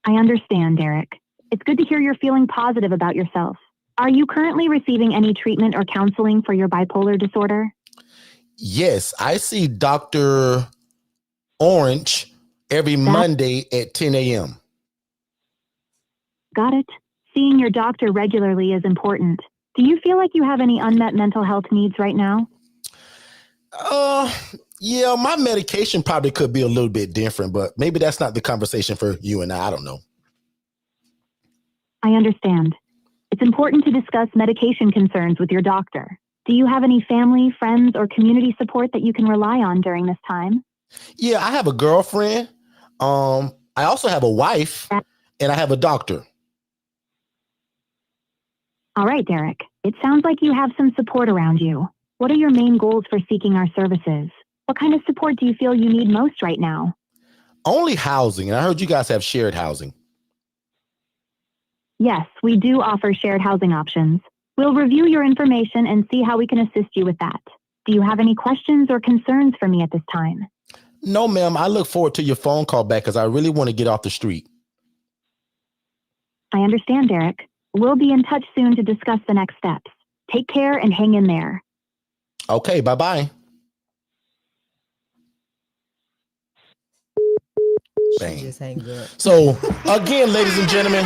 Speaker 3: I understand, Derek. It's good to hear you're feeling positive about yourself. Are you currently receiving any treatment or counseling for your bipolar disorder?
Speaker 1: Yes, I see Dr. Orange every Monday at 10 a.m.
Speaker 3: Got it. Seeing your doctor regularly is important. Do you feel like you have any unmet mental health needs right now?
Speaker 1: Yeah, my medication probably could be a little bit different, but maybe that's not the conversation for you and I don't know.
Speaker 3: I understand. It's important to discuss medication concerns with your doctor. Do you have any family, friends, or community support that you can rely on during this time?
Speaker 1: Yeah, I have a girlfriend. I also have a wife, and I have a doctor.
Speaker 3: All right, Derek. It sounds like you have some support around you. What are your main goals for seeking our services? What kind of support do you feel you need most right now?
Speaker 1: Only housing. And I heard you guys have shared housing.
Speaker 3: Yes, we do offer shared housing options. We'll review your information and see how we can assist you with that. Do you have any questions or concerns for me at this time?
Speaker 1: No, ma'am. I look forward to your phone call back because I really want to get off the street.
Speaker 3: I understand, Derek. We'll be in touch soon to discuss the next steps. Take care and hang in there.
Speaker 1: Okay, bye-bye.
Speaker 2: She just hang up.
Speaker 1: So again, ladies and gentlemen,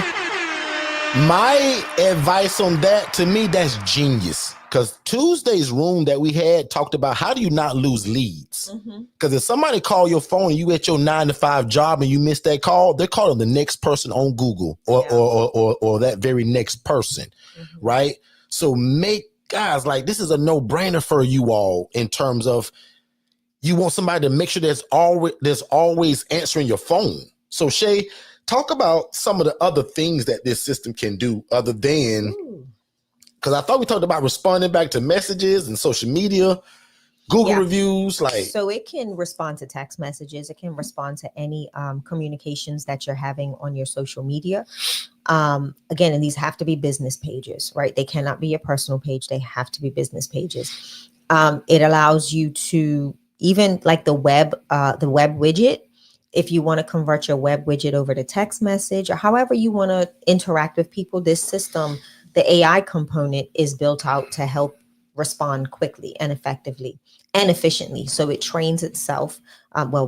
Speaker 1: my advice on that, to me, that's genius. Because Tuesday's room that we had talked about how do you not lose leads? Because if somebody call your phone and you at your 9-to-5 job and you miss that call, they're calling the next person on Google or that very next person, right? So guys, like, this is a no-brainer for you all in terms of you want somebody to make sure there's always answering your phone. So Shay, talk about some of the other things that this system can do other than, because I thought we talked about responding back to messages and social media, Google reviews.
Speaker 2: So it can respond to text messages. It can respond to any communications that you're having on your social media. Again, and these have to be business pages, right? They cannot be your personal page. They have to be business pages. It allows you to, even like the web widget, if you want to convert your web widget over to text message or however you want to interact with people, this system, the AI component, is built out to help respond quickly and effectively and efficiently. So it trains itself.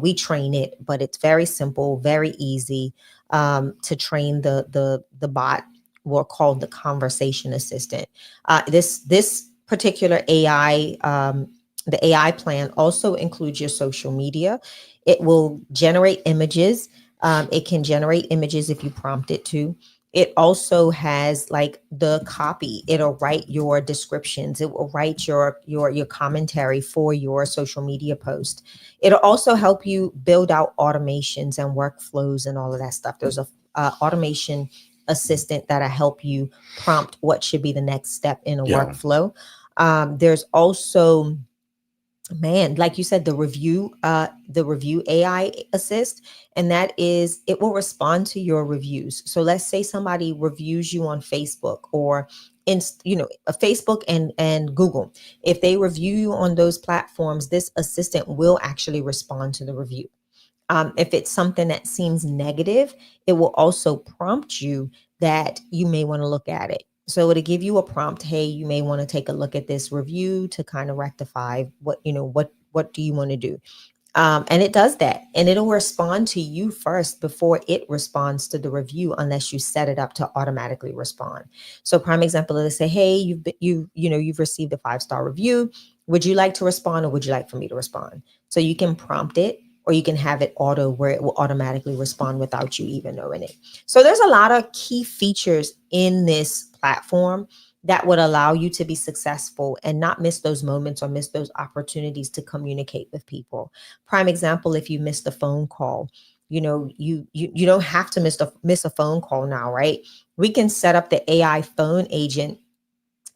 Speaker 2: We train it, but it's very simple, very easy to train the bot. We're called the conversation assistant. This particular AI, the AI plan also includes your social media. It will generate images. It can generate images if you prompt it to. It also has like the copy. It'll write your descriptions. It will write your commentary for your social media post. It'll also help you build out automations and workflows and all of that stuff. There's a automation assistant that'll help you prompt what should be the next step in a workflow. There's also, like you said, the review AI assist, and that is, it will respond to your reviews. So let's say somebody reviews you on Facebook or Facebook and Google. If they review you on those platforms, this assistant will actually respond to the review. If it's something that seems negative, it will also prompt you that you may want to look at it. So it'll give you a prompt. Hey, you may want to take a look at this review to kind of rectify what do you want to do? And it does that, and it'll respond to you first before it responds to the review, unless you set it up to automatically respond. So prime example, let's say, hey, you've received a 5-star review. Would you like to respond, or would you like for me to respond? So you can prompt it, or you can have it auto, where it will automatically respond without you even knowing it. So there's a lot of key features in this platform that would allow you to be successful and not miss those moments or miss those opportunities to communicate with people. Prime example, if you missed a phone call, you don't have to miss a phone call now, right? We can set up the AI phone agent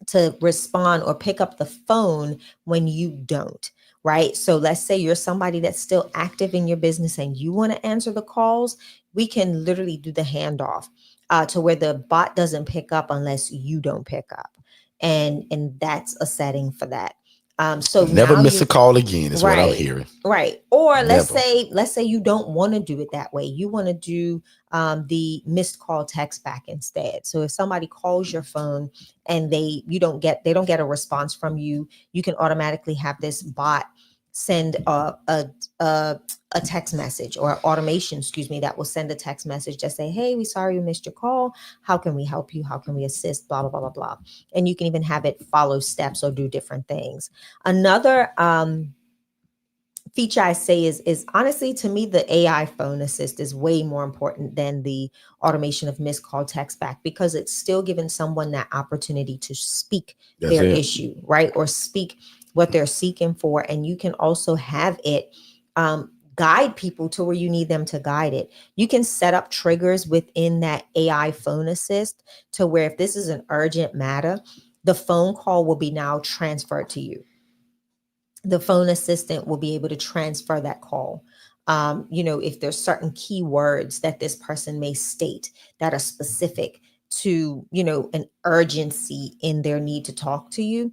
Speaker 2: to respond or pick up the phone when you don't. Right. So let's say you're somebody that's still active in your business and you want to answer the calls. We can literally do the handoff to where the bot doesn't pick up unless you don't pick up. And that's a setting for that. So
Speaker 1: never miss a call again is what I'm hearing.
Speaker 2: Right. Or let's say you don't want to do it that way. You want to do the missed call text back instead. So if somebody calls your phone and they don't get a response from you, you can automatically have this bot send a text message, or automation, that will send a text message, just say, hey, we sorry we missed your call. How can we help you? How can we assist? Blah, blah, blah, blah, blah. And you can even have it follow steps or do different things. Another feature I say is honestly, to me, the AI phone assist is way more important than the automation of missed call text back, because it's still giving someone that opportunity to speak their issue, right? Or speak what they're seeking for. And you can also have it guide people to where you need them to guide it. You can set up triggers within that AI phone assist to where if this is an urgent matter, the phone call will be now transferred to you. The phone assistant will be able to transfer that call. If there's certain keywords that this person may state that are specific, to, an urgency in their need to talk to you,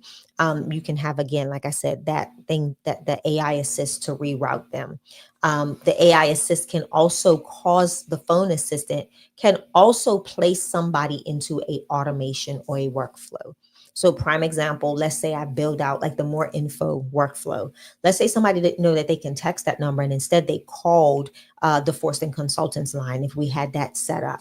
Speaker 2: you can have, again, like I said, that thing that the AI assist to reroute them. The AI assist can also cause the phone assistant can also place somebody into a automation or a workflow. So prime example, let's say I build out like the more info workflow. Let's say somebody didn't know that they can text that number and instead they called the Forston Consultants line. If we had that set up,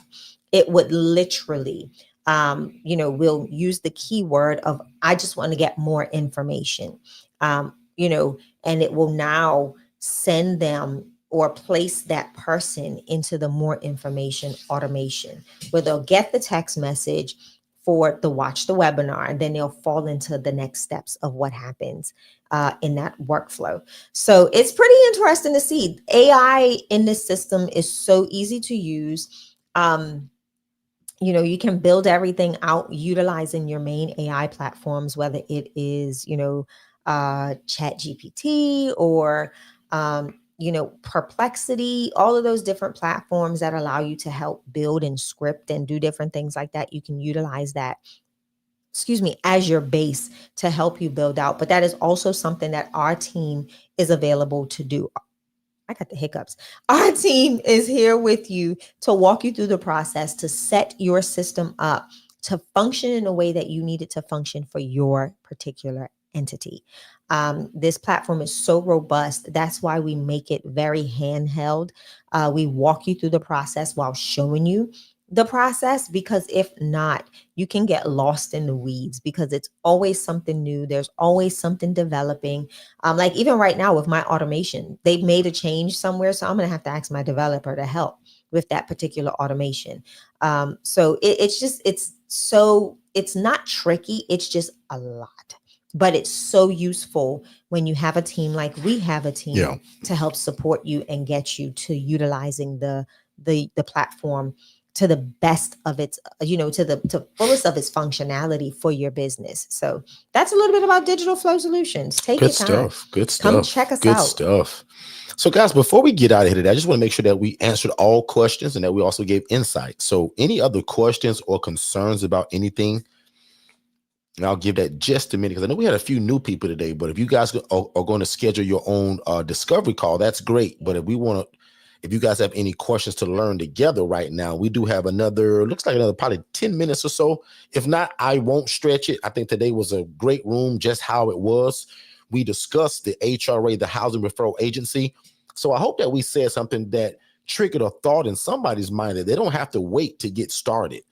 Speaker 2: it would literally, we'll use the keyword of, I just want to get more information, and it will now send them or place that person into the more information automation where they'll get the text message for the watch the webinar, and then they'll fall into the next steps of what happens in that workflow. So it's pretty interesting to see. AI in this system is so easy to use. You can build everything out utilizing your main AI platforms, whether it is, Chat GPT or, Perplexity, all of those different platforms that allow you to help build and script and do different things like that. You can utilize that, as your base to help you build out. But that is also something that our team is available to do. I got the hiccups. Our team is here with you to walk you through the process, to set your system up to function in a way that you need it to function for your particular entity. This platform is so robust. That's why we make it very handheld. We walk you through the process while showing you the process, because if not, you can get lost in the weeds because it's always something new. There's always something developing. Like even right now with my automation, they've made a change somewhere. So I'm going to have to ask my developer to help with that particular automation. So it's not tricky. It's just a lot, but it's so useful when you have a team like we have a team to help support you and get you to utilizing the platform to the best of its, to fullest of its functionality for your business. So that's a little bit about Digital Flow Solutions. Take your time.
Speaker 1: Good stuff.
Speaker 2: Come check us out.
Speaker 1: Good stuff. So guys, before we get out of here today, I just want to make sure that we answered all questions and that we also gave insight. So any other questions or concerns about anything, and I'll give that just a minute because I know we had a few new people today, but if you guys are going to schedule your own discovery call, that's great. But if you guys have any questions to learn together right now, we do have looks like another probably 10 minutes or so. If not, I won't stretch it. I think today was a great room, just how it was. We discussed the HRA, the Housing Referral Agency. So I hope that we said something that triggered a thought in somebody's mind that they don't have to wait to get started,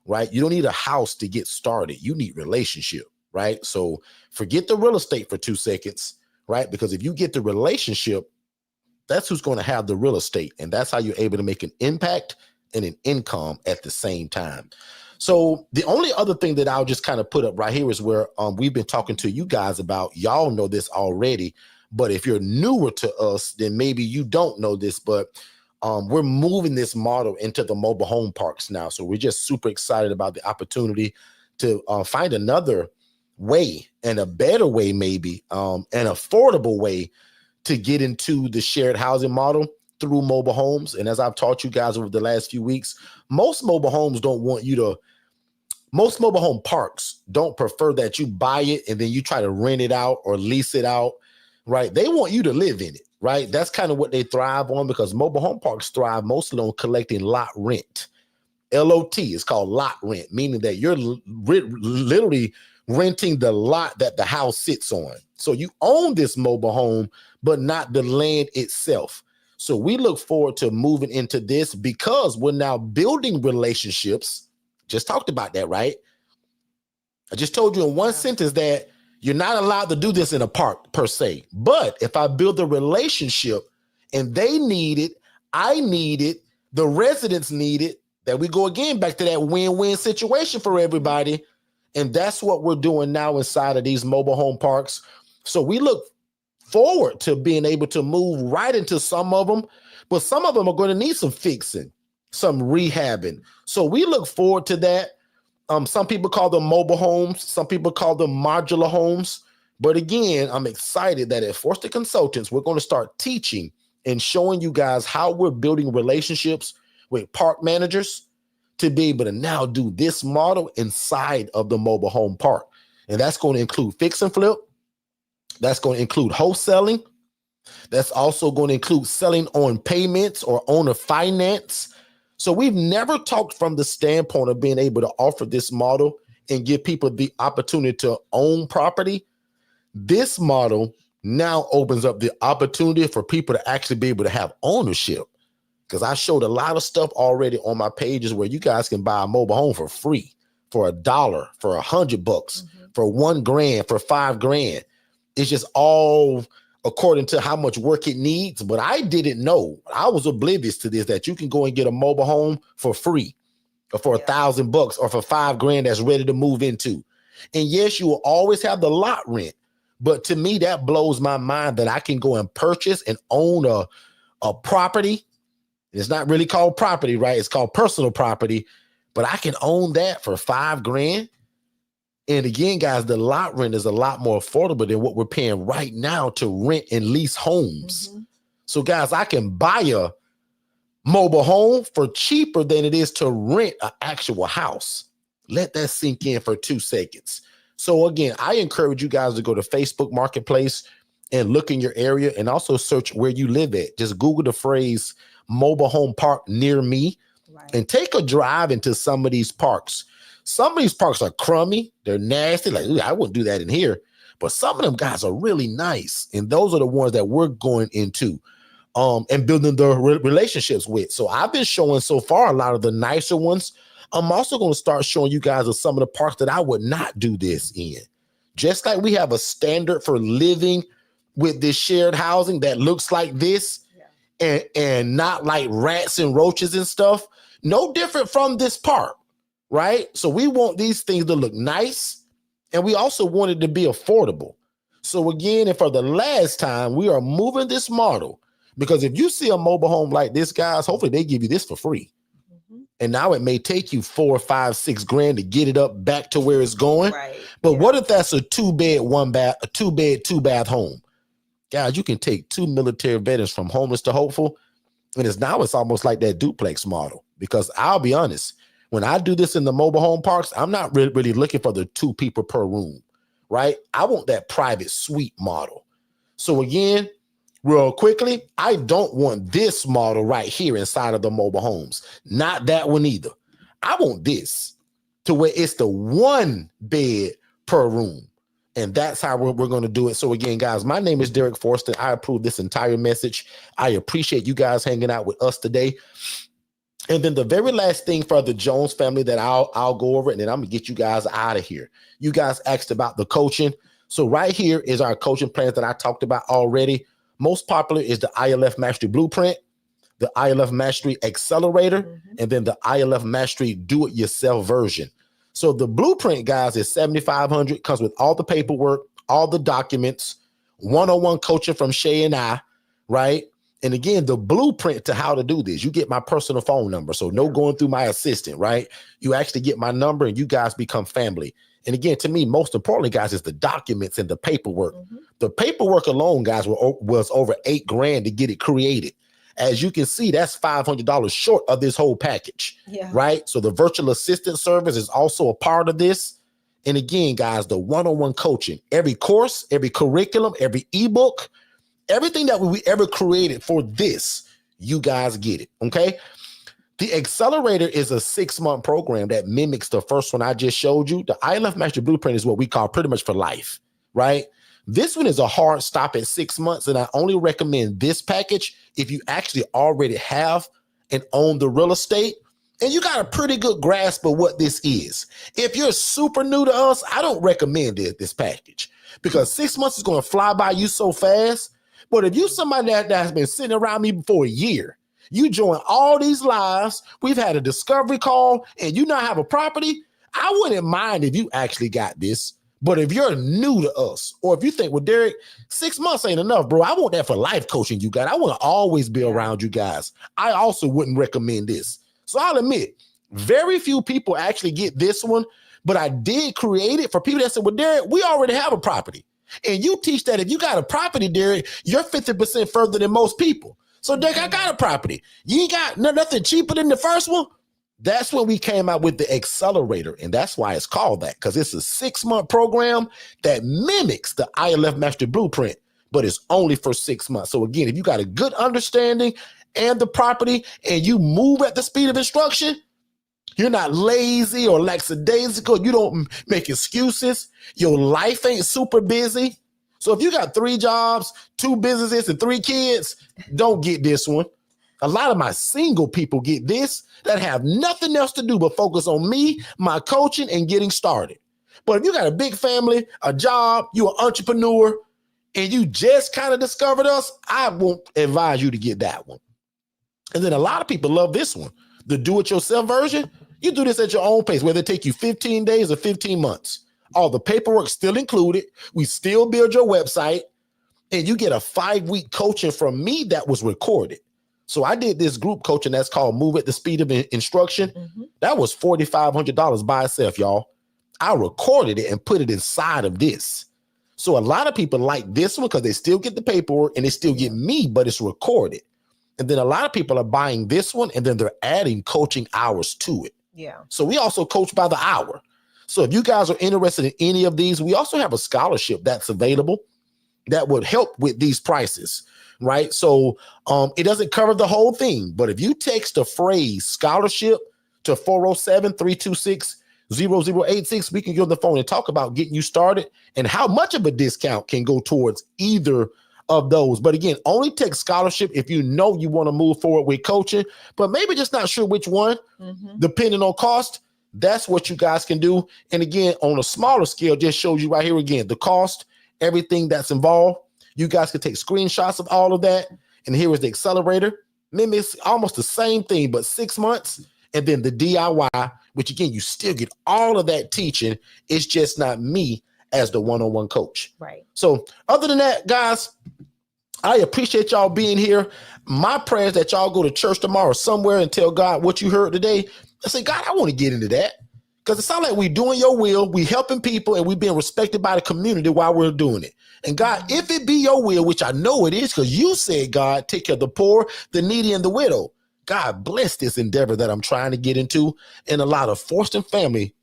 Speaker 1: right? You don't need a house to get started. You need relationship, right? So forget the real estate for 2 seconds, right? Because if you get the relationship, that's who's going to have the real estate. And that's how you're able to make an impact and an income at the same time. So the only other thing that I'll just kind of put up right here is where we've been talking to you guys about. Y'all know this already, but if you're newer to us, then maybe you don't know this, but we're moving this model into the mobile home parks now. So we're just super excited about the opportunity to find another way and a better way, maybe an affordable way to get into the shared housing model through mobile homes. And as I've taught you guys over the last few weeks, most mobile home parks don't prefer that you buy it and then you try to rent it out or lease it out, right? They want you to live in it, right? That's kind of what they thrive on, because mobile home parks thrive mostly on collecting lot rent. LOT is called lot rent, meaning that you're literally renting the lot that the house sits on. So you own this mobile home, but not the land itself. So we look forward to moving into this because we're now building relationships. Just talked about that, right? I just told you in one sentence that you're not allowed to do this in a park per se. But if I build a relationship and they need it, I need it, the residents need it, that we go again back to that win-win situation for everybody. And that's what we're doing now inside of these mobile home parks. So we look forward to being able to move right into some of them, but some of them are going to need some fixing, some rehabbing. So we look forward to that. Some people call them mobile homes. Some people call them modular homes. But again, I'm excited that at Forston Consultants, we're going to start teaching and showing you guys how we're building relationships with park managers to be able to now do this model inside of the mobile home park. And that's going to include fix and flip. That's going to include wholesaling. That's also going to include selling on payments or owner finance. So we've never talked from the standpoint of being able to offer this model and give people the opportunity to own property. This model now opens up the opportunity for people to actually be able to have ownership. Because I showed a lot of stuff already on my pages where you guys can buy a mobile home for free, for $1, for $100, for $1,000, for $5,000. It's just all according to how much work it needs. But I didn't know. I was oblivious to this, that you can go and get a mobile home for free, or for $1,000, or for $5,000 that's ready to move into. And yes, you will always have the lot rent. But to me, that blows my mind that I can go and purchase and own a property. It's not really called property, right? It's called personal property. But I can own that for $5,000. And again, guys, the lot rent is a lot more affordable than what we're paying right now to rent and lease homes. So guys, I can buy a mobile home for cheaper than it is to rent an actual house. Let that sink in for 2 seconds. So again, I encourage you guys to go to Facebook Marketplace and look in your area, and also search where you live at. Just Google the phrase mobile home park near me, and take a drive into some of these parks. Some of these parks are crummy. They're nasty. Like, I wouldn't do that in here. But some of them guys are really nice. And those are the ones that we're going into and building the relationships with. So I've been showing so far a lot of the nicer ones. I'm also going to start showing you guys of some of the parks that I would not do this in. Just like we have a standard for living with this shared housing that looks like this, and not like rats and roaches and stuff. No different from this park, right? So we want these things to look nice, and we also want it to be affordable. So again, and for the last time, we are moving this model, because if you see a mobile home like this, guys, hopefully they give you this for free. And now it may take you $4, $5, $6 to get it up back to where it's going. But what if that's a 2-bed, 1-bath, a 2-bed, 2-bath home? Guys, you can take 2 military veterans from homeless to hopeful. And it's almost like that duplex model. Because I'll be honest, when I do this in the mobile home parks, I'm not really looking for the 2 people per room, right? I want that private suite model. So again, real quickly, I don't want this model right here inside of the mobile homes. Not that one either. I want this to where it's the 1 bed per room. And that's how we're going to do it. So again, guys, my name is Derek Forston. I approve this entire message. I appreciate you guys hanging out with us today. And then the very last thing for the Jones family that I'll go over, and then I'm going to get you guys out of here. You guys asked about the coaching. So right here is our coaching plans that I talked about already. Most popular is the ILF Mastery Blueprint, the ILF Mastery Accelerator, and then the ILF Mastery Do-It-Yourself version. So the blueprint, guys, is $7,500, comes with all the paperwork, all the documents, one-on-one coaching from Shay and I, right? And again, the blueprint to how to do this, you get my personal phone number. So no going through my assistant, right? You actually get my number and you guys become family. And again, to me, most importantly, guys, is the documents and the paperwork. The paperwork alone, guys, was over $8,000 to get it created. As you can see, that's $500 short of this whole package, right? So the virtual assistant service is also a part of this. And again, guys, the one-on-one coaching, every course, every curriculum, every ebook, everything that we ever created for this, you guys get it, okay? The Accelerator is a 6-month program that mimics the first one I just showed you. The ILF Master Blueprint is what we call pretty much for life, right? This one is a hard stop at 6 months, and I only recommend this package if you actually already have and own the real estate, and you got a pretty good grasp of what this is. If you're super new to us, I don't recommend this package, because 6 months is going to fly by you so fast. But if you're somebody that has been sitting around me for a year, you join all these lives, we've had a discovery call, and you now have a property, I wouldn't mind if you actually got this. But if you're new to us, or if you think, well, Derek, 6 months ain't enough, bro, I want that for life coaching you guys. I want to always be around you guys. I also wouldn't recommend this. So I'll admit, very few people actually get this one, but I did create it for people that said, well, Derek, we already have a property. And you teach that if you got a property, Derek, you're 50% further than most people. So, Derek, I got a property. You ain't got nothing cheaper than the first one? That's when we came out with the accelerator. And that's why it's called that, because it's a 6-month program that mimics the ILF Master Blueprint, but it's only for 6 months. So again, if you got a good understanding and the property and you move at the speed of instruction, you're not lazy or lackadaisical. You don't make excuses. Your life ain't super busy. So if you got 3 jobs, 2 businesses, and 3 kids, don't get this one. A lot of my single people get this that have nothing else to do but focus on me, my coaching, and getting started. But if you got a big family, a job, you're an entrepreneur, and you just kind of discovered us, I won't advise you to get that one. And then a lot of people love this one, the do-it-yourself version. You do this at your own pace, whether it take you 15 days or 15 months. All the paperwork still included. We still build your website, and you get a 5-week coaching from me that was recorded. So I did this group coaching that's called Move at the Speed of Instruction. That was $4,500 by itself, y'all. I recorded it and put it inside of this. So a lot of people like this one because they still get the paperwork and they still get me, but it's recorded. And then a lot of people are buying this one and then they're adding coaching hours to it.
Speaker 2: Yeah.
Speaker 1: So we also coach by the hour. So if you guys are interested in any of these, we also have a scholarship that's available that would help with these prices, right? So it doesn't cover the whole thing, but if you text the phrase scholarship to 407-326-0086, we can get on the phone and talk about getting you started and how much of a discount can go towards either of those. But again, only text scholarship if you know you want to move forward with coaching, but maybe just not sure which one, depending on cost. That's what you guys can do. And again, on a smaller scale, just shows you right here again, the cost, everything that's involved. You guys can take screenshots of all of that. And here is the accelerator. Maybe it's almost the same thing, but 6 months. And then the DIY, which again, you still get all of that teaching. It's just not me as the one-on-one coach.
Speaker 2: Right.
Speaker 1: So other than that, guys, I appreciate y'all being here. My prayer is that y'all go to church tomorrow somewhere and tell God what you heard today. I say, God, I want to get into that. Because it sounds like we're doing your will, we helping people, and we're being respected by the community while we're doing it. And God, if it be your will, which I know it is, because you said, God, take care of the poor, the needy, and the widow. God, bless this endeavor that I'm trying to get into and allow the Forston family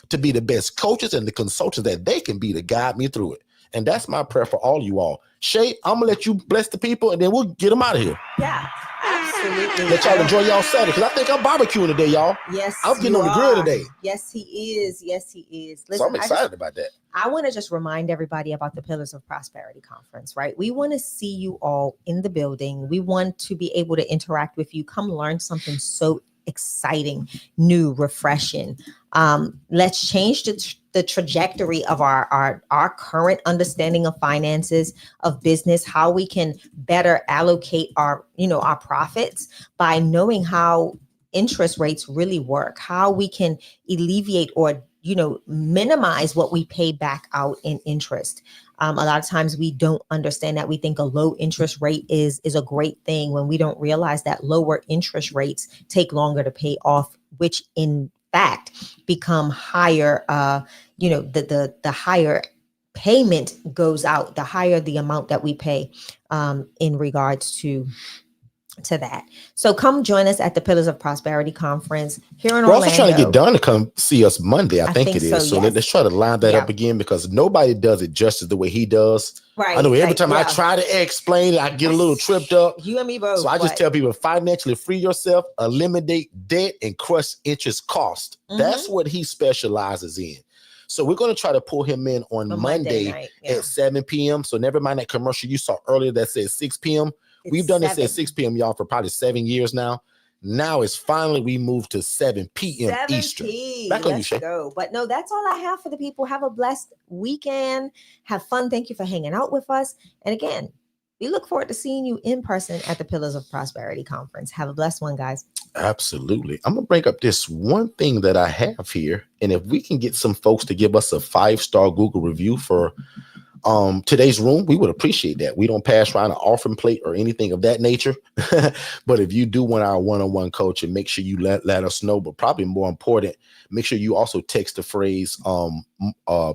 Speaker 1: to be the best coaches and the consultants that they can be to guide me through it. And that's my prayer for all you all. Shay, I'm going to let you bless the people, and then we'll get them out of here.
Speaker 2: Yeah, absolutely.
Speaker 1: Let y'all enjoy y'all Saturday, because I think I'm barbecuing today, y'all.
Speaker 2: Yes,
Speaker 1: I'm getting on the grill today.
Speaker 2: Yes, he is. Yes, he is. Listen,
Speaker 1: So I'm excited about that.
Speaker 2: I want to just remind everybody about the Pillars of Prosperity Conference, right? We want to see you all in the building. We want to be able to interact with you. Come learn something so exciting, new, refreshing. Let's change the trajectory of our current understanding of finances, of business, how we can better allocate our profits by knowing how interest rates really work, how we can alleviate or minimize what we pay back out in interest. A lot of times we don't understand that. We think a low interest rate is a great thing when we don't realize that lower interest rates take longer to pay off, which in fact become higher. The higher payment goes out, the higher the amount that we pay in regards to that. So come join us at the Pillars of Prosperity Conference here in Orlando.
Speaker 1: We're also trying to get Don to come see us Monday. I think it is. So
Speaker 2: yes.
Speaker 1: let's try to line that up again, because nobody does it justice the way he does.
Speaker 2: Right.
Speaker 1: I know every time I try to explain it, I get a little tripped up.
Speaker 2: You and me both.
Speaker 1: So I just tell people, financially free yourself, eliminate debt, and crush interest cost. That's what he specializes in. So we're going to try to pull him in on Monday
Speaker 2: night,
Speaker 1: at 7 p.m. So never mind that commercial you saw earlier that said 6 p.m. We've done this at 6 p.m., y'all, for probably 7 years now. Now it's finally we moved to 7 p.m. Eastern. Back on you, Shay.
Speaker 2: Go. But no, that's all I have for the people. Have a blessed weekend. Have fun. Thank you for hanging out with us. And again, we look forward to seeing you in person at the Pillars of Prosperity Conference. Have a blessed one, guys.
Speaker 1: Absolutely. I'm going to bring up this one thing that I have here. And if we can get some folks to give us a 5-star Google review for today's room, we would appreciate that. We don't pass around an offering plate or anything of that nature. But if you do want our one-on-one coaching, make sure you let us know. But probably more important, make sure you also text the phrase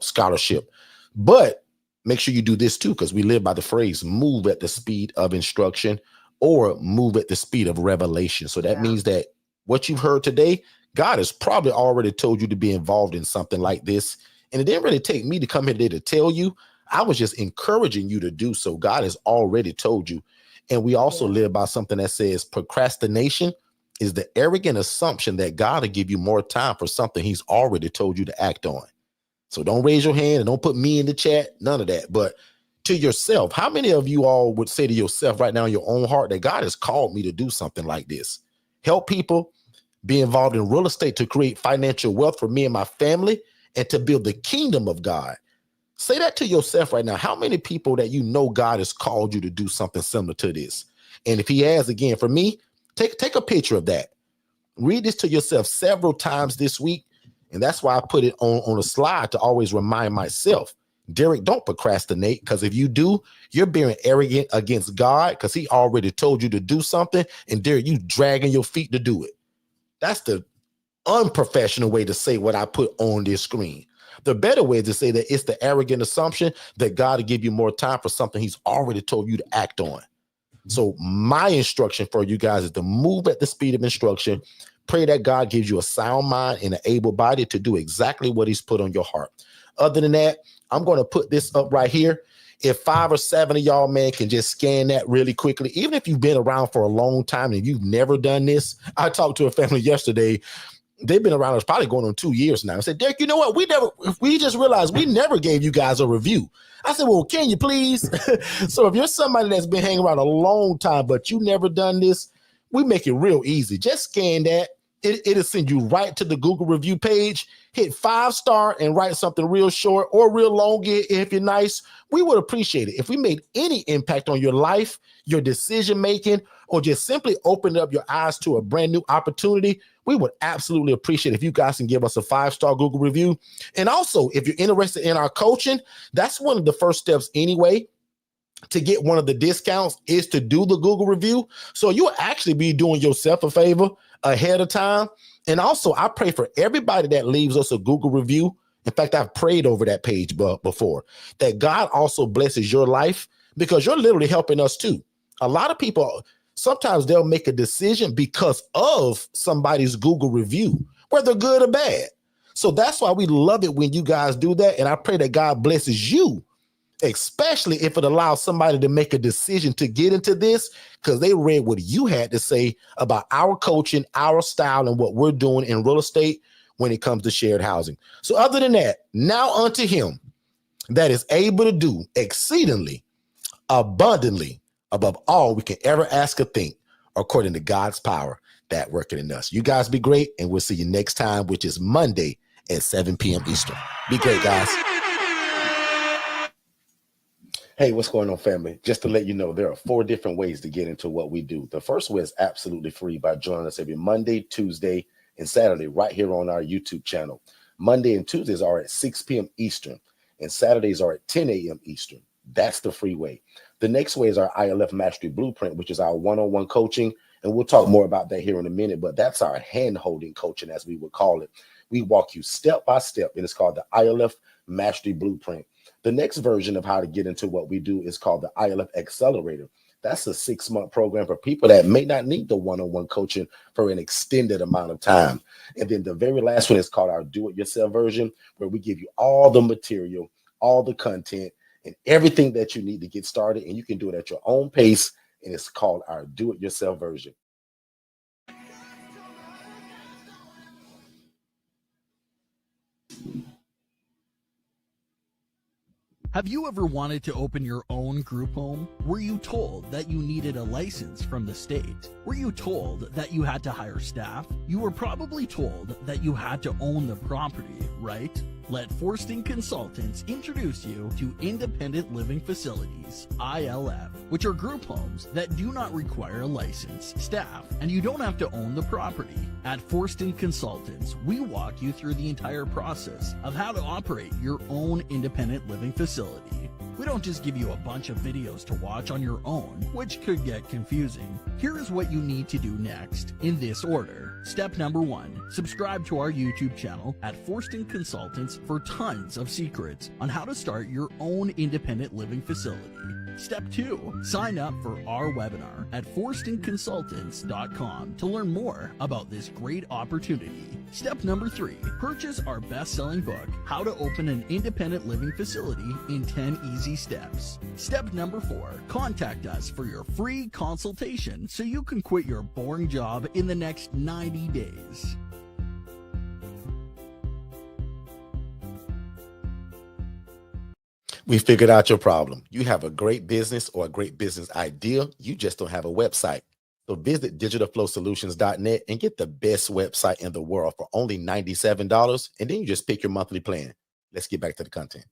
Speaker 1: scholarship. But make sure you do this too, because we live by the phrase move at the speed of instruction or move at the speed of revelation. So that means that what you've heard today, God has probably already told you to be involved in something like this. And it didn't really take me to come here today to tell you. I was just encouraging you to do so. God has already told you. And we also live by something that says procrastination is the arrogant assumption that God will give you more time for something he's already told you to act on. So don't raise your hand and don't put me in the chat, none of that. But to yourself, how many of you all would say to yourself right now in your own heart that God has called me to do something like this? Help people, be involved in real estate to create financial wealth for me and my family and to build the kingdom of God. Say that to yourself right now. How many people that you know God has called you to do something similar to this? And if he has, again, for me, take a picture of that. Read this to yourself several times this week. And that's why I put it on a slide to always remind myself, Derek, don't procrastinate, because if you do, you're being arrogant against God because he already told you to do something. And Derek, you dragging your feet to do it. That's the unprofessional way to say what I put on this screen. The better way is to say that it's the arrogant assumption that God will give you more time for something he's already told you to act on. So my instruction for you guys is to move at the speed of instruction. Pray that God gives you a sound mind and an able body to do exactly what he's put on your heart. Other than that, I'm going to put this up right here. If 5 or 7 of y'all, man, can just scan that really quickly, even if you've been around for a long time and you've never done this. I talked to a family yesterday. They've been around us probably going on 2 years now. I said, Derek, you know what? We just realized we never gave you guys a review. I said, well, can you please? So if you're somebody that's been hanging around a long time, but you never done this, we make it real easy. Just scan that. It'll send you right to the Google review page. Hit 5-star and write something real short or real long if you're nice. We would appreciate it. If we made any impact on your life, your decision making, or just simply opened up your eyes to a brand new opportunity, we would absolutely appreciate it if you guys can give us a 5-star Google review. And also, if you're interested in our coaching, that's one of the first steps anyway. To get one of the discounts is to do the Google review. So you'll actually be doing yourself a favor ahead of time. And also, I pray for everybody that leaves us a Google review. In fact, I've prayed over that page before, that God also blesses your life because you're literally helping us too. A lot of people, sometimes they'll make a decision because of somebody's Google review, whether good or bad. So that's why we love it when you guys do that. And I pray that God blesses you, especially if it allows somebody to make a decision to get into this because they read what you had to say about our coaching, our style, and what we're doing in real estate when it comes to shared housing. So other than that, now unto him that is able to do exceedingly abundantly above all we can ever ask or think, according to God's power that working in us. You guys be great, and we'll see you next time, which is Monday at 7 p.m. Eastern. Be great, guys. Hey, what's going on, family? Just to let you know, there are 4 different ways to get into what we do. The first way is absolutely free by joining us every Monday, Tuesday, and Saturday right here on our YouTube channel. Monday and Tuesdays are at 6 p.m. Eastern, and Saturdays are at 10 a.m. Eastern. That's the free way. The next way is our ILF Mastery Blueprint, which is our one-on-one coaching, and we'll talk more about that here in a minute, but that's our hand-holding coaching, as we would call it. We walk you step by step, and it's called the ILF Mastery Blueprint. The next version of how to get into what we do is called the ILF Accelerator. That's a 6-month program for people that may not need the one-on-one coaching for an extended amount of time. And then the very last one is called our do-it-yourself version, where we give you all the material, all the content, and everything that you need to get started. And you can do it at your own pace. And it's called our do-it-yourself version.
Speaker 4: Have you ever wanted to open your own group home? Were you told that you needed a license from the state? Were you told that you had to hire staff? You were probably told that you had to own the property, right? Let Forston Consultants introduce you to Independent Living Facilities, ILF, which are group homes that do not require a license, staff, and you don't have to own the property. At Forston Consultants, we walk you through the entire process of how to operate your own independent living facility. We don't just give you a bunch of videos to watch on your own, which could get confusing. Here is what you need to do next, in this order. Step number 1, subscribe to our YouTube channel at Forston Consultants for tons of secrets on how to start your own independent living facility. Step 2, sign up for our webinar at forstonconsultants.com to learn more about this great opportunity. Step number 3, purchase our best-selling book, How to Open an Independent Living Facility in 10 Easy Steps. Step number 4, contact us for your free consultation so you can quit your boring job in the next 90 days.
Speaker 1: We figured out your problem. You have a great business or a great business idea. You just don't have a website. So visit digitalflowsolutions.net and get the best website in the world for only $97. And then you just pick your monthly plan. Let's get back to the content.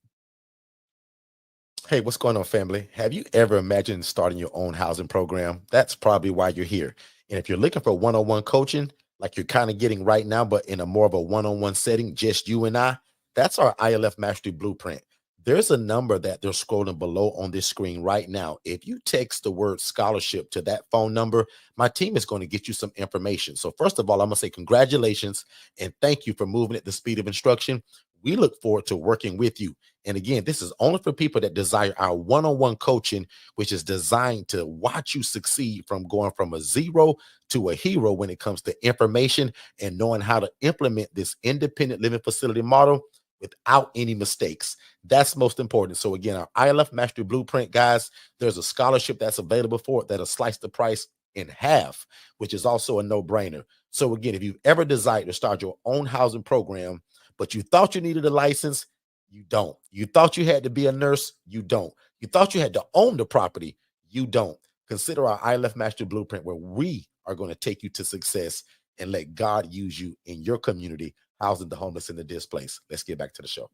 Speaker 1: Hey, what's going on, family? Have you ever imagined starting your own housing program? That's probably why you're here. And if you're looking for one-on-one coaching, like you're kind of getting right now, but in a more of a one-on-one setting, just you and I, that's our ILF Mastery Blueprint. There's a number that they're scrolling below on this screen right now. If you text the word scholarship to that phone number, my team is going to get you some information. So first of all, I'm going to say congratulations and thank you for moving at the speed of instruction. We look forward to working with you. And again, this is only for people that desire our one-on-one coaching, which is designed to watch you succeed from going from a zero to a hero when it comes to information and knowing how to implement this independent living facility model without any mistakes. That's most important. So again, our ILF Mastery Blueprint, guys, there's a scholarship that's available for it that'll slice the price in half, which is also a no-brainer. So again, if you've ever desired to start your own housing program, but you thought you needed a license, you don't. You thought you had to be a nurse, you don't. You thought you had to own the property, you don't. Consider our ILF Mastery Blueprint, where we are going to take you to success and let God use you in your community, housing the homeless and the displaced. Let's get back to the show.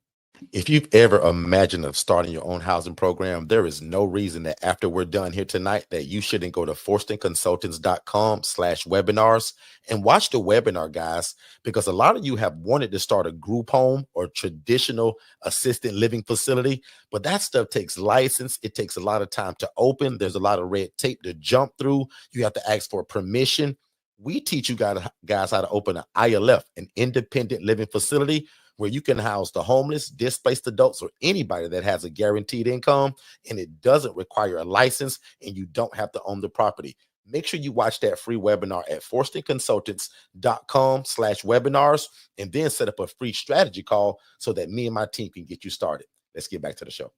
Speaker 1: If you've ever imagined of starting your own housing program, there is no reason that after we're done here tonight that you shouldn't go to forstonconsultants.com/webinars and watch the webinar, guys, because a lot of you have wanted to start a group home or traditional assisted living facility, but that stuff takes license. It takes a lot of time to open. There's a lot of red tape to jump through. You have to ask for permission. We teach you guys how to open an ILF, an independent living facility, where you can house the homeless, displaced adults, or anybody that has a guaranteed income, and it doesn't require a license, and you don't have to own the property. Make sure you watch that free webinar at forstonconsultants.com/webinars, and then set up a free strategy call so that me and my team can get you started. Let's get back to the show.